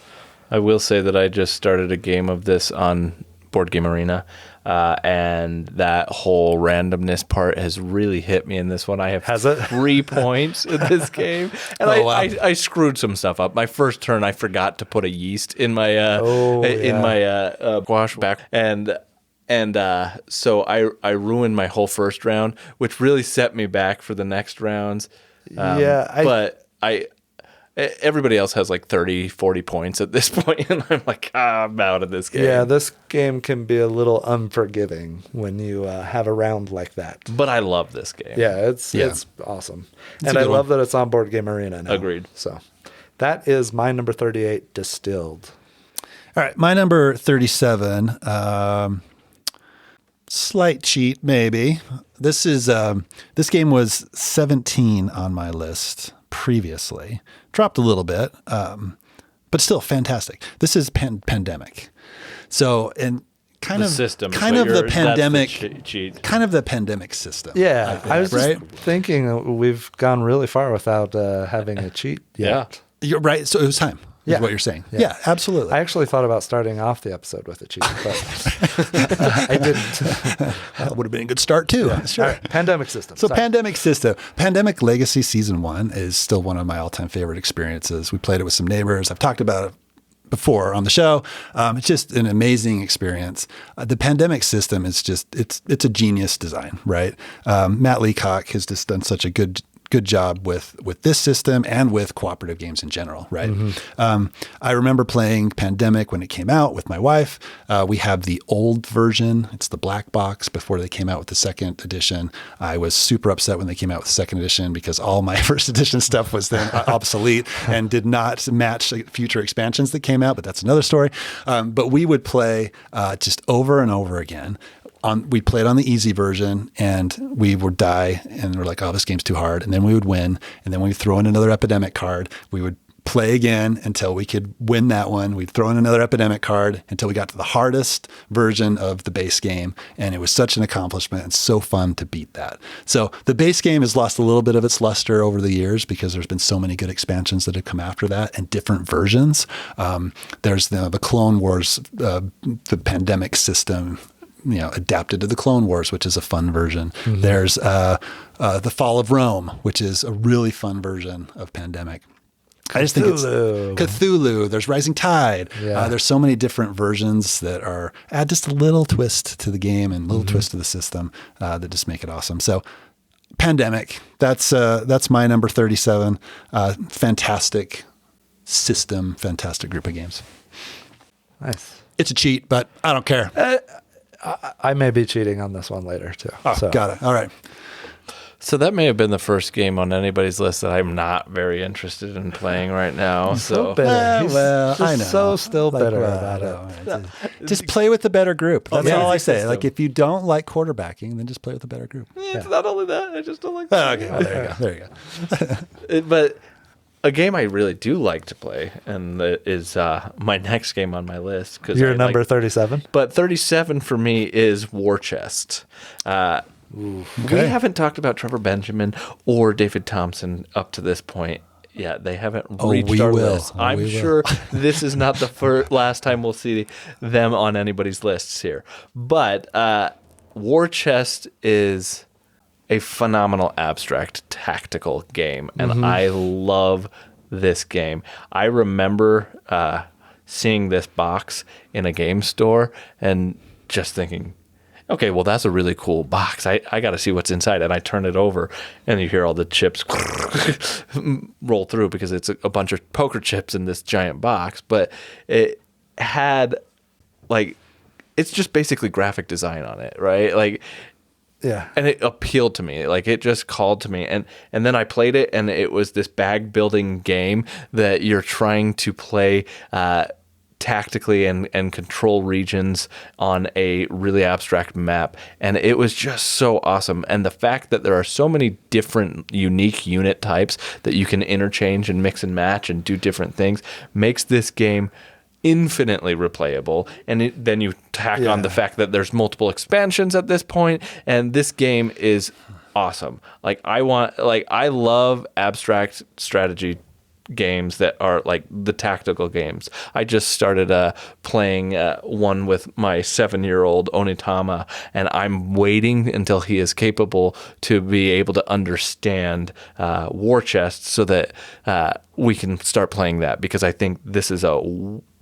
S3: I will say that I just started a game of this on Board Game Arena, and that whole randomness part has really hit me in this one. I have
S1: Has it?
S3: 3 points in this game, and
S2: Oh, wow.
S3: I screwed some stuff up. My first turn, I forgot to put a yeast in my squash back, and so I ruined my whole first round, which really set me back for the next rounds.
S1: Yeah,
S3: but everybody else has like 30, 40 points at this point, and I'm like, I'm out of this game.
S1: Yeah, this game can be a little unforgiving when you have a round like that.
S3: But I love this game.
S1: Yeah, it's awesome. And
S2: a
S1: I
S2: good
S1: love that it's on Board Game Arena now.
S3: Agreed.
S1: So that is my number 38, Distilled.
S2: All right, my number 37. Slight cheat, maybe. This game was 17 on my list previously. Dropped a little bit, but still fantastic. This is Pandemic. So, and kind
S3: The
S2: of
S3: system is
S2: kind
S3: what
S2: of the
S3: that's
S2: pandemic
S3: cheat.
S2: kind of the pandemic system.
S1: Yeah, I was
S2: right?
S1: just thinking we've gone really far without having a cheat yet.
S2: You're right. So it was time.
S1: Yeah.
S2: Is what you're saying. Yeah, absolutely.
S1: I actually thought about starting off the episode with a cheat, but I didn't.
S2: That would have been a good start too. Sure.
S1: All right, Pandemic System.
S2: So
S1: Sorry.
S2: Pandemic System. Pandemic Legacy Season 1 is still one of my all-time favorite experiences. We played it with some neighbors. I've talked about it before on the show. It's just an amazing experience. The Pandemic System is just, it's a genius design, right? Matt Leacock has just done such a good job with this system and with cooperative games in general, right? I remember playing Pandemic when it came out with my wife. We have the old version. It's the black box before they came out with the second edition. I was super upset when they came out with the second edition because all my first edition stuff was then obsolete and did not match future expansions that came out, but that's another story. But we would play just over and over again. We played on the easy version and we would die and we're like, oh, this game's too hard. And then we would win. And then we'd throw in another epidemic card. We would play again until we could win that one. We'd throw in another epidemic card until we got to the hardest version of the base game. And it was such an accomplishment and so fun to beat that. So the base game has lost a little bit of its luster over the years because there's been so many good expansions that have come after that and different versions. There's the Clone Wars, the Pandemic System, adapted to the Clone Wars, which is a fun version. Mm-hmm. There's the Fall of Rome, which is a really fun version of Pandemic. I just think it's Cthulhu. There's Rising Tide.
S1: Yeah.
S2: There's so many different versions that add just a little twist to the game and a little twist to the system that just make it awesome. So Pandemic, that's my number 37. Fantastic system, fantastic group of games.
S1: Nice.
S2: It's a cheat, but I don't care.
S1: I may be cheating on this one later too.
S2: Oh, got it. All right.
S3: So that may have been the first game on anybody's list that I'm not very interested in playing right now.
S1: So bitter. He's
S2: well,
S1: just
S2: I know.
S1: so still bitter
S2: Well,
S1: about it.
S2: Just play with the better group. That's
S3: Yeah.
S2: all I say.
S3: System.
S2: Like if you don't like quarterbacking, then just play with the better group.
S3: It's not only that, I just don't like
S2: Okay, well, there you go. There you go.
S3: But a game I really do like to play, and that is my next game on my list.
S1: You're number 37?
S3: But 37 for me is War Chest. We haven't talked about Trevor Benjamin or David Thompson up to this point. Yeah, they haven't reached
S2: we
S3: our
S2: will.
S3: list.
S2: Oh,
S3: I'm
S2: we will.
S3: sure this is not the last time we'll see them on anybody's lists here. But War Chest is a phenomenal abstract tactical game, and I love this game. I remember seeing this box in a game store and just thinking, okay, well, that's a really cool box. I got to see what's inside. And I turn it over, and you hear all the chips roll through because it's a bunch of poker chips in this giant box. But it had, it's just basically graphic design on it, right?
S1: Yeah.
S3: And it appealed to me. It just called to me. And then I played it, and it was this bag building game that you're trying to play tactically and control regions on a really abstract map. And it was just so awesome. And the fact that there are so many different unique unit types that you can interchange and mix and match and do different things makes this game infinitely replayable. And then you tack on the fact that there's multiple expansions at this point, and this game is awesome. I love abstract strategy games that are the tactical games. I just started playing one with my 7-year-old Onitama, and I'm waiting until he is capable to be able to understand War Chest so that we can start playing that, because I think this is a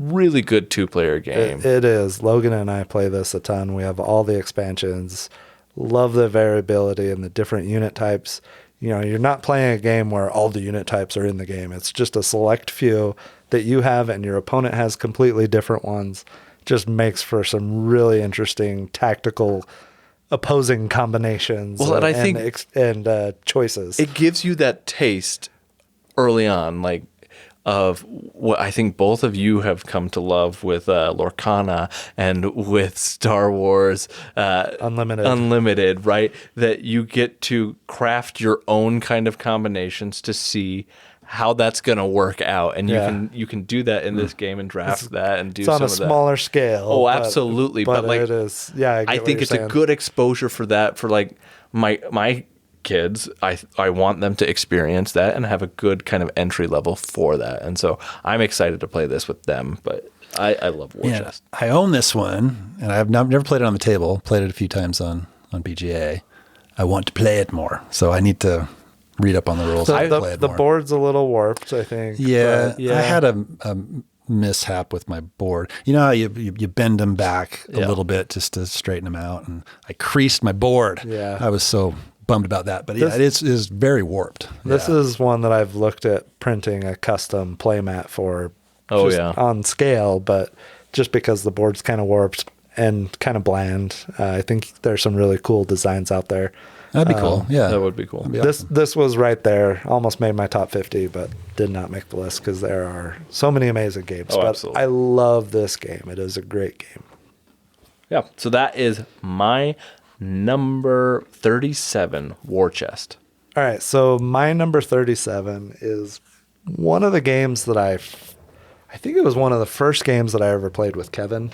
S3: really good 2-player game.
S1: It is. Logan and I play this a ton. We have all the expansions. Love the variability and the different unit types. you're not playing a game where all the unit types are in the game. It's just a select few that you have and your opponent has completely different ones. Just makes for some really interesting tactical opposing combinations
S3: and I think
S1: choices.
S3: It gives you that taste early on, like of what I think both of you have come to love with Lorcana and with Star Wars Unlimited, right? That you get to craft your own kind of combinations to see how that's going to work out, and you can do that in this game and draft that and do some of that.
S1: It's on a smaller scale.
S3: Oh, absolutely, but like
S1: it is. Yeah,
S3: I think it's a good exposure for that for like my kids. I want them to experience that and have a good kind of entry level for that, and so I'm excited to play this with them. But I love War Chest.
S2: I own this one, and I've never played it on the table. Played it a few times on BGA. I want to play it more, so I need to read up on the rules.
S1: The board's a little warped, I think.
S2: Yeah, I had a mishap with my board. You know how you bend them back a little bit just to straighten them out, and I creased my board.
S1: Yeah,
S2: I was so bummed about that, but it is very warped.
S1: This is one that I've looked at printing a custom playmat for. On scale, but just because the board's kind of warped and kind of bland, I think there's some really cool designs out there.
S2: That'd be cool. Yeah,
S3: that would be cool.
S1: This was right there. Almost made my top 50, but did not make the list because there are so many amazing games.
S3: Oh,
S1: but
S3: absolutely.
S1: I love this game. It is a great game.
S3: Yeah. So that is my number 37 War Chest.
S1: All right. So my number 37 is one of the games that I think it was one of the first games that I ever played with Kevin.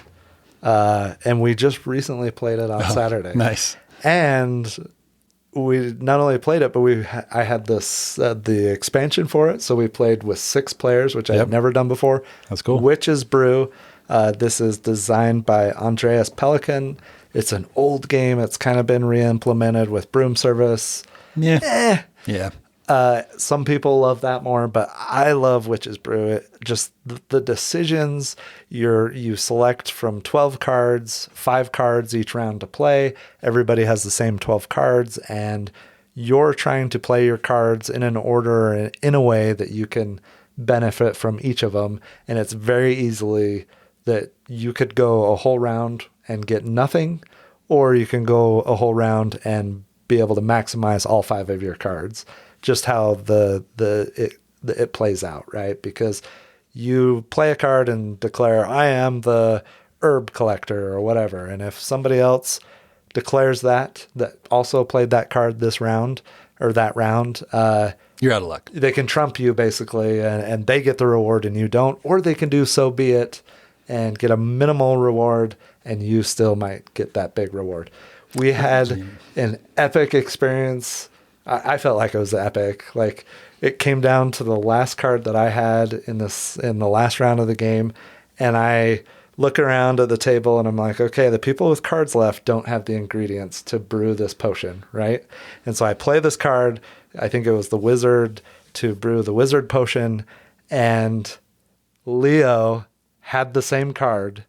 S1: And we just recently played it on Saturday.
S2: Nice.
S1: And we not only played it, but I had the expansion for it. So we played with 6 players, which I had never done before.
S2: That's cool.
S1: Witch's Brew. This is designed by Andreas Pelikan. It's an old game. It's kind of been re-implemented with Broom Service.
S2: Yeah. Yeah.
S1: Some people love that more, but I love Witch's Brew. Just the decisions, you select from 12 cards, 5 cards each round to play. Everybody has the same 12 cards, and you're trying to play your cards in an order in a way that you can benefit from each of them. And it's very easily that you could go a whole round and get nothing, or you can go a whole round and be able to maximize all 5 of your cards. Just how it plays out, right? Because you play a card and declare, I am the herb collector or whatever. And if somebody else declares that also played that card this round or that round,
S2: you're out of luck.
S1: They can trump you basically, and they get the reward and you don't, or they can do so be it and get a minimal reward and you still might get that big reward. We had an epic experience. I felt like it was epic. Like it came down to the last card that I had in the last round of the game, and I look around at the table and I'm like, okay, the people with cards left don't have the ingredients to brew this potion, right? And so I play this card. I think it was the wizard to brew the wizard potion, and Leo had the same card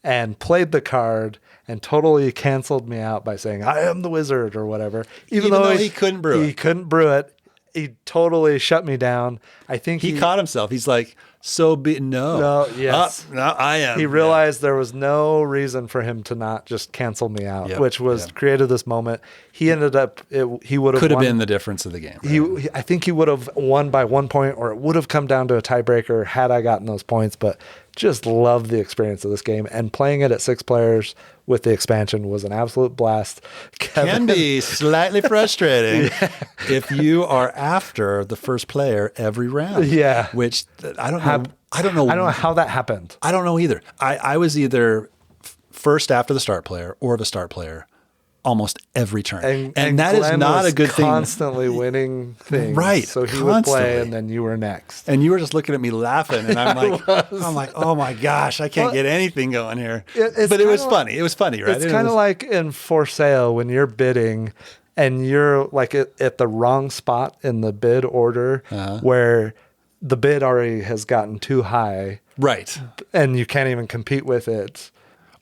S1: and played the card and totally canceled me out by saying, I am the wizard or whatever. Even though
S2: he couldn't brew it.
S1: He couldn't brew it. He totally shut me down. I think
S2: he caught himself. He's like, no,
S1: yes.
S2: No, I am.
S1: He realized there was no reason for him to not just cancel me out, which was created this moment. He ended up, he would have
S2: could have been the difference of the game. Right?
S1: I think he would have won by 1 point, or it would have come down to a tiebreaker had I gotten those points, but just loved the experience of this game, and playing it at 6 players with the expansion was an absolute blast.
S2: Can be slightly frustrating if you are after the first player every round.
S1: Yeah.
S2: Which I don't know. I don't know
S1: how that happened.
S2: I don't know either. I was either first after the start player or the start player almost every turn. And that
S1: Glenn
S2: is not
S1: was
S2: a good thing.
S1: Constantly winning things.
S2: Right.
S1: So he would play and then you were next.
S2: And you were just looking at me laughing, and I'm like, oh my gosh, I can't get anything going here. But it was funny. It was funny, right?
S1: It's kind of like in For Sale when you're bidding and you're like at the wrong spot in the bid order where the bid already has gotten too high.
S2: Right.
S1: And you can't even compete with it.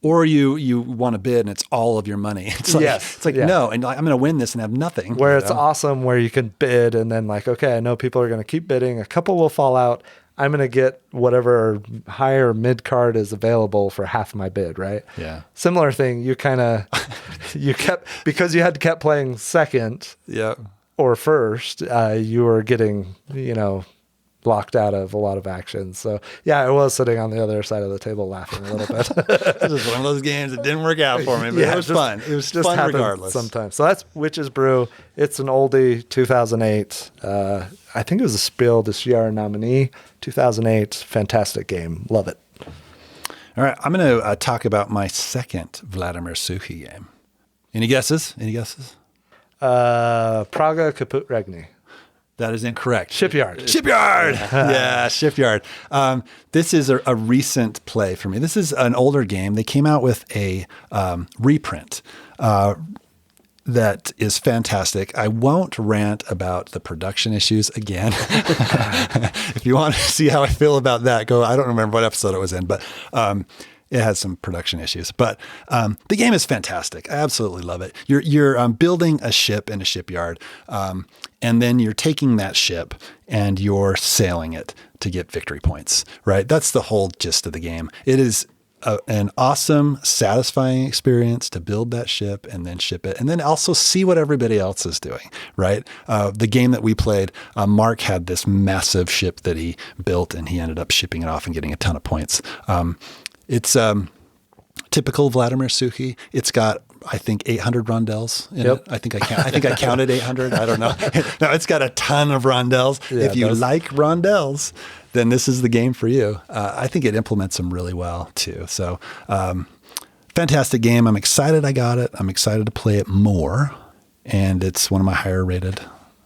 S2: Or you want to bid and it's all of your money. It's like,
S1: Yes.
S2: it's like no, and like, I'm going to win this and have nothing.
S1: Where it's awesome, where you can bid and then like, okay, I know people are going to keep bidding. A couple will fall out. I'm going to get whatever high or mid card is available for half my bid, right?
S2: Yeah.
S1: Similar thing. You kind of, because you had to kept playing second
S2: Yeah.
S1: or first, you were getting, locked out of a lot of actions. So yeah, I was sitting on the other side of the table laughing a little bit.
S2: It's just one of those games that didn't work out for me, but it was fun. It was just fun regardless.
S1: Sometimes. So that's Witch's Brew. It's an oldie, 2008. I think it was a Spiel des Jahres nominee, 2008. Fantastic game. Love it.
S2: All right, I'm going to talk about my second Vladimir Suchy game. Any guesses?
S1: Praga Kaput Regni.
S2: That is incorrect.
S1: Shipyard.
S2: Yeah, Shipyard. This is a recent play for me. This is an older game. They came out with a reprint that is fantastic. I won't rant about the production issues again. If you want to see how I feel about that, go. I don't remember what episode it was in, but it has some production issues. But the game is fantastic. I absolutely love it. You're building a ship in a shipyard, and then you're taking that ship and you're sailing it to get victory points, right? That's the whole gist of the game. It is an awesome, satisfying experience to build that ship and then ship it, and then also see what everybody else is doing, right? The game that we played, Mark had this massive ship that he built, and he ended up shipping it off and getting a ton of points. It's typical Vladimir Suchy. It's got, I think, 800 rondels in it. I think I counted 800. I don't know. No, it's got a ton of rondels.
S1: Yeah,
S2: if you like rondels, then this is the game for you. I think it implements them really well too. So, fantastic game. I'm excited I got it. I'm excited to play it more. And it's one of my higher rated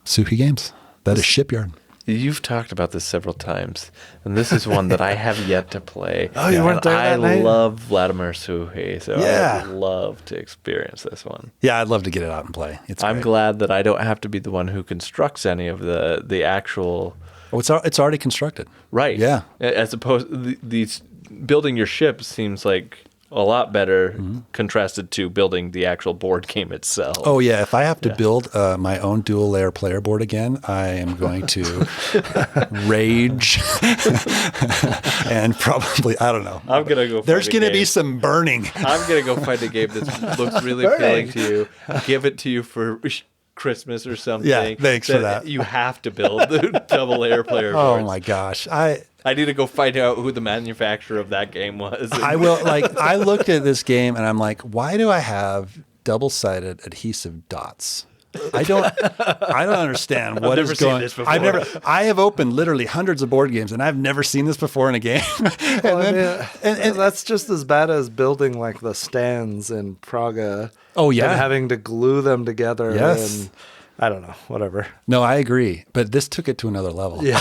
S2: Suchy games. That is Shipyard.
S3: You've talked about this several times, and this is one that I have yet to play.
S1: Oh, you weren't there that night?
S3: I love Vladimir Suchy, so
S2: Yeah.
S3: I would love to experience this one.
S2: Yeah, I'd love to get it out and play.
S3: I'm
S2: great.
S3: glad that I don't have to be the one who constructs any of the actual...
S2: Oh, it's already constructed.
S3: Right.
S2: Yeah.
S3: As opposed, these building your ship seems like a lot better contrasted to building the actual board game itself.
S2: Oh yeah, if I have to build my own dual layer player board again, I am going to rage and probably, I don't know.
S3: I'm gonna go.
S2: There's going to be some burning.
S3: I'm gonna go find a game that looks really appealing to you. Give it to you for Christmas or something.
S2: Yeah, thanks for that.
S3: You have to build the double layer player boards.
S2: Oh my gosh,
S3: I need to go find out who the manufacturer of that game was.
S2: I will. I looked at this game and I'm like, why do I have double-sided adhesive dots? I don't understand what is going.
S3: I've never seen this before.
S2: I have opened literally hundreds of board games and I've never seen this before in a game.
S1: and that's just as bad as building like the stands in Praga.
S2: Oh yeah,
S1: and having to glue them together.
S2: Yes.
S1: And I don't know, whatever.
S2: No, I agree, but this took it to another level.
S1: Yeah.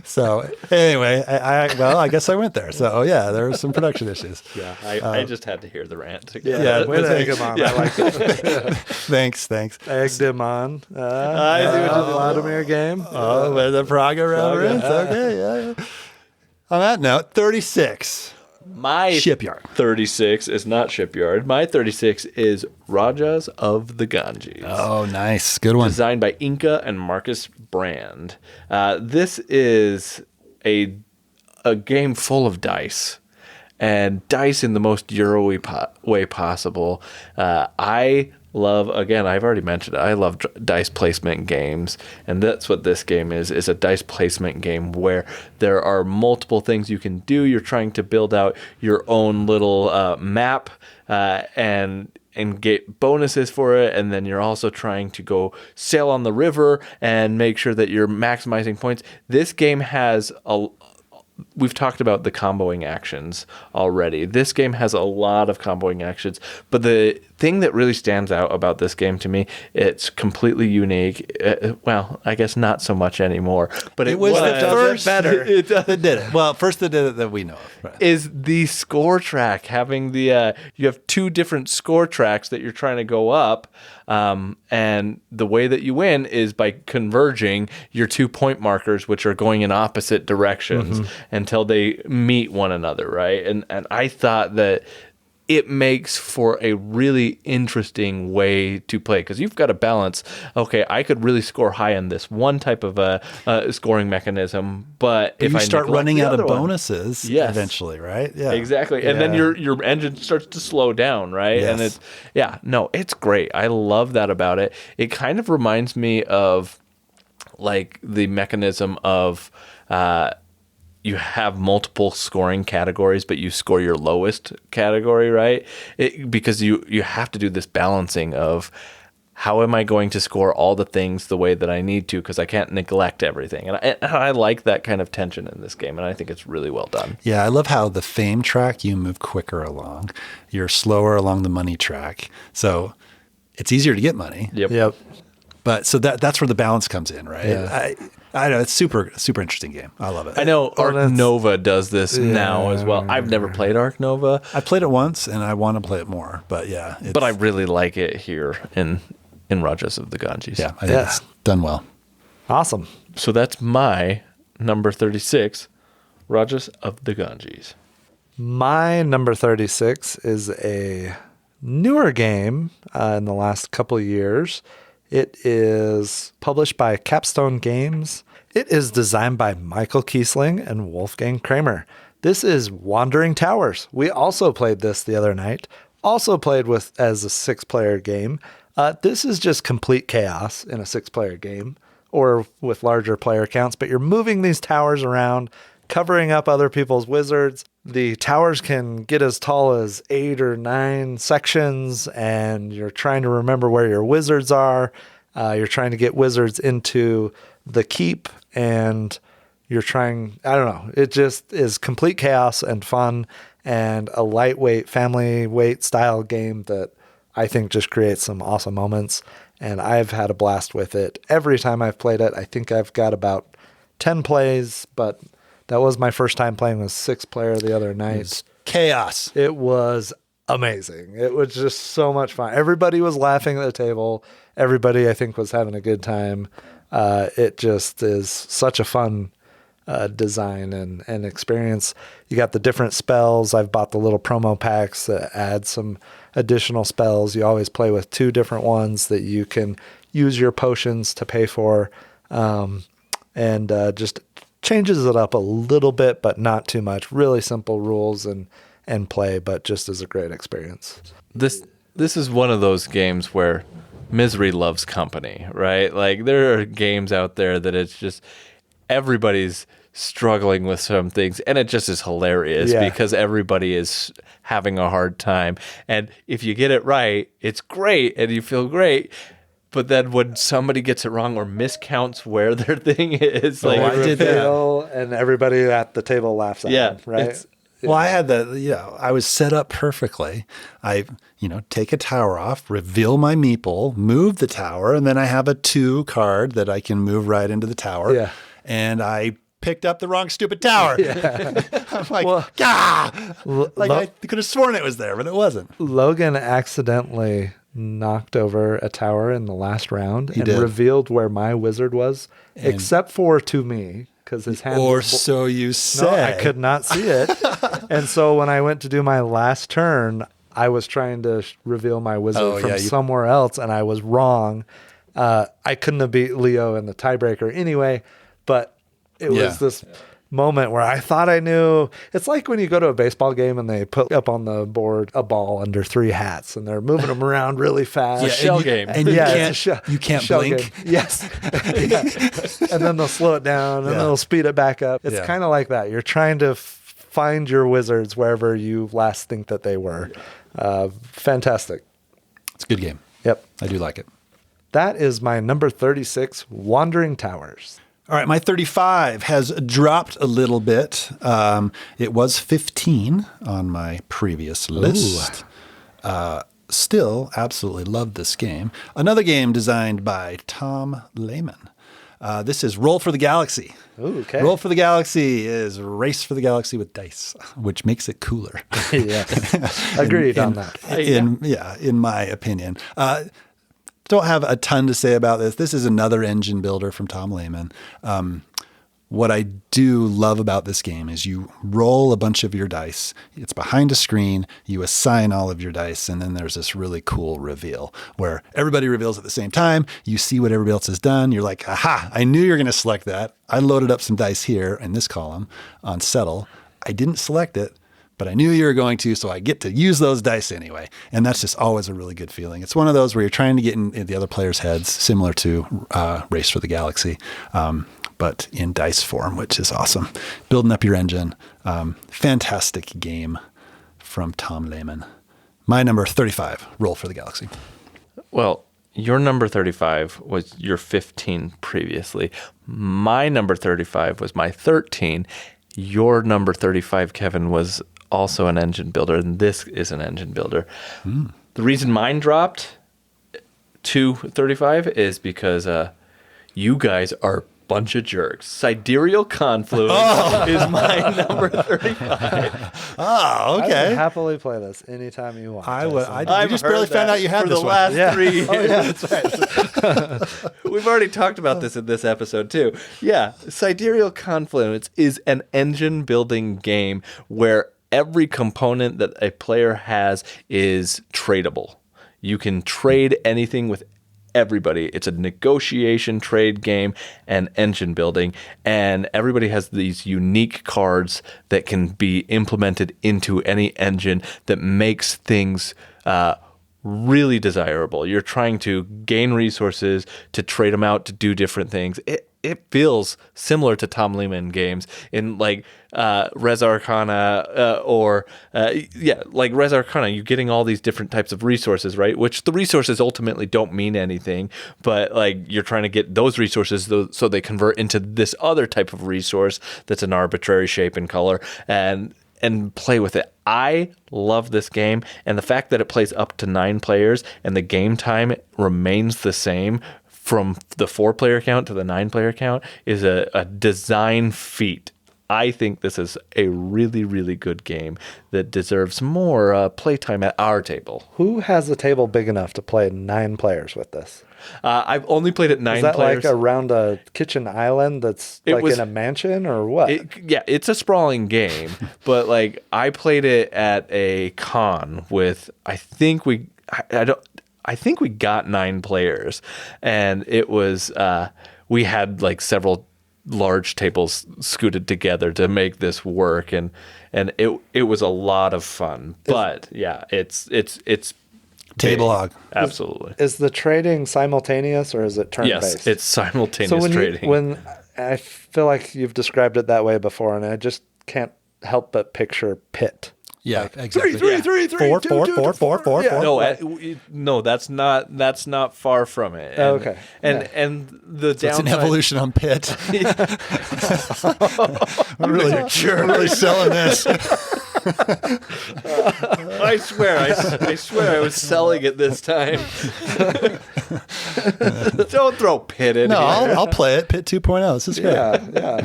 S2: So anyway, I guess I went there. So yeah, there were some production issues.
S3: Yeah, I just had to hear the rant.
S1: Yeah, way to egg him on. I like it.
S2: Thanks.
S1: Egged him on.
S3: I see what you did.
S1: Vladimir game.
S2: Oh, with the Praga reference. Okay, yeah. On that note, 36.
S3: My
S2: Shipyard.
S3: 36 is not Shipyard. My 36 is Rajas of the Ganges.
S2: Oh, nice. Good one.
S3: Designed by Inca and Marcus Brand. This is a game full of dice. And dice in the most Euro-y way possible. I love, again, I've already mentioned it, I love dice placement games, and that's what this game is a dice placement game where there are multiple things you can do. You're trying to build out your own little map and get bonuses for it, and then you're also trying to go sail on the river and make sure that you're maximizing points. This game has we've talked about the comboing actions already. This game has a lot of comboing actions, but the thing that really stands out about this game to me, it's completely unique. Well, I guess not so much anymore, but it was
S2: the first
S1: better.
S2: It did it. Well, first that did it that we know of. Right.
S3: Is the score track, having the you have two different score tracks that you're trying to go up, and the way that you win is by converging your 2 point markers, which are going in opposite directions, and until they meet one another, right? And I thought that it makes for a really interesting way to play because you've got to balance. Okay, I could really score high on this one type of a scoring mechanism, but if
S2: you
S3: I
S2: start
S3: neglect
S2: running
S3: the
S2: out
S3: other
S2: of
S3: one-
S2: bonuses
S3: Yes.
S2: eventually, right? Yeah,
S3: Exactly. And then your engine starts to slow down, right? And
S2: Yes.
S3: it's great. I love that about it. It kind of reminds me of like the mechanism of you have multiple scoring categories, but you score your lowest category, right? Because you have to do this balancing of how am I going to score all the things the way that I need to because I can't neglect everything. And I like that kind of tension in this game, and I think it's really well done.
S2: Yeah, I love how the fame track, you move quicker along. You're slower along the money track. So it's easier to get money.
S1: Yep.
S2: But so that's where the balance comes in, right?
S1: Yeah.
S2: I know it's super interesting game. I love it.
S3: I know Ark
S1: that's-
S3: Nova does this now as well. I've never played Ark Nova,
S2: I played it once and I want to play it more. But yeah,
S3: but I really like it here in Rajas of the Ganges.
S2: I think it's done well.
S1: Awesome.
S3: So that's my number 36, Rajas of the Ganges.
S1: My number 36 is a newer game in the last couple of years. It is published by Capstone Games. It is designed by Michael Kiesling and Wolfgang Kramer. This is Wandering Towers. We also played this the other night. Also played with as a 6-player game. This is just complete chaos in a 6-player game or with larger player counts, but you're moving these towers around, covering up other people's wizards. The towers can get as tall as 8 or 9 sections, and you're trying to remember where your wizards are. You're trying to get wizards into the keep, and you're trying, I don't know, it just is complete chaos and fun and a lightweight, family weight style game that I think just creates some awesome moments. And I've had a blast with it. Every time I've played it, I think I've got about 10 plays, but that was my first time playing with 6-player the other night.
S2: It's chaos.
S1: It was amazing. It was just so much fun. Everybody was laughing at the table. Everybody, I think, was having a good time. It just is such a fun design and experience. You got the different spells. I've bought the little promo packs that add some additional spells. You always play with 2 different ones that you can use your potions to pay for. And just changes it up a little bit, but not too much. Really simple rules and play, but just as a great experience.
S3: This is one of those games where misery loves company, right? Like there are games out there that it's just everybody's struggling with some things, and it just is hilarious because everybody is having a hard time. And if you get it right, it's great and you feel great. But then when somebody gets it wrong or miscounts where their thing is, like
S2: I did that.
S1: And everybody at the table laughs at them, right?
S2: Well, I had that, I was set up perfectly. I, take a tower off, reveal my meeple, move the tower, and then I have a 2 card that I can move right into the tower.
S1: Yeah.
S2: And I picked up the wrong stupid tower. I'm like, I could have sworn it was there, but it wasn't.
S1: Logan accidentally knocked over a tower in the last round and
S2: did.
S1: revealed where my wizard was, except for to me, because his hand
S2: Or
S1: was
S2: so you say.
S1: No, I could not see it. And so when I went to do my last turn, I was trying to reveal my wizard from somewhere else, and I was wrong. I couldn't have beat Leo in the tiebreaker anyway, but it was this moment where I thought I knew. It's like when you go to a baseball game and they put up on the board a ball under 3 hats and they're moving them around really fast.
S3: shell game.
S2: And you can't blink.
S1: Game. Yes. And then they'll slow it down and they'll speed it back up. It's kind of like that. You're trying to find your wizards wherever you last think that they were. Fantastic.
S2: It's a good game.
S1: Yep.
S2: I do like it.
S1: That is my number 36, Wandering Towers.
S2: All right, my 35 has dropped a little bit. It was 15 on my previous list. Still absolutely love this game. Another game designed by Tom Lehman. This is Roll for the Galaxy.
S1: Ooh, okay.
S2: Roll for the Galaxy is Race for the Galaxy with dice, which makes it cooler.
S1: Yes. Agreed on that.
S2: In my opinion. Don't have a ton to say about this. This is another engine builder from Tom Lehman. what I do love about this game is you roll a bunch of your dice. It's behind a screen. You assign all of your dice. And then there's this really cool reveal where everybody reveals at the same time. You see what everybody else has done. You're like, aha, I knew you were going to select that. I loaded up some dice here in this column on settle. I didn't select it, but I knew you were going to, so I get to use those dice anyway. And that's just always a really good feeling. It's one of those where you're trying to get in the other players' heads, similar to Race for the Galaxy. But in dice form, which is awesome. Building up your engine. Fantastic game from Tom Lehman. My number 35, Roll for the Galaxy.
S3: Well, your number 35 was your 15 previously. My number 35 was my 13. Your number 35, Kevin, was also an engine builder, and this is an engine builder. The reason mine dropped to 35 is because you guys are bunch of jerks. Sidereal Confluence is my number 35.
S2: Oh,
S1: I
S2: okay.
S1: would happily play this anytime you want.
S2: I would.
S1: Jason.
S2: We just barely found out you had
S3: for
S2: this
S3: the
S2: one.
S3: last 3 years.
S1: Oh, yeah, that's right.
S3: We've already talked about this in this episode too. Yeah, Sidereal Confluence is an engine building game where every component that a player has is tradable. You can trade anything with everybody. It's a negotiation trade game and engine building, and everybody has these unique cards that can be implemented into any engine that makes things really desirable. You're trying to gain resources to trade them out to do different things. It feels similar to Tom Lehman games in like Res Arcana like Res Arcana. You're getting all these different types of resources, right? Which the resources ultimately don't mean anything, but like you're trying to get those resources so they convert into this other type of resource that's an arbitrary shape and color and play with it. I love this game, and the fact that it plays up to 9 players and the game time remains the same from the 4-player count to the 9-player count is a design feat. I think this is a really, really good game that deserves more playtime at our table.
S1: Who has a table big enough to play 9 players with this?
S3: I've only played it 9
S1: Is that
S3: players.
S1: like around a kitchen island that's in a mansion or what?
S3: It's a sprawling game, but like I played it at a con with I think we got 9 players, and it was we had like several large tables scooted together to make this work, and it was a lot of fun. But yeah, it's
S2: Table hog.
S3: Absolutely.
S1: Is the trading simultaneous or is it turn-based?
S3: Yes, it's simultaneous trading.
S1: When I feel like you've described it that way before, and I just can't help but picture Pit.
S2: Yeah, exactly.
S1: 3, 4,
S2: 4.
S3: No, that's not far from it. And,
S1: okay.
S3: And the
S2: It's an
S3: downside.
S2: evolution on Pit. we're really selling this.
S3: I swear I was selling it this time. Don't throw Pit in
S2: No,
S3: here.
S2: I'll play it. Pit 2.0. This is great.
S1: Yeah.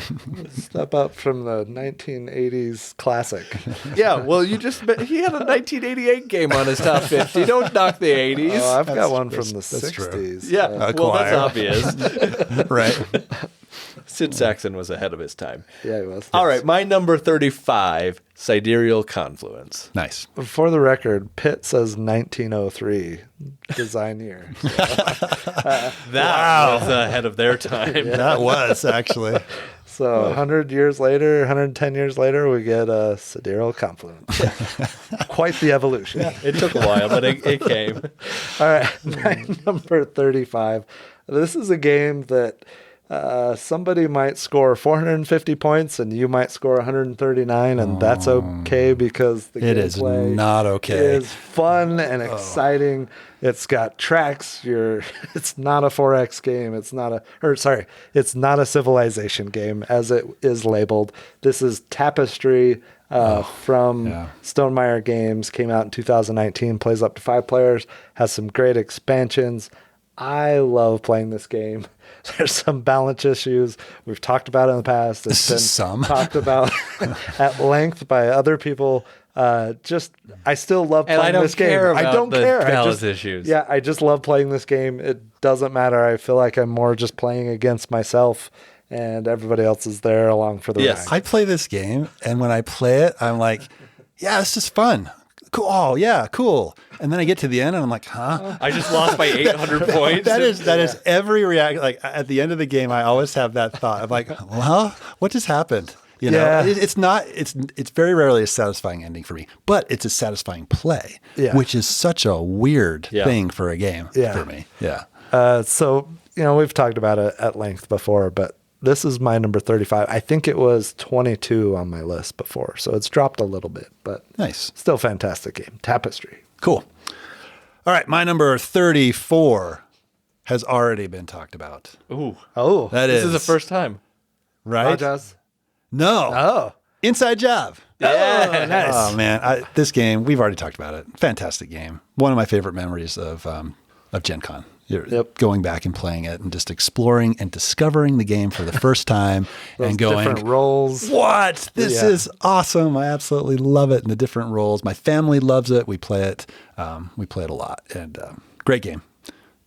S1: Step up from the 1980s classic.
S3: Yeah, well, he had a 1988 game on his top 50. Don't knock the 80s.
S1: Oh, I've got one from the
S2: that's true.
S1: 60s.
S3: Yeah, well, that's
S2: Acquire.
S3: obvious.
S2: Right.
S3: Sid Saxon was ahead of his time.
S1: Yeah, he was.
S3: All right, my number 35, Sidereal Confluence.
S2: Nice.
S1: For the record, Pitt says 1903 design year. So,
S3: That was ahead of their time.
S2: That was actually.
S1: so 100 years later, 110 years later, we get a Sidereal Confluence. Quite the evolution.
S3: It took a while, but it came.
S1: All right, my number 35. This is a game that somebody might score 450 points and you might score 139, and that's okay because the
S2: It is
S1: gameplay
S2: not okay.
S1: is fun and exciting. It's got tracks. It's not a 4X game. It's not a civilization game as it is labeled. This is Tapestry from Stonemaier Games. Came out in 2019. Plays up to 5 players. Has some great expansions. I love playing this game. There's some balance issues. We've talked about it in the past. It's been talked about at length by other people. I still love playing this game. I don't care about the
S3: balance issues.
S1: Yeah, I just love playing this game. It doesn't matter. I feel like I'm more just playing against myself and everybody else is there along for the
S3: Yes.
S1: ride.
S2: I play this game, and when I play it, I'm like, yeah, this is fun. Cool. Oh, yeah, cool. And then I get to the end, and I'm like, huh?
S3: I just lost by 800 points.
S2: That is every reaction. Like at the end of the game, I always have that thought of like, well, what just happened? You know,
S1: Yeah.
S2: it's very rarely a satisfying ending for me, but it's a satisfying play,
S1: Yeah.
S2: which is such a weird
S3: Yeah.
S2: thing for a game
S1: Yeah.
S2: for me. Yeah.
S1: So, we've talked about it at length before, but this is my number 35. I think it was 22 on my list before, so it's dropped a little bit, but
S2: Nice.
S1: still fantastic game. Tapestry.
S2: Cool. All right. My number 34 has already been talked about.
S3: Ooh.
S1: Oh,
S3: This is the first time.
S2: Right?
S1: Rajas.
S2: No.
S1: Oh,
S2: Inside Job.
S3: Yeah.
S1: nice.
S2: Oh man, this game, we've already talked about it. Fantastic game. One of my favorite memories of Gen Con.
S1: Yep.
S2: Going back and playing it and just exploring and discovering the game for the first time and going,
S1: different roles.
S2: what? This
S1: Yeah.
S2: is awesome. I absolutely love it. And the different roles. My family loves it. We play it. We play it a lot. And great game.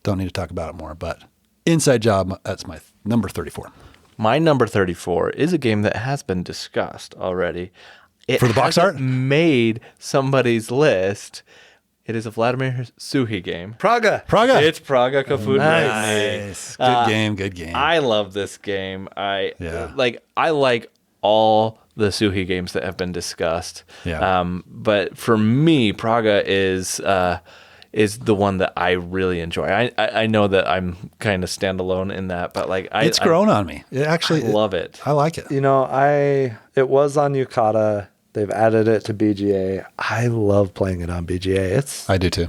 S2: Don't need to talk about it more. But Inside Job, that's my number 34.
S3: My number 34 is a game that has been discussed already. It
S2: For the box
S3: hasn't
S2: art?
S3: made somebody's list. It is a Vladimir Suhi game.
S1: Praga.
S2: Praga.
S3: It's Praga Kaput.
S2: Nice. Good game. Good game.
S3: I love this game. I
S2: Yeah.
S3: like all the Suhi games that have been discussed.
S2: Yeah.
S3: But for me, Praga is the one that I really enjoy. I know that I'm kind of standalone in that, but like
S2: it's grown on me. It actually,
S3: I love it.
S2: I like it.
S1: It was on Yukata. They've added it to BGA. I love playing it on BGA.
S2: I do too.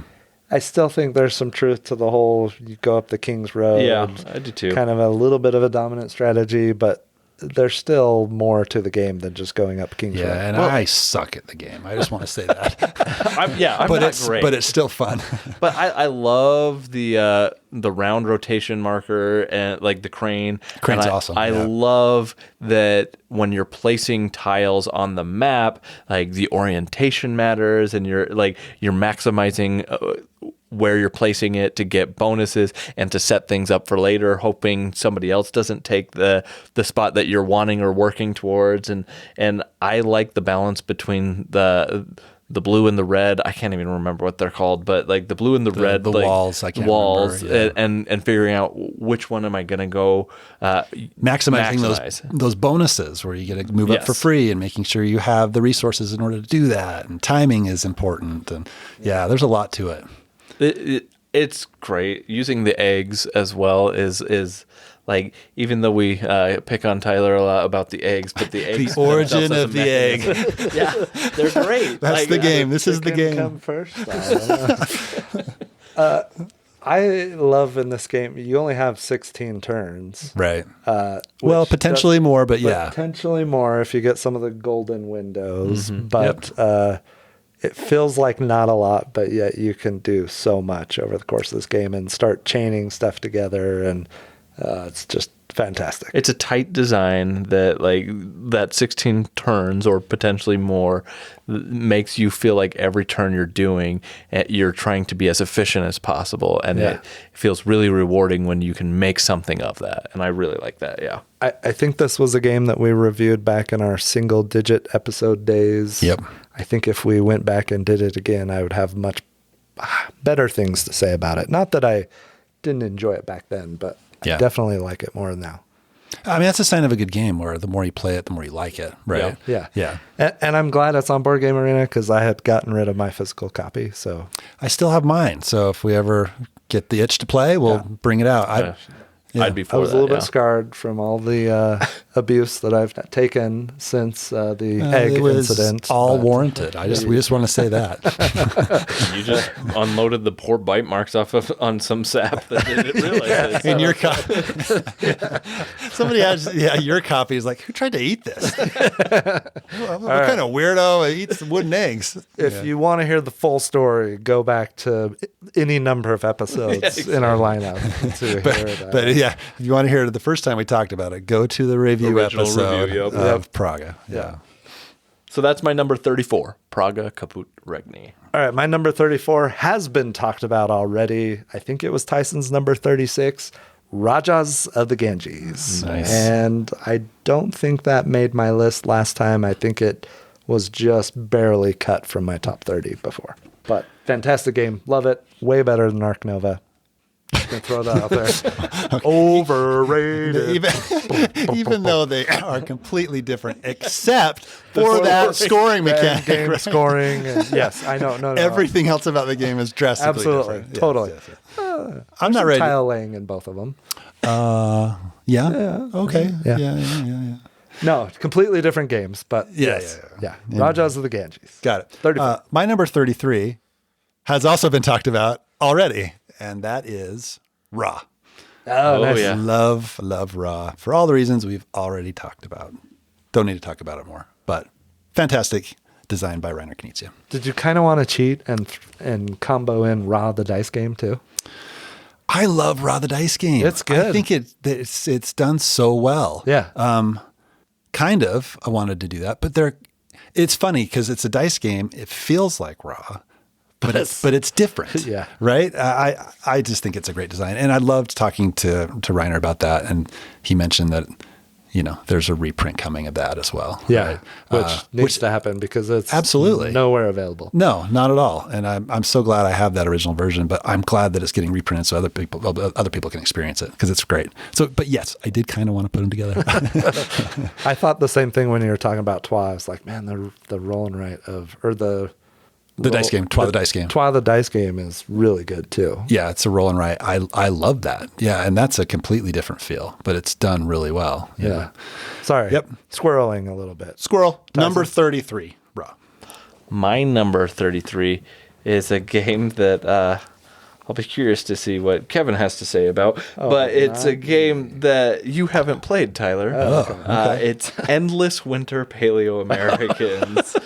S1: I still think there's some truth to the whole you go up the King's Road.
S3: Yeah, I do too.
S1: Kind of a little bit of a dominant strategy, but there's still more to the game than just going up King's Road.
S2: Yeah, and I suck at the game. I just want to say that.
S3: I'm
S2: but
S3: not great.
S2: But it's still fun.
S3: But I love the round rotation marker and like the crane.
S2: Crane's
S3: And
S2: awesome,
S3: I
S2: yeah.
S3: love that when you're placing tiles on the map, like the orientation matters, and you're maximizing where you're placing it to get bonuses and to set things up for later, hoping somebody else doesn't take the spot that you're wanting or working towards. And I like the balance between the blue and the red. I can't even remember what they're called, but like the blue and the red,
S2: the
S3: like,
S2: walls, I can't
S3: walls,
S2: remember, yeah.
S3: and figuring out which one am I going to go
S2: Maximizing those bonuses where you get to move up for
S3: Yes.
S2: free and making sure you have the resources in order to do that. And timing is important. And yeah, there's a lot to it.
S3: It's great. Using the eggs as well is like, even though we pick on Tyler a lot about the eggs, but the eggs
S2: The origin
S3: themselves as
S2: of
S3: a
S2: the egg.
S3: mechanism- yeah, they're great.
S2: That's
S3: Like,
S2: the game. This is the
S1: Chicken
S2: game.
S1: come first. I love in this game, you only have 16 turns.
S2: Right. Well,
S1: which
S2: potentially
S1: does-
S2: more, but yeah.
S1: Potentially more if you get some of the golden windows.
S2: Mm-hmm.
S1: But it feels like not a lot, but yet you can do so much over the course of this game and start chaining stuff together. And it's just fantastic.
S3: It's a tight design that 16 turns or potentially more makes you feel like every turn you're doing, you're trying to be as efficient as possible. And
S1: Yeah.
S3: it feels really rewarding when you can make something of that. And I really like that. Yeah.
S1: I think this was a game that we reviewed back in our single digit episode days.
S2: Yep.
S1: I think if we went back and did it again, I would have much better things to say about it. Not that I didn't enjoy it back then, but
S2: Yeah.
S1: I definitely like it more now.
S2: I mean, that's a sign of a good game where the more you play it, the more you like it. Right.
S1: Yeah.
S2: Yeah.
S1: And I'm glad it's on Board Game Arena because I had gotten rid of my physical copy. So
S2: I still have mine. So if we ever get the itch to play, we'll bring it out.
S3: I'd be for
S1: I was
S3: that.
S1: a little
S3: yeah.
S1: bit scarred from all the abuse that I've taken since the egg
S2: it was
S1: incident.
S2: all
S1: but-
S2: warranted. We just want to say that.
S3: You just unloaded the poor bite marks on some sap that didn't realize it.
S2: In your copy. Somebody has, your copy is like, who tried to eat this? what kind of weirdo eats wooden eggs?
S1: If you want to hear the full story, go back to any number of episodes in our lineup to hear that.
S2: But yeah, if you want to hear it the first time we talked about it, go to the review
S3: Original
S2: episode
S3: review, yep.
S2: of Praga. Yeah.
S3: So that's my number 34, Praga Kaput Regni.
S1: All right, my number 34 has been talked about already. I think it was Tyson's number 36. Rajas of the Ganges.
S3: Nice.
S1: And I don't think that made my list last time. I think it was just barely cut from my top 30 before. But fantastic game. Love it. Way better than Ark Nova. Just gonna throw that out there. Overrated.
S2: Even though they are completely different, except for that scoring mechanic.
S1: Game scoring. And yes, I know. No.
S2: Everything else about the game is drastically
S1: Absolutely.
S2: different. Yes,
S1: Totally.
S2: yes. I'm not ready.
S1: Tile laying in both of them.
S2: Yeah. Okay.
S1: Yeah.
S2: Yeah.
S1: No, completely different games, but yes. Yeah. Rajas of the Ganges.
S2: Got it.
S1: 34.
S2: My number 33 has also been talked about already, and that is Ra.
S1: Oh, nice.
S3: yeah.
S2: Love Ra for all the reasons we've already talked about. Don't need to talk about it more, but fantastic design by Reiner Knizia.
S1: Did you kind of want to cheat and combo in Ra the dice game too?
S2: I love Ra the dice game.
S1: It's good.
S2: I think it's done so well.
S1: Yeah.
S2: Kind of. I wanted to do that, but it's funny because it's a dice game. It feels like Ra, but it's different.
S1: Yeah.
S2: Right. I just think it's a great design, and I loved talking to Reiner about that, and he mentioned that there's a reprint coming of that as well.
S1: Yeah,
S2: right?
S1: which needs to happen because it's
S2: absolutely
S1: nowhere available.
S2: No, not at all. And I'm so glad I have that original version, but I'm glad that it's getting reprinted so other people can experience it because it's great. So, but yes, I did kind of want to put them together.
S1: I thought the same thing when you were talking about Twa. I was like, man, the roll and write
S2: The dice game, Twa the dice game.
S1: Twa the dice game is really good too.
S2: Yeah, it's a roll and write. I love that. Yeah, and that's a completely different feel, but it's done really well.
S1: Yeah. Sorry.
S2: Yep.
S1: Squirreling a little bit.
S2: Squirrel, number 33, Ra.
S3: My number 33 is a game that I'll be curious to see what Kevin has to say about. But it's a game that you haven't played, Tyler.
S2: Okay.
S3: It's Endless Winter Paleo Americans.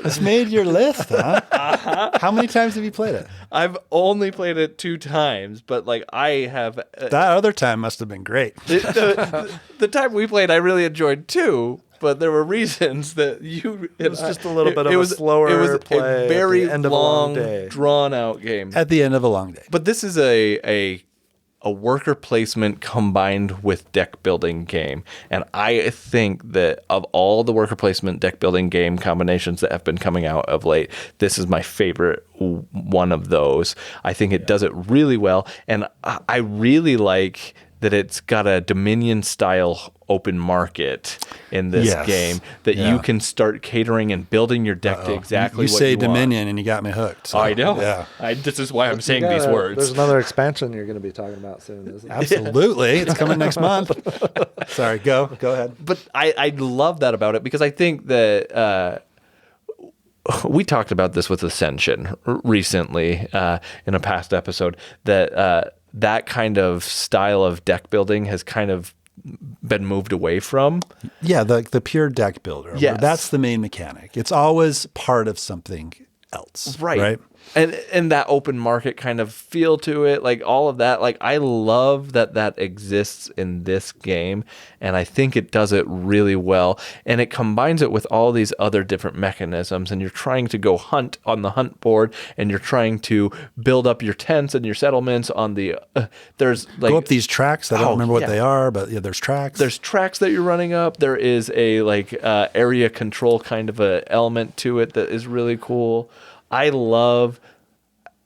S2: This made your list, huh? How many times have you played it?
S3: I've only played it 2 times, but I have.
S2: That other time must have been great.
S3: The time we played, I really enjoyed too. But there were reasons that
S1: it was just a little bit of a slower play
S3: a very
S1: at the end of a long day.
S3: drawn out game.
S2: At the end of a long day.
S3: But this is a worker placement combined with deck building game. And I think that of all the worker placement deck building game combinations that have been coming out of late, this is my favorite one of those. I think it does it really well. And I really like that it's got a Dominion style open market in this game that you can start catering and building your deck to exactly what you want.
S2: You say Dominion and you got me hooked. So,
S3: I know.
S2: Yeah.
S3: This is why I'm saying these words.
S1: There's another expansion you're going to be talking about soon, isn't there?
S2: Absolutely. It's coming next month. Sorry, go ahead.
S3: But I love that about it because I think that we talked about this with Ascension recently in a past episode that that kind of style of deck building has kind of been moved away from.
S2: Yeah, the pure deck builder.
S3: Yes.
S2: That's the main mechanic. It's always part of something else. Right.
S3: And that open market kind of feel to it, all of that. I love that exists in this game, and I think it does it really well. And it combines it with all these other different mechanisms, and you're trying to go hunt on the hunt board, and you're trying to build up your tents and your settlements on the there's
S2: go up these tracks. I don't remember what they are, but there's tracks.
S3: There's tracks that you're running up. There is a area control kind of a element to it that is really cool. I love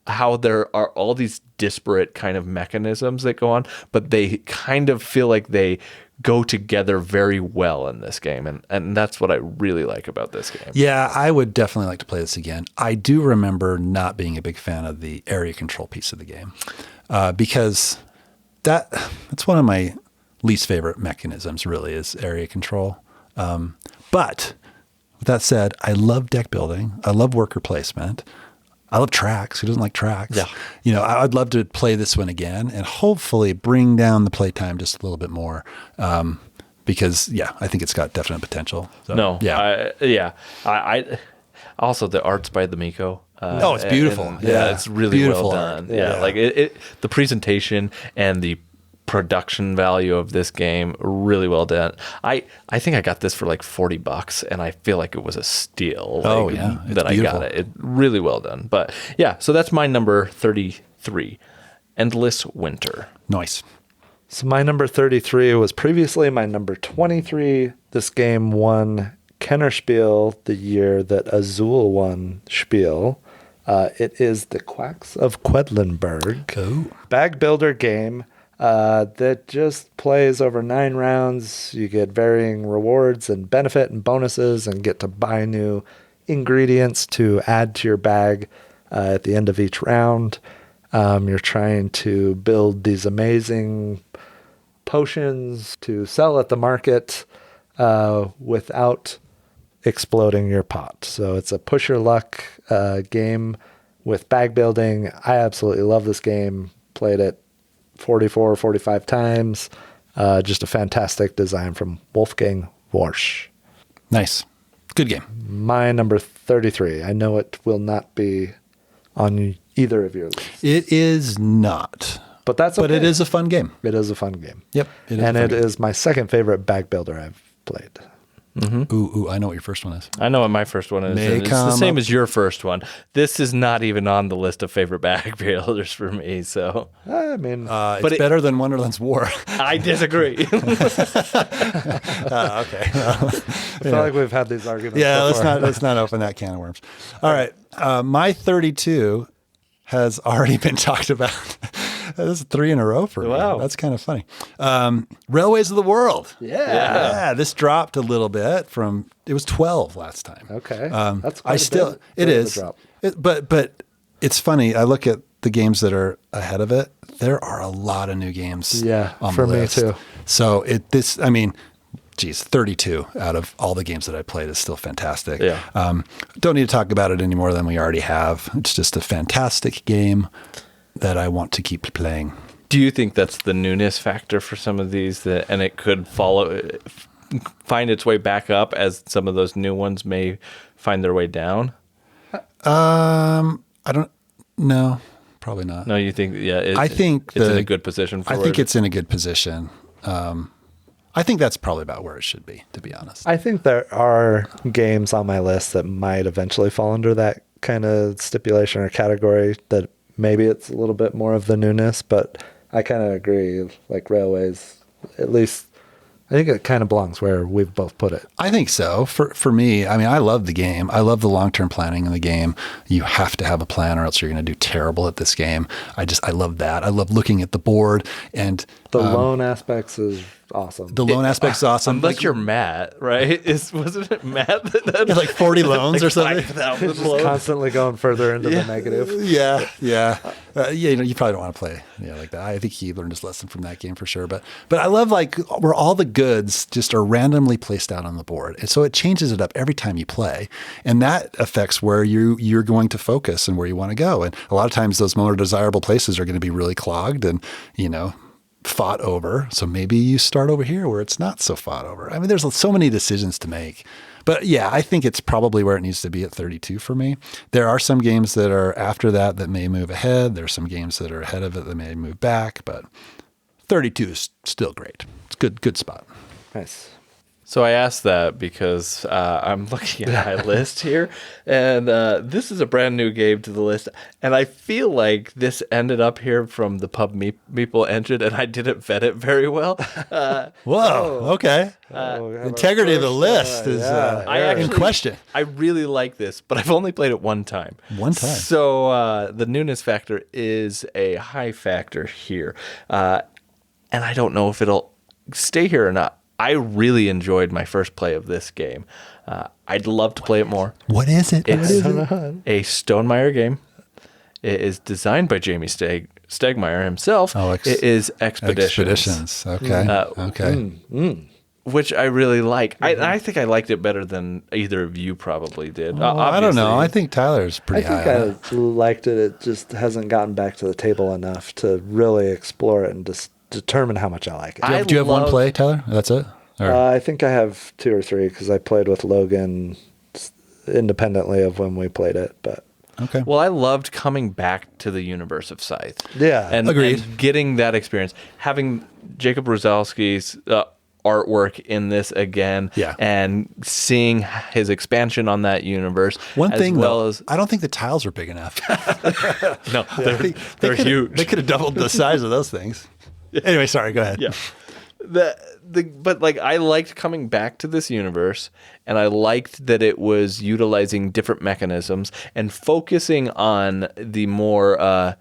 S3: how there are all these disparate kind of mechanisms that go on, but they kind of feel like they go together very well in this game. And that's what I really like about this game.
S2: Yeah, I would definitely like to play this again. I do remember not being a big fan of the area control piece of the game because that's one of my least favorite mechanisms, really, is area control. But with that said, I love deck building. I love worker placement. I love tracks. Who doesn't like tracks?
S3: Yeah.
S2: I'd love to play this one again and hopefully bring down the playtime just a little bit more because, I think it's got definite potential. So,
S3: I also, the art's by the Miko.
S2: It's beautiful.
S3: It's really
S2: beautiful
S3: well done. The presentation and the production value of this game really well done. I think I got this for $40 and I feel like it was a steal that I got it. Really well done. But so that's my number 33, Endless Winter.
S2: Nice.
S1: So my number 33 was previously my number 23. This game won Kennerspiel the year that Azul won Spiel. It is the Quacks of Quedlinburg. Bag builder game that just plays over 9 rounds. You get varying rewards and benefit and bonuses and get to buy new ingredients to add to your bag at the end of each round. You're trying to build these amazing potions to sell at the market without exploding your pot. So it's a push your luck game with bag building. I absolutely love this game. Played it 44 or 45 times. Just a fantastic design from Wolfgang Warsch.
S2: Nice. Good game.
S1: My number 33. I know it will not be on either of your lists.
S2: It is not.
S1: But that's okay.
S2: But it is a fun game.
S1: It is a fun game.
S2: Yep.
S1: It is my second favorite bag builder I've played.
S2: Mm-hmm. Ooh, I know what your first one is.
S3: I know what my first one is. It's the same as your first one. This is not even on the list of favorite bag builders for me. So
S1: I mean,
S2: it's better than Wonderland's War.
S3: I disagree.
S2: Okay.
S1: I feel like we've had these arguments.
S2: Yeah,
S1: before.
S2: let's not open that can of worms. All right, my 32 has already been talked about. This is 3 in a row for me.
S3: Wow.
S2: That's kind of funny. Railways of the World.
S1: Yeah.
S2: This dropped a little bit from, it was 12 last time.
S1: Okay. That's
S2: I still, it is. But it's funny. I look at the games that are ahead of it. There are a lot of new games on
S1: for
S2: the
S1: me
S2: list.
S1: too.
S2: So 32 out of all the games that I played is still fantastic.
S3: Yeah.
S2: Don't need to talk about it any more than we already have. It's just a fantastic game that I want to keep playing.
S3: Do you think that's the newness factor for some of these, and it could find its way back up as some of those new ones may find their way down?
S2: I don't know. Probably not.
S3: No, you think? Yeah,
S2: I think
S3: it's in a good position.
S2: I think it's in a good position. I think that's probably about where it should be, to be honest.
S1: I think there are games on my list that might eventually fall under that kind of stipulation or category, that maybe it's a little bit more of the newness, but I kind of agree. Like Railways, at least I think it kind of belongs where we've both put it.
S2: I think so. For me, I mean, I love the game. I love the long-term planning in the game. You have to have a plan or else you're going to do terrible at this game. I love that. I love looking at the board and
S1: the loan aspects is awesome.
S2: The loan aspect's awesome.
S3: Unless you're Matt, right? Wasn't it Matt that
S2: like 40 loans or something?
S1: Just constantly going further into the negative.
S2: Yeah. You probably don't want to play like that. I think he learned his lesson from that game for sure. But I love like where all the goods just are randomly placed out on the board. And so it changes it up every time you play. And that affects where you're going to focus and where you want to go. And a lot of times those more desirable places are going to be really clogged and, fought over. So maybe you start over here where it's not so fought over. I mean, there's so many decisions to make. But yeah, I think it's probably where it needs to be at 32 for me. There are some games that are after that may move ahead. There's some games that are ahead of it that may move back, but 32 is still great. It's good spot.
S1: Nice.
S3: So I asked that because I'm looking at my list here, and this is a brand new game to the list, and I feel like this ended up here from the Pub Meeple engine, and I didn't vet it very well.
S2: Whoa, okay. Integrity of the list is in question.
S3: I really like this, but I've only played it one time.
S2: One time.
S3: So the newness factor is a high factor here, and I don't know if it'll stay here or not. I really enjoyed my first play of this game. I'd love to play it more.
S2: What is it?
S3: It's a Stonemaier game. It is designed by Jamie Stegmaier himself. It is Expeditions.
S2: Okay.
S3: Which I really like. I think I liked it better than either of you probably did.
S2: I don't know. I think Tyler's pretty high.
S1: I think I liked it. It just hasn't gotten back to the table enough to really explore it and just determine how much I like it.
S2: Do you have one play, Tyler? That's it?
S1: I think I have 2 or 3 because I played with Logan independently of when we played it. But
S2: okay.
S3: Well, I loved coming back to the universe of Scythe.
S1: Yeah,
S2: agreed.
S3: And getting that experience, having Jacob Rosalski's artwork in this again, and seeing his expansion on that universe.
S2: One thing, though, I don't think the tiles were big enough.
S3: No, they're huge.
S2: They could have doubled the size of those things. Anyway, sorry, go ahead.
S3: Yeah. But like I liked coming back to this universe, and I liked that it was utilizing different mechanisms and focusing on the more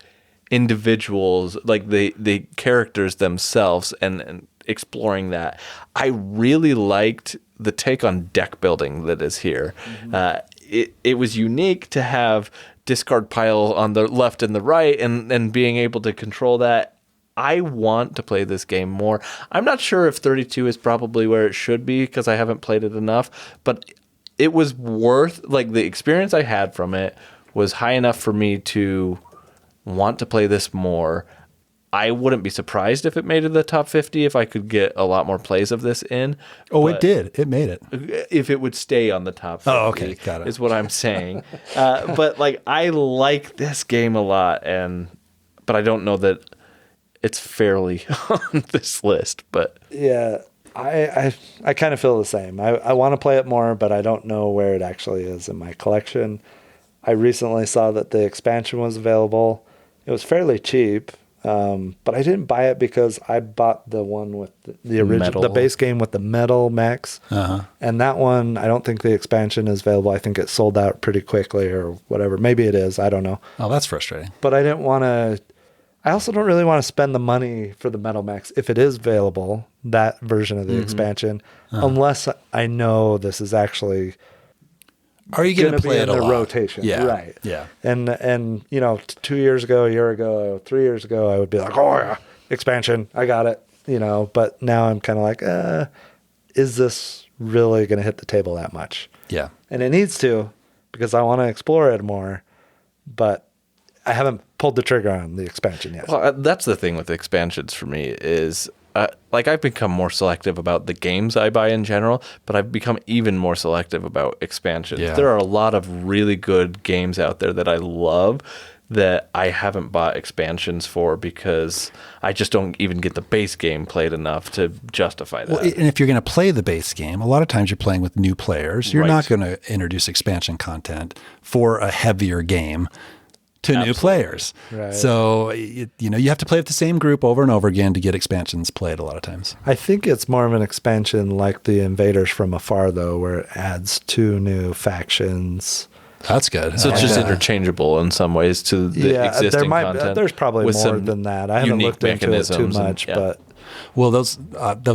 S3: individuals, like the characters themselves, and exploring that. I really liked the take on deck building that is here. It was unique to have discard pile on the left and the right, and being able to control that. I want to play this game more. I'm not sure if 32 is probably where it should be because I haven't played it enough, but it was worth, like, the experience I had from it was high enough for me to want to play this more. I wouldn't be surprised if it made it the top 50 if I could get a lot more plays of this in.
S2: Oh, it did. It made it.
S3: If it would stay on the top 50.
S2: Oh, okay. Got it.
S3: Is what I'm saying. But like I like this game a lot, but I don't know that it's fairly on this list. But
S1: Yeah, I kind of feel the same. I want to play it more, but I don't know where it actually is in my collection. I recently saw that the expansion was available. It was fairly cheap. But I didn't buy it because I bought the one with the original, the base game with the metal mechs. And that one, I don't think the expansion is available. I think it sold out pretty quickly or whatever. Maybe it is. I don't know.
S2: Oh, that's frustrating.
S1: But I didn't want to, I also don't really want to spend the money for the metal mechs if it is available, that version of the expansion, unless I know this is actually
S2: Are you going to play
S1: be
S2: it
S1: in
S2: a
S1: the
S2: lot?
S1: rotation?
S2: Yeah.
S1: Right.
S2: Yeah.
S1: And 2 years ago, a year ago, 3 years ago, I would be like, oh yeah, expansion, I got it. But now I'm kind of like, is this really going to hit the table that much?
S2: Yeah.
S1: And it needs to, because I want to explore it more, but I haven't pulled the trigger on the expansion yet.
S3: Well, that's the thing with expansions for me is I've become more selective about the games I buy in general, but I've become even more selective about expansions.
S2: Yeah.
S3: There are a lot of really good games out there that I love that I haven't bought expansions for because I just don't even get the base game played enough to justify that.
S2: Well, and if you're going to play the base game, a lot of times you're playing with new players. You're
S3: Right.
S2: not going to introduce expansion content for a heavier game to new players.
S1: Right.
S2: So, you have to play with the same group over and over again to get expansions played a lot of times.
S1: I think it's more of an expansion like the Invaders from Afar, though, where it adds 2 new factions.
S2: That's good.
S3: So it's just interchangeable in some ways to the existing content.
S1: There's probably
S3: with
S1: more
S3: some
S1: than that. I haven't
S3: unique
S1: looked into it too
S3: mechanisms
S1: much, but
S2: Well, those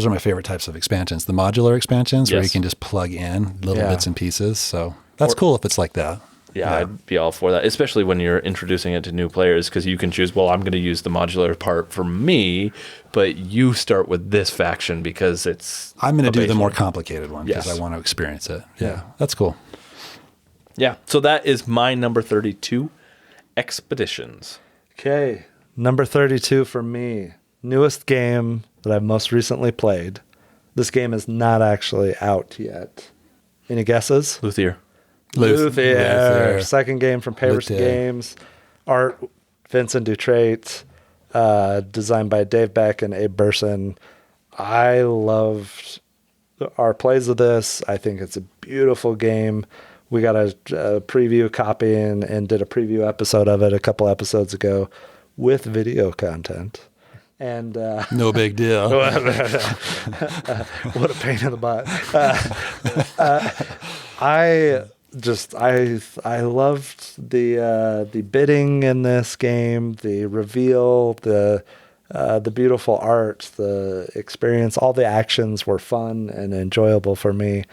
S2: are my favorite types of expansions. The modular expansions where you
S3: Yes.
S2: can just plug in little
S1: Yeah.
S2: bits and pieces. So that's cool if it's like that.
S3: Yeah, I'd be all for that, especially when you're introducing it to new players because you can choose, well, I'm going to use the modular part for me, but you start with this faction because it's
S2: I'm going to
S3: a
S2: do the
S3: base
S2: more
S3: one.
S2: complicated one because
S3: Yes.
S2: I want to experience it. Yeah, that's cool.
S3: Yeah, so that is my number 32, Expeditions.
S1: okay. Number 32 for me, newest game that I've most recently played. This game is not actually out yet. Any guesses?
S3: Luthier.
S1: Luthier. Second game from Papers
S2: Luthier.
S1: Games. Art, Vincent Dutrait. Designed by Dave Beck and Abe Burson. I loved our plays of this. I think it's a beautiful game. We got a preview copy and did a preview episode of it a couple episodes ago with video content. And
S2: No big deal.
S1: what a pain in the butt. I loved the bidding in this game, the reveal, the beautiful art, the experience. All the actions were fun and enjoyable for me,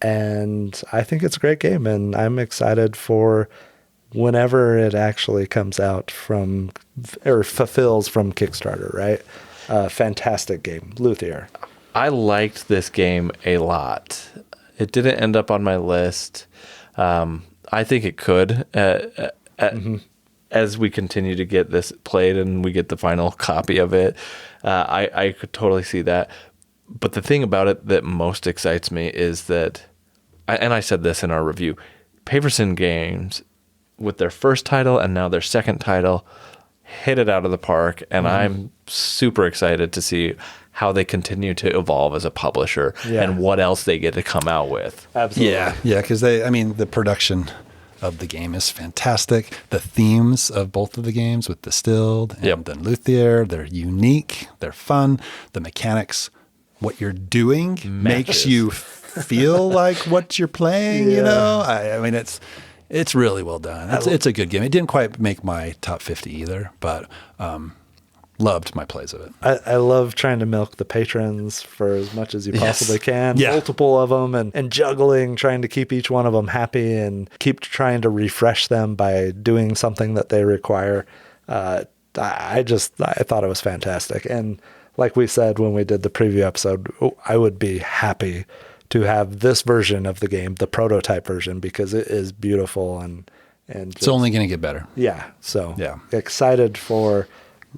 S1: and I think it's a great game. And I'm excited for whenever it actually comes out from or fulfills from Kickstarter. Right, fantastic game, Luthier.
S3: I liked this game a lot. It didn't end up on my list. I think it could as we continue to get this played and we get the final copy of it. I could totally see that. But the thing about it that most excites me is that, and I said this in our review, Paverson Games, with their first title and now their second title, hit it out of the park. And I'm super excited to see how they continue to evolve as a publisher and what else they get to come out with.
S1: Absolutely.
S2: Yeah, because the production of the game is fantastic. The themes of both of the games with Distilled and then Luthier, they're unique, they're fun. The mechanics, what you're doing makes you feel like what you're playing, you know? I mean, it's really well done. It's a good game. It didn't quite make my top 50 either, but loved my plays of it.
S1: I love trying to milk the patrons for as much as you possibly can. Yeah. Multiple of them and juggling, trying to keep each one of them happy and keep trying to refresh them by doing something that they require. I thought it was fantastic. And like we said when we did the preview episode, I would be happy to have this version of the game, the prototype version, because it is beautiful and
S2: it's only going to get better.
S1: Yeah. So excited for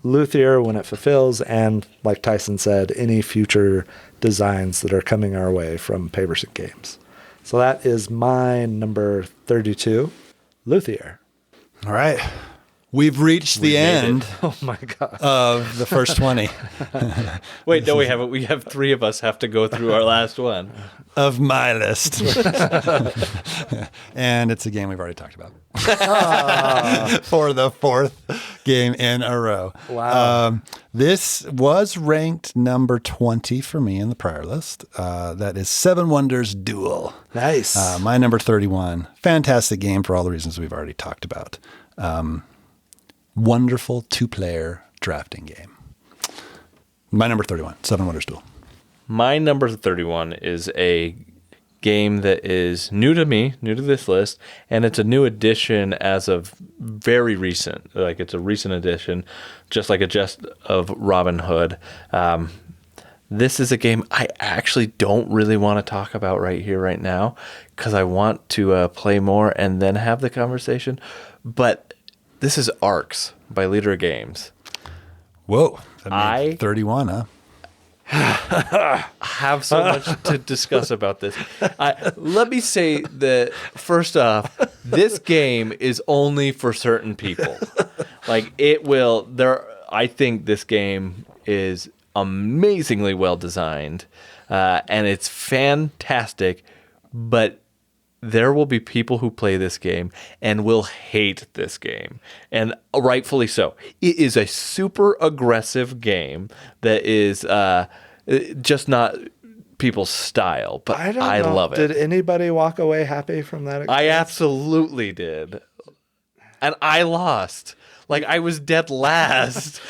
S1: Luthier when it fulfills, and like Tyson said, any future designs that are coming our way from Paverson Games. So that is my number 32, Luthier.
S2: All right. We've reached the end
S1: Oh my God.
S2: of the first 20.
S3: Wait, no, we haven't. We have 3 of us have to go through our last one.
S2: Of my list. And it's a game we've already talked about. For the 4th game in a row.
S1: Wow.
S2: This was ranked number 20 for me in the prior list. That is 7 Wonders Duel.
S1: Nice.
S2: My number 31. Fantastic game for all the reasons we've already talked about. Wonderful 2-player drafting game. My number 31, 7 Wonders Duel.
S3: My number 31 is a game that is new to me, new to this list, and it's a new addition as of very recent. Like, it's a recent addition, just like a Gest of Robin Hood. This is a game I actually don't really want to talk about right here, right now, because I want to play more and then have the conversation. But this is Arcs by Leader Games.
S2: Whoa. That made 31, huh?
S3: Have so much to discuss about this. Let me say that, first off, this game is only for certain people. Like, I think this game is amazingly well designed, and it's fantastic, but there will be people who play this game and will hate this game, and rightfully so. It is a super aggressive game that is just not people's style, but I love it.
S1: Did anybody walk away happy from that experience?
S3: I absolutely did. And I lost. Like, I was dead last.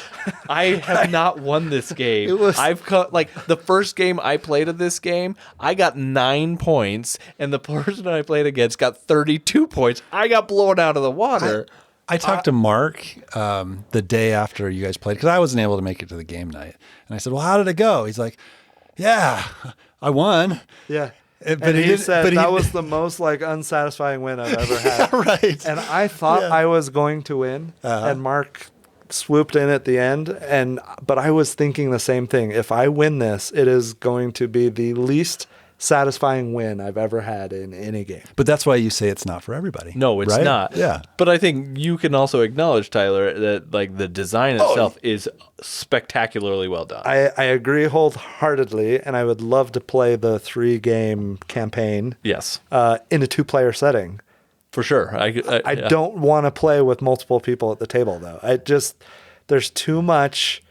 S3: I have not won this game. The first game I played of this game, I got 9 points, and the person I played against got 32 points. I got blown out of the water.
S2: I talked to Mark the day after you guys played, because I wasn't able to make it to the game night. And I said, well, how did it go? He's like, yeah, I won.
S1: Yeah. But he said that was the most unsatisfying win I've ever had.
S2: Yeah, right.
S1: And I thought I was going to win, and Mark swooped in at the end. But I was thinking the same thing. If I win this, it is going to be the least satisfying win I've ever had in any game.
S2: But that's why you say it's not for everybody.
S3: No, it's
S2: right?
S3: not.
S2: Yeah.
S3: But I think you can also acknowledge, Tyler, that the design itself is spectacularly well done.
S1: I agree wholeheartedly, and I would love to play the 3-game campaign.
S3: Yes.
S1: In a 2-player setting.
S3: For sure.
S1: I don't want to play with multiple people at the table, though. There's too much.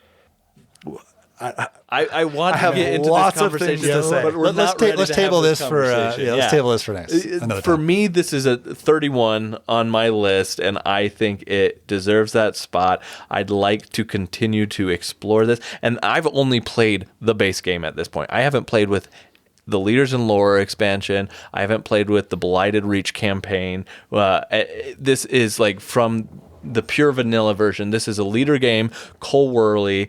S3: I want to get into
S1: lots
S3: this
S1: of
S3: conversation,
S1: things to say.
S3: but
S2: let's table this for let's table this for next.
S3: For me, this is a 31 on my list, and I think it deserves that spot. I'd like to continue to explore this, and I've only played the base game at this point. I haven't played with the Leaders and Lore expansion. I haven't played with the Blighted Reach campaign. This is from the pure vanilla version. This is a leader game, Cole Whirly.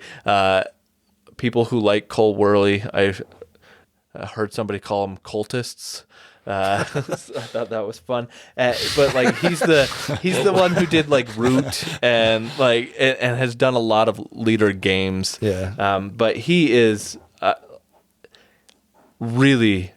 S3: People who like Cole Whirly, I've heard somebody call them cultists. I thought that was fun. But he's the one who did Root and and has done a lot of leader games.
S1: Yeah.
S3: But he is really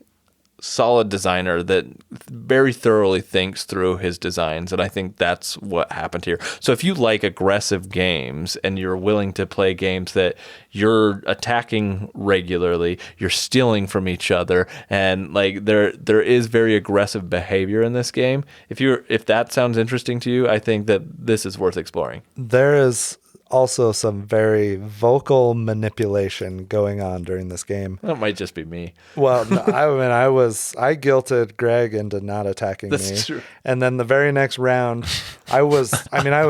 S3: solid designer that very thoroughly thinks through his designs, and I think that's what happened here. So if you like aggressive games and you're willing to play games that you're attacking regularly, you're stealing from each other, and like there is very aggressive behavior in this game. If that sounds interesting to you, I think that this is worth exploring.
S1: There is also some very vocal manipulation going on during this game.
S3: That might just be me.
S1: Well, no, I guilted Greg into not attacking me.
S3: That's true.
S1: And then the very next round, I was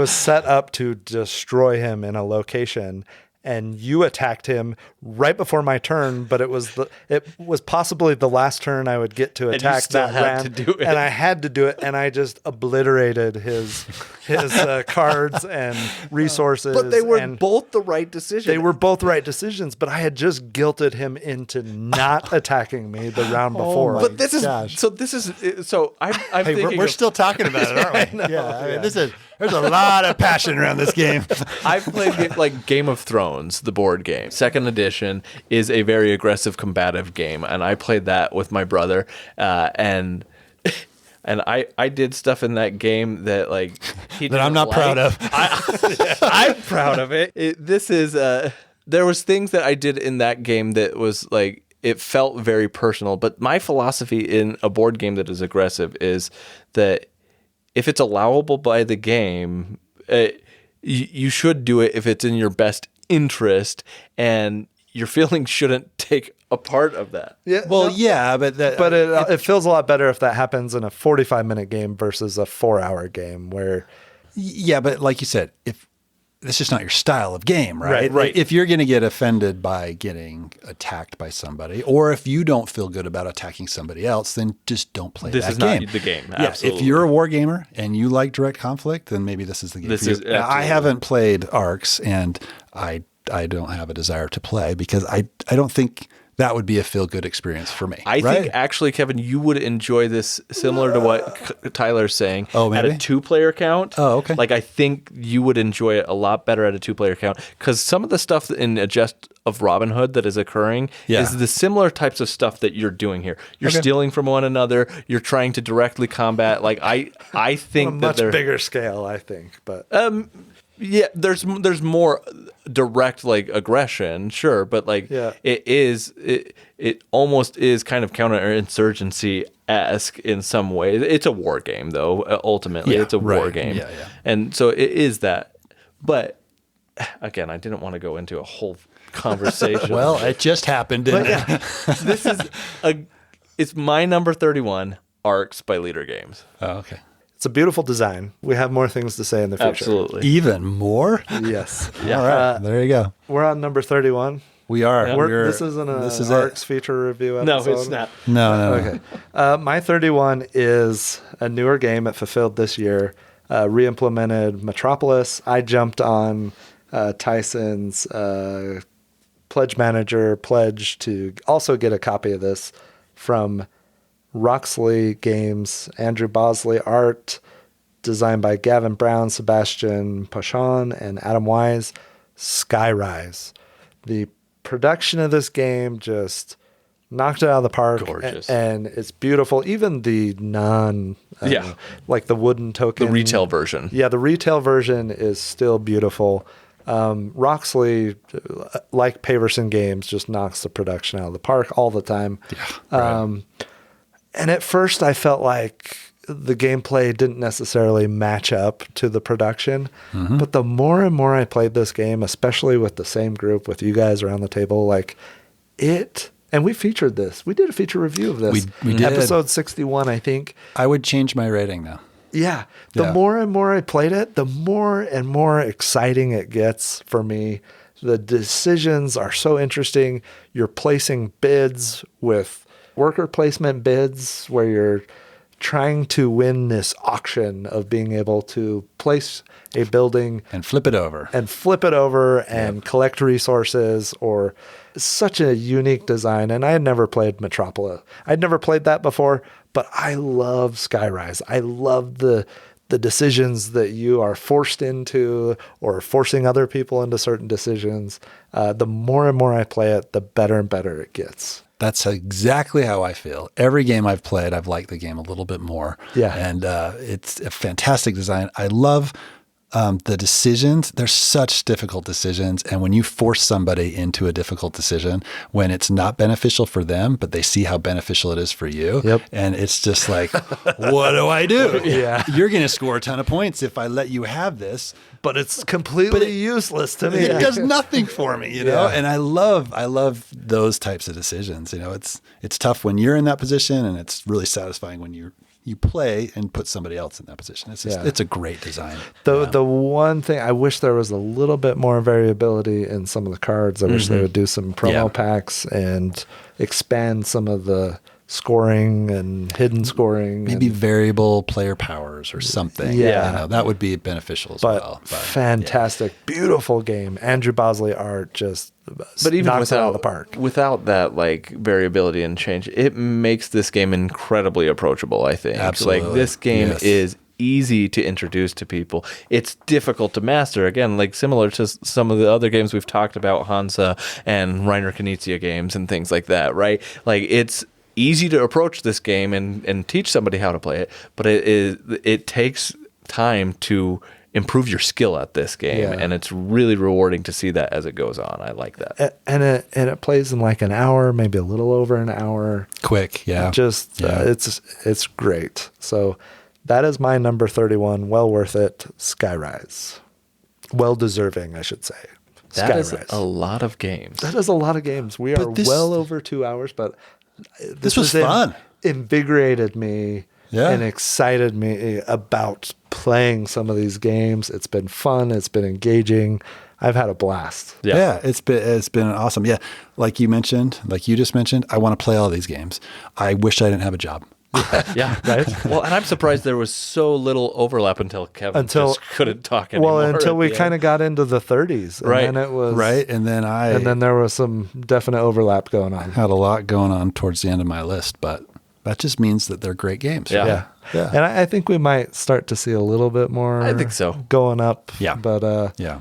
S1: set up to destroy him in a location, and you attacked him right before my turn, but it was possibly the last turn I would get to attack that round. And I had to do it, and I just obliterated his cards and resources.
S3: But they were both the right decision.
S1: They were both right decisions, but I had just guilted him into not attacking me the round before.
S3: But this is I'm
S2: Hey,
S3: thinking
S2: we're still talking about it, aren't we? I mean, there's a lot of passion around this game.
S3: I've played like Game of Thrones, the board game. Second edition is a very aggressive, combative game, and I played that with my brother, and I did stuff in that game that like
S2: that I'm not proud of.
S3: I'm proud of it. There was things that I did in that game that was like, it felt very personal. But my philosophy in a board game that is aggressive is that if it's allowable by the game, you should do it if it's in your best interest, and your feelings shouldn't take a part of that.
S1: Yeah.
S2: Well, yeah, but
S1: it feels a lot better if that happens in a 45-minute game versus a 4-hour game where.
S2: Yeah, but like you said, if that's just not your style of game, right?
S3: Right.
S2: If you're going to get offended by getting attacked by somebody, or if you don't feel good about attacking somebody else, then just don't play that game. This is
S3: not the game.
S2: Yeah,
S3: Absolutely.
S2: if you're a war gamer and you like direct conflict, then maybe this is the game for you. I haven't played Arcs, and I don't have a desire to play because I don't think that would be a feel-good experience for me.
S3: I think actually, Kevin, you would enjoy this similar to what Tyler's saying.
S2: Oh, maybe?
S3: At a 2-player count.
S2: Oh, okay.
S3: Like, I think you would enjoy it a lot better at a 2-player count, because some of the stuff in a Gest of Robin Hood that is occurring is the similar types of stuff that you're doing here. You're stealing from one another. You're trying to directly combat. Like, I think
S1: on a much bigger scale, I think, but
S3: yeah, there's more direct like aggression, sure, but like it almost is kind of counterinsurgency-esque in some way. It's a war game though. Ultimately, it's a war game.
S2: Yeah.
S3: And so it is that. But again, I didn't want to go into a whole conversation.
S2: Well, it just happened, didn't it?
S3: This is it's my number 31, Arcs by Leader Games.
S2: Oh, okay.
S1: it's a beautiful design. We have more things to say in the future.
S3: Absolutely.
S2: Even more?
S1: Yes.
S2: Yeah. All right. There you go.
S1: We're on number 31.
S2: We are.
S3: Yeah.
S1: This isn't an Arcs feature review episode.
S3: No, it's not.
S2: No.
S1: Okay. My 31 is a newer game it fulfilled this year, re-implemented Metropolis. I jumped on Tyson's Pledge Manager pledge to also get a copy of this from Roxley Games, Andrew Bosley art, designed by Gavin Brown, Sebastian Pochon, and Adam Wise. Skyrise. The production of this game just knocked it out of the park.
S3: Gorgeous.
S1: And it's beautiful. Even the like the wooden token.
S3: The retail version.
S1: Yeah, the retail version is still beautiful. Roxley, like Paverson Games, just knocks the production out of the park all the time.
S2: Yeah, right.
S1: And at first I felt like the gameplay didn't necessarily match up to the production. Mm-hmm. But the more and more I played this game, especially with the same group, with you guys around the table, and we featured this. We did a feature review of this.
S2: We did.
S1: Episode 61, I think.
S2: I would change my rating now.
S1: Yeah. The more and more I played it, the more and more exciting it gets for me. The decisions are so interesting. You're placing bids with worker placement bids where you're trying to win this auction of being able to place a building
S2: and flip it over
S1: and collect resources, or such a unique design. And I had never played Metropolis. I'd never played that before, but I love Skyrise. I love the decisions that you are forced into, or forcing other people into certain decisions. The more and more I play it, the better and better it gets.
S2: That's exactly how I feel. Every game I've played, I've liked the game a little bit more.
S1: Yeah.
S2: And it's a fantastic design. I love the decisions. They're such difficult decisions. And when you force somebody into a difficult decision, when it's not beneficial for them, but they see how beneficial it is for you.
S1: Yep.
S2: And it's just like, what do I do?
S1: Yeah.
S2: You're going to score a ton of points if I let you have this.
S1: But it's completely useless to me.
S2: It does nothing for me, you know?
S1: Yeah.
S2: And I love those types of decisions. You know, it's tough when you're in that position, and it's really satisfying when you play and put somebody else in that position. It's just, it's a great design.
S1: The one thing, I wish there was a little bit more variability in some of the cards. I wish they would do some promo packs and expand some of the scoring and hidden scoring.
S2: Maybe
S1: and,
S2: variable player powers or something.
S1: Yeah.
S2: You know, that would be beneficial as well. But
S1: fantastic, beautiful game. Andrew Bosley art just
S3: But even
S1: knocks it out of the park.
S3: without that like variability and change, it makes this game incredibly approachable, I think.
S2: Absolutely.
S3: Like this game
S2: Yes.
S3: is easy to introduce to people. It's difficult to master. Again, like similar to some of the other games we've talked about, Hansa and Reiner Knizia games and things like that, right? Like it's easy to approach this game and teach somebody how to play it, but it takes time to improve your skill at this game, and it's really rewarding to see that as it goes on. I like that.
S1: And it plays in like an hour, maybe a little over an hour.
S2: quick, yeah.
S1: It's great. So that is my number 31. Well worth it. Skyrise. Well deserving, I should say.
S3: That is
S1: Skyrise.
S3: a lot of games.
S1: That is a lot of games. We are
S2: this-
S1: well over 2 hours, but
S2: This was fun.
S1: Invigorated me and excited me about playing some of these games. It's been fun. It's been engaging. I've had a blast.
S2: Yeah, it's been awesome. Yeah, like you just mentioned, I want to play all these games. I wish I didn't have a job.
S3: Yeah, right. Well, and I'm surprised there was so little overlap until Kevin just couldn't talk anymore.
S1: Well, until we kind of got into the 30s, and
S3: Right.
S1: then it was
S2: Right, and then
S1: there was some definite overlap going on.
S2: had a lot going on towards the end of my list, but that just means that they're great games.
S3: Yeah.
S1: Yeah. And I think we might start to see a little bit more.
S3: I think so.
S1: Going up.
S2: Yeah.
S1: But
S2: Yeah.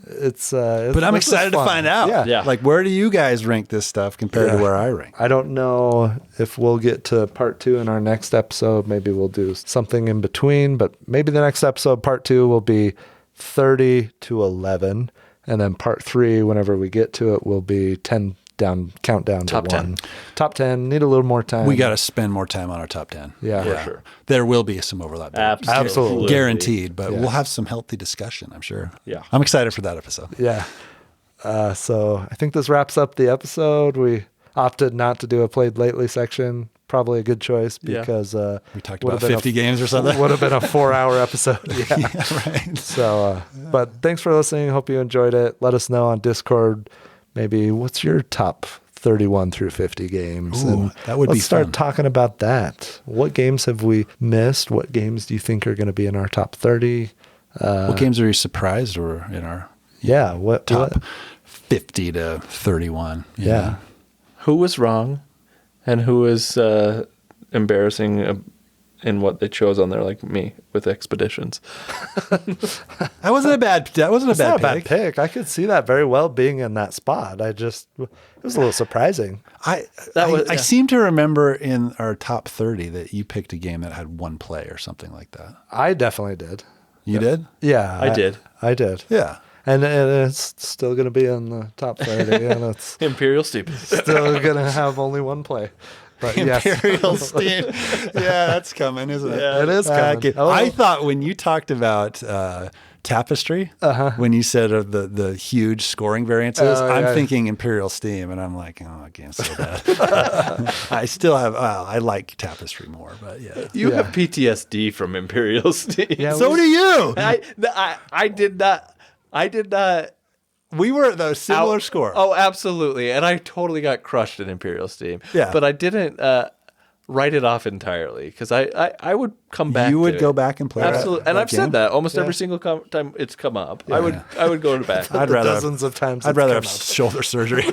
S1: it's
S2: But I'm
S1: this is
S2: excited to
S1: fun.
S2: find out.
S1: Yeah.
S3: Yeah.
S2: Like, where do you guys rank this stuff compared to where I rank?
S1: I don't know if we'll get to part 2 in our next episode. Maybe we'll do something in between, but maybe the next episode, part 2, will be 30 to 11. And then part 3, whenever we get to it, will be 10 down, countdown
S3: Top
S1: to
S3: 10.
S1: 1. Top 10, need a little more time.
S2: We got to spend more time on our top 10.
S1: Yeah.
S3: For sure.
S2: There will be some overlap. there.
S1: Absolutely.
S2: Guaranteed, but
S1: Yeah.
S2: we'll have some healthy discussion, I'm sure.
S3: Yeah.
S2: I'm excited for that episode.
S1: Yeah. So I think this wraps up the episode. We opted not to do a played lately section. Probably a good choice
S3: Yeah.
S1: because
S2: We talked
S1: would
S2: about
S1: have been
S2: 50 games or something.
S1: Would have been a 4-hour episode. Yeah.
S2: Yeah, right.
S1: So, but thanks for listening. Hope you enjoyed it. Let us know on Discord. Maybe what's your top 31 through 50 games?
S2: Ooh, that would be
S1: let's start
S2: fun.
S1: talking about that. What games have we missed? What games do you think are going to be in our top 30?
S2: What games are you surprised or in our
S1: Yeah. What
S2: top 50 to 31? you
S1: Yeah.
S2: know?
S3: Who was wrong, and who was embarrassing in what they chose on there, like me with expeditions.
S2: That wasn't a bad
S1: It's not a bad
S2: pick.
S1: pick. I could see that very well being in that spot. It was a little surprising.
S2: I
S3: yeah.
S2: seem to remember in our top 30 that you picked a game that had one play or something like that.
S1: I definitely did.
S2: You did?
S1: Yeah,
S3: I did.
S1: I did.
S2: Yeah.
S1: And it's still going to be in the top 30, and it's
S3: Imperial Steep.
S1: still going to have only one play. But yes,
S2: Imperial Steam. Yeah, that's coming, isn't it?
S1: it is coming. Oh.
S2: I thought when you talked about Tapestry, when you said of the huge scoring variances,
S1: Oh,
S2: I'm
S1: yeah.
S2: thinking Imperial Steam, and I'm like, oh, game's so bad. I still have, I like Tapestry more, but yeah.
S3: You
S1: Yeah.
S3: have PTSD from Imperial Steep.
S1: Yeah,
S2: So do you.
S3: I did not.
S2: We were at a similar score.
S3: Oh, absolutely. And I totally got crushed in Imperial Steam.
S2: Yeah.
S3: But I didn't write it off entirely because I would come back.
S2: You would
S3: to
S2: go
S3: it.
S2: back and play
S3: Absolutely.
S2: that
S3: And I've
S2: game?
S3: said that almost
S1: Yeah.
S3: every single time it's come up. I would go to back.
S2: I'd rather
S1: dozens of times.
S2: I'd
S1: it's
S2: rather
S1: come
S2: have
S1: up.
S2: shoulder surgery.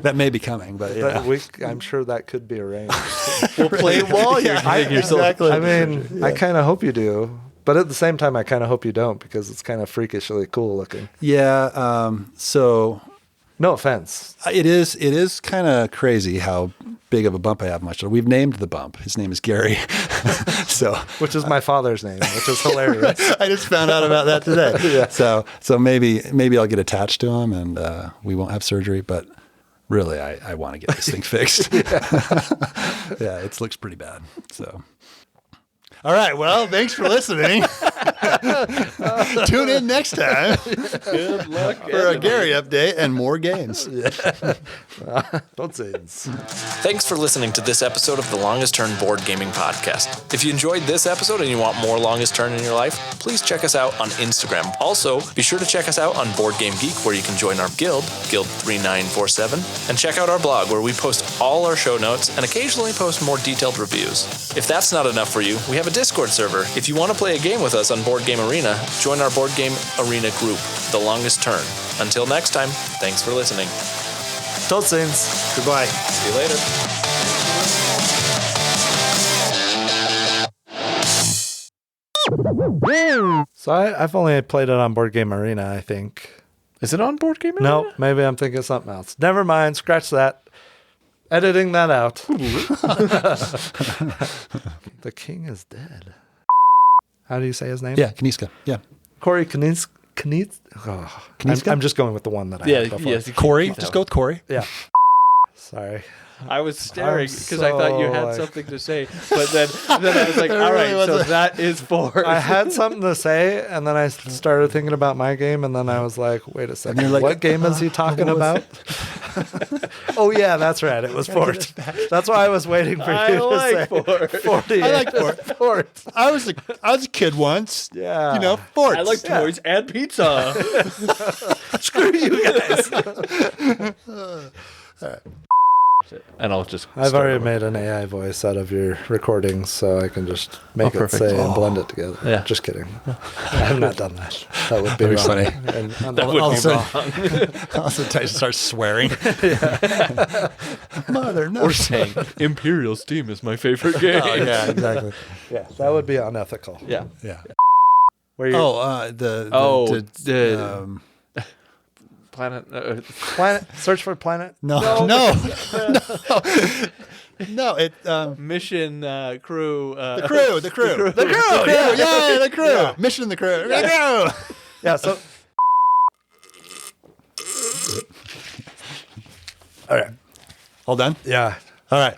S2: That may be coming, but yeah.
S1: I'm sure that could be arranged.
S3: We'll play it while you're getting yourself.
S2: exactly.
S1: I mean, I kind of hope you do, but at the same time, I kind of hope you don't because it's kind of freakishly cool looking.
S2: Yeah. So
S1: No offense.
S2: It is kind of crazy how big of a bump I have much. We've named the bump. His name is Gary. So,
S1: which is my father's name, which is hilarious.
S2: I just found out about that today.
S1: Yeah.
S2: So maybe I'll get attached to him and we won't have surgery, but really I want to get this thing fixed. Yeah, it looks pretty bad. So. All right. Well, thanks for listening. Tune in next time.
S3: Good luck
S2: for a Gary update and more games.
S1: Don't say it.
S3: Thanks for listening to this episode of the Longest Turn Board Gaming Podcast. If you enjoyed this episode and you want more Longest Turn in your life, please check us out on Instagram. Also, be sure to check us out on Board Game Geek, where you can join our guild, Guild 3947, and check out our blog, where we post all our show notes and occasionally post more detailed reviews. If that's not enough for you, we have a Discord server. If you want to play a game with us on Board Game Arena, join our Board Game Arena group, The Longest Turn. Until next time, thanks for listening.
S1: Tot ziens.
S2: Goodbye.
S3: See you later.
S1: So I've only played it on Board Game Arena, I think.
S3: Is it on Board Game Arena?
S1: No, maybe I'm thinking of something else. Never mind. Scratch that. Editing that out. The king is dead. How do you say his name?
S2: Yeah, Kaniska. Yeah.
S1: Corey Kaniska. I'm just going with the one that I had before.
S3: Yes.
S2: Corey. Just go with Corey.
S1: Yeah. Sorry.
S3: I was staring
S1: I'm
S3: because I thought you
S1: so,
S3: had
S1: like-
S3: something to say, but then I was like, all right, so that is for.
S1: I had something to say, and then I started thinking about my game, and then I was like, wait a second.
S2: you're like,
S1: what game is he talking about? Oh, yeah, that's right. It was Fort. That's why I was waiting for you to say
S3: Fort.
S1: 40.
S2: I like Fort.
S1: Fort.
S2: I was a kid once.
S1: Yeah.
S2: You know, forts.
S3: I like toys and pizza.
S1: Screw you guys.
S3: And I'll just.
S1: I've
S3: start
S1: already
S3: over.
S1: made an AI voice out of your recordings, so I can just make it
S3: perfect.
S1: say and blend it together.
S3: Yeah.
S1: Just kidding. I have not done that. That would be
S2: That'd be
S1: wrong.
S2: funny.
S1: And
S3: That would
S2: all
S3: be
S2: of a
S3: wrong.
S2: sudden, also Tyson starts swearing. Mother, no.
S3: Or saying Imperial Steam is my favorite game.
S2: Oh, yeah, exactly.
S1: Yeah, that would be unethical.
S3: Yeah.
S2: Yeah.
S1: Where you
S3: Planet.
S1: planet search for planet?
S2: no. It
S3: Mission crew.
S2: the crew.
S1: The crew.
S2: Yeah, the crew.
S1: Yeah.
S2: Mission the crew. The crew.
S1: Yeah, so all right.
S2: All done?
S1: Yeah.
S2: All right.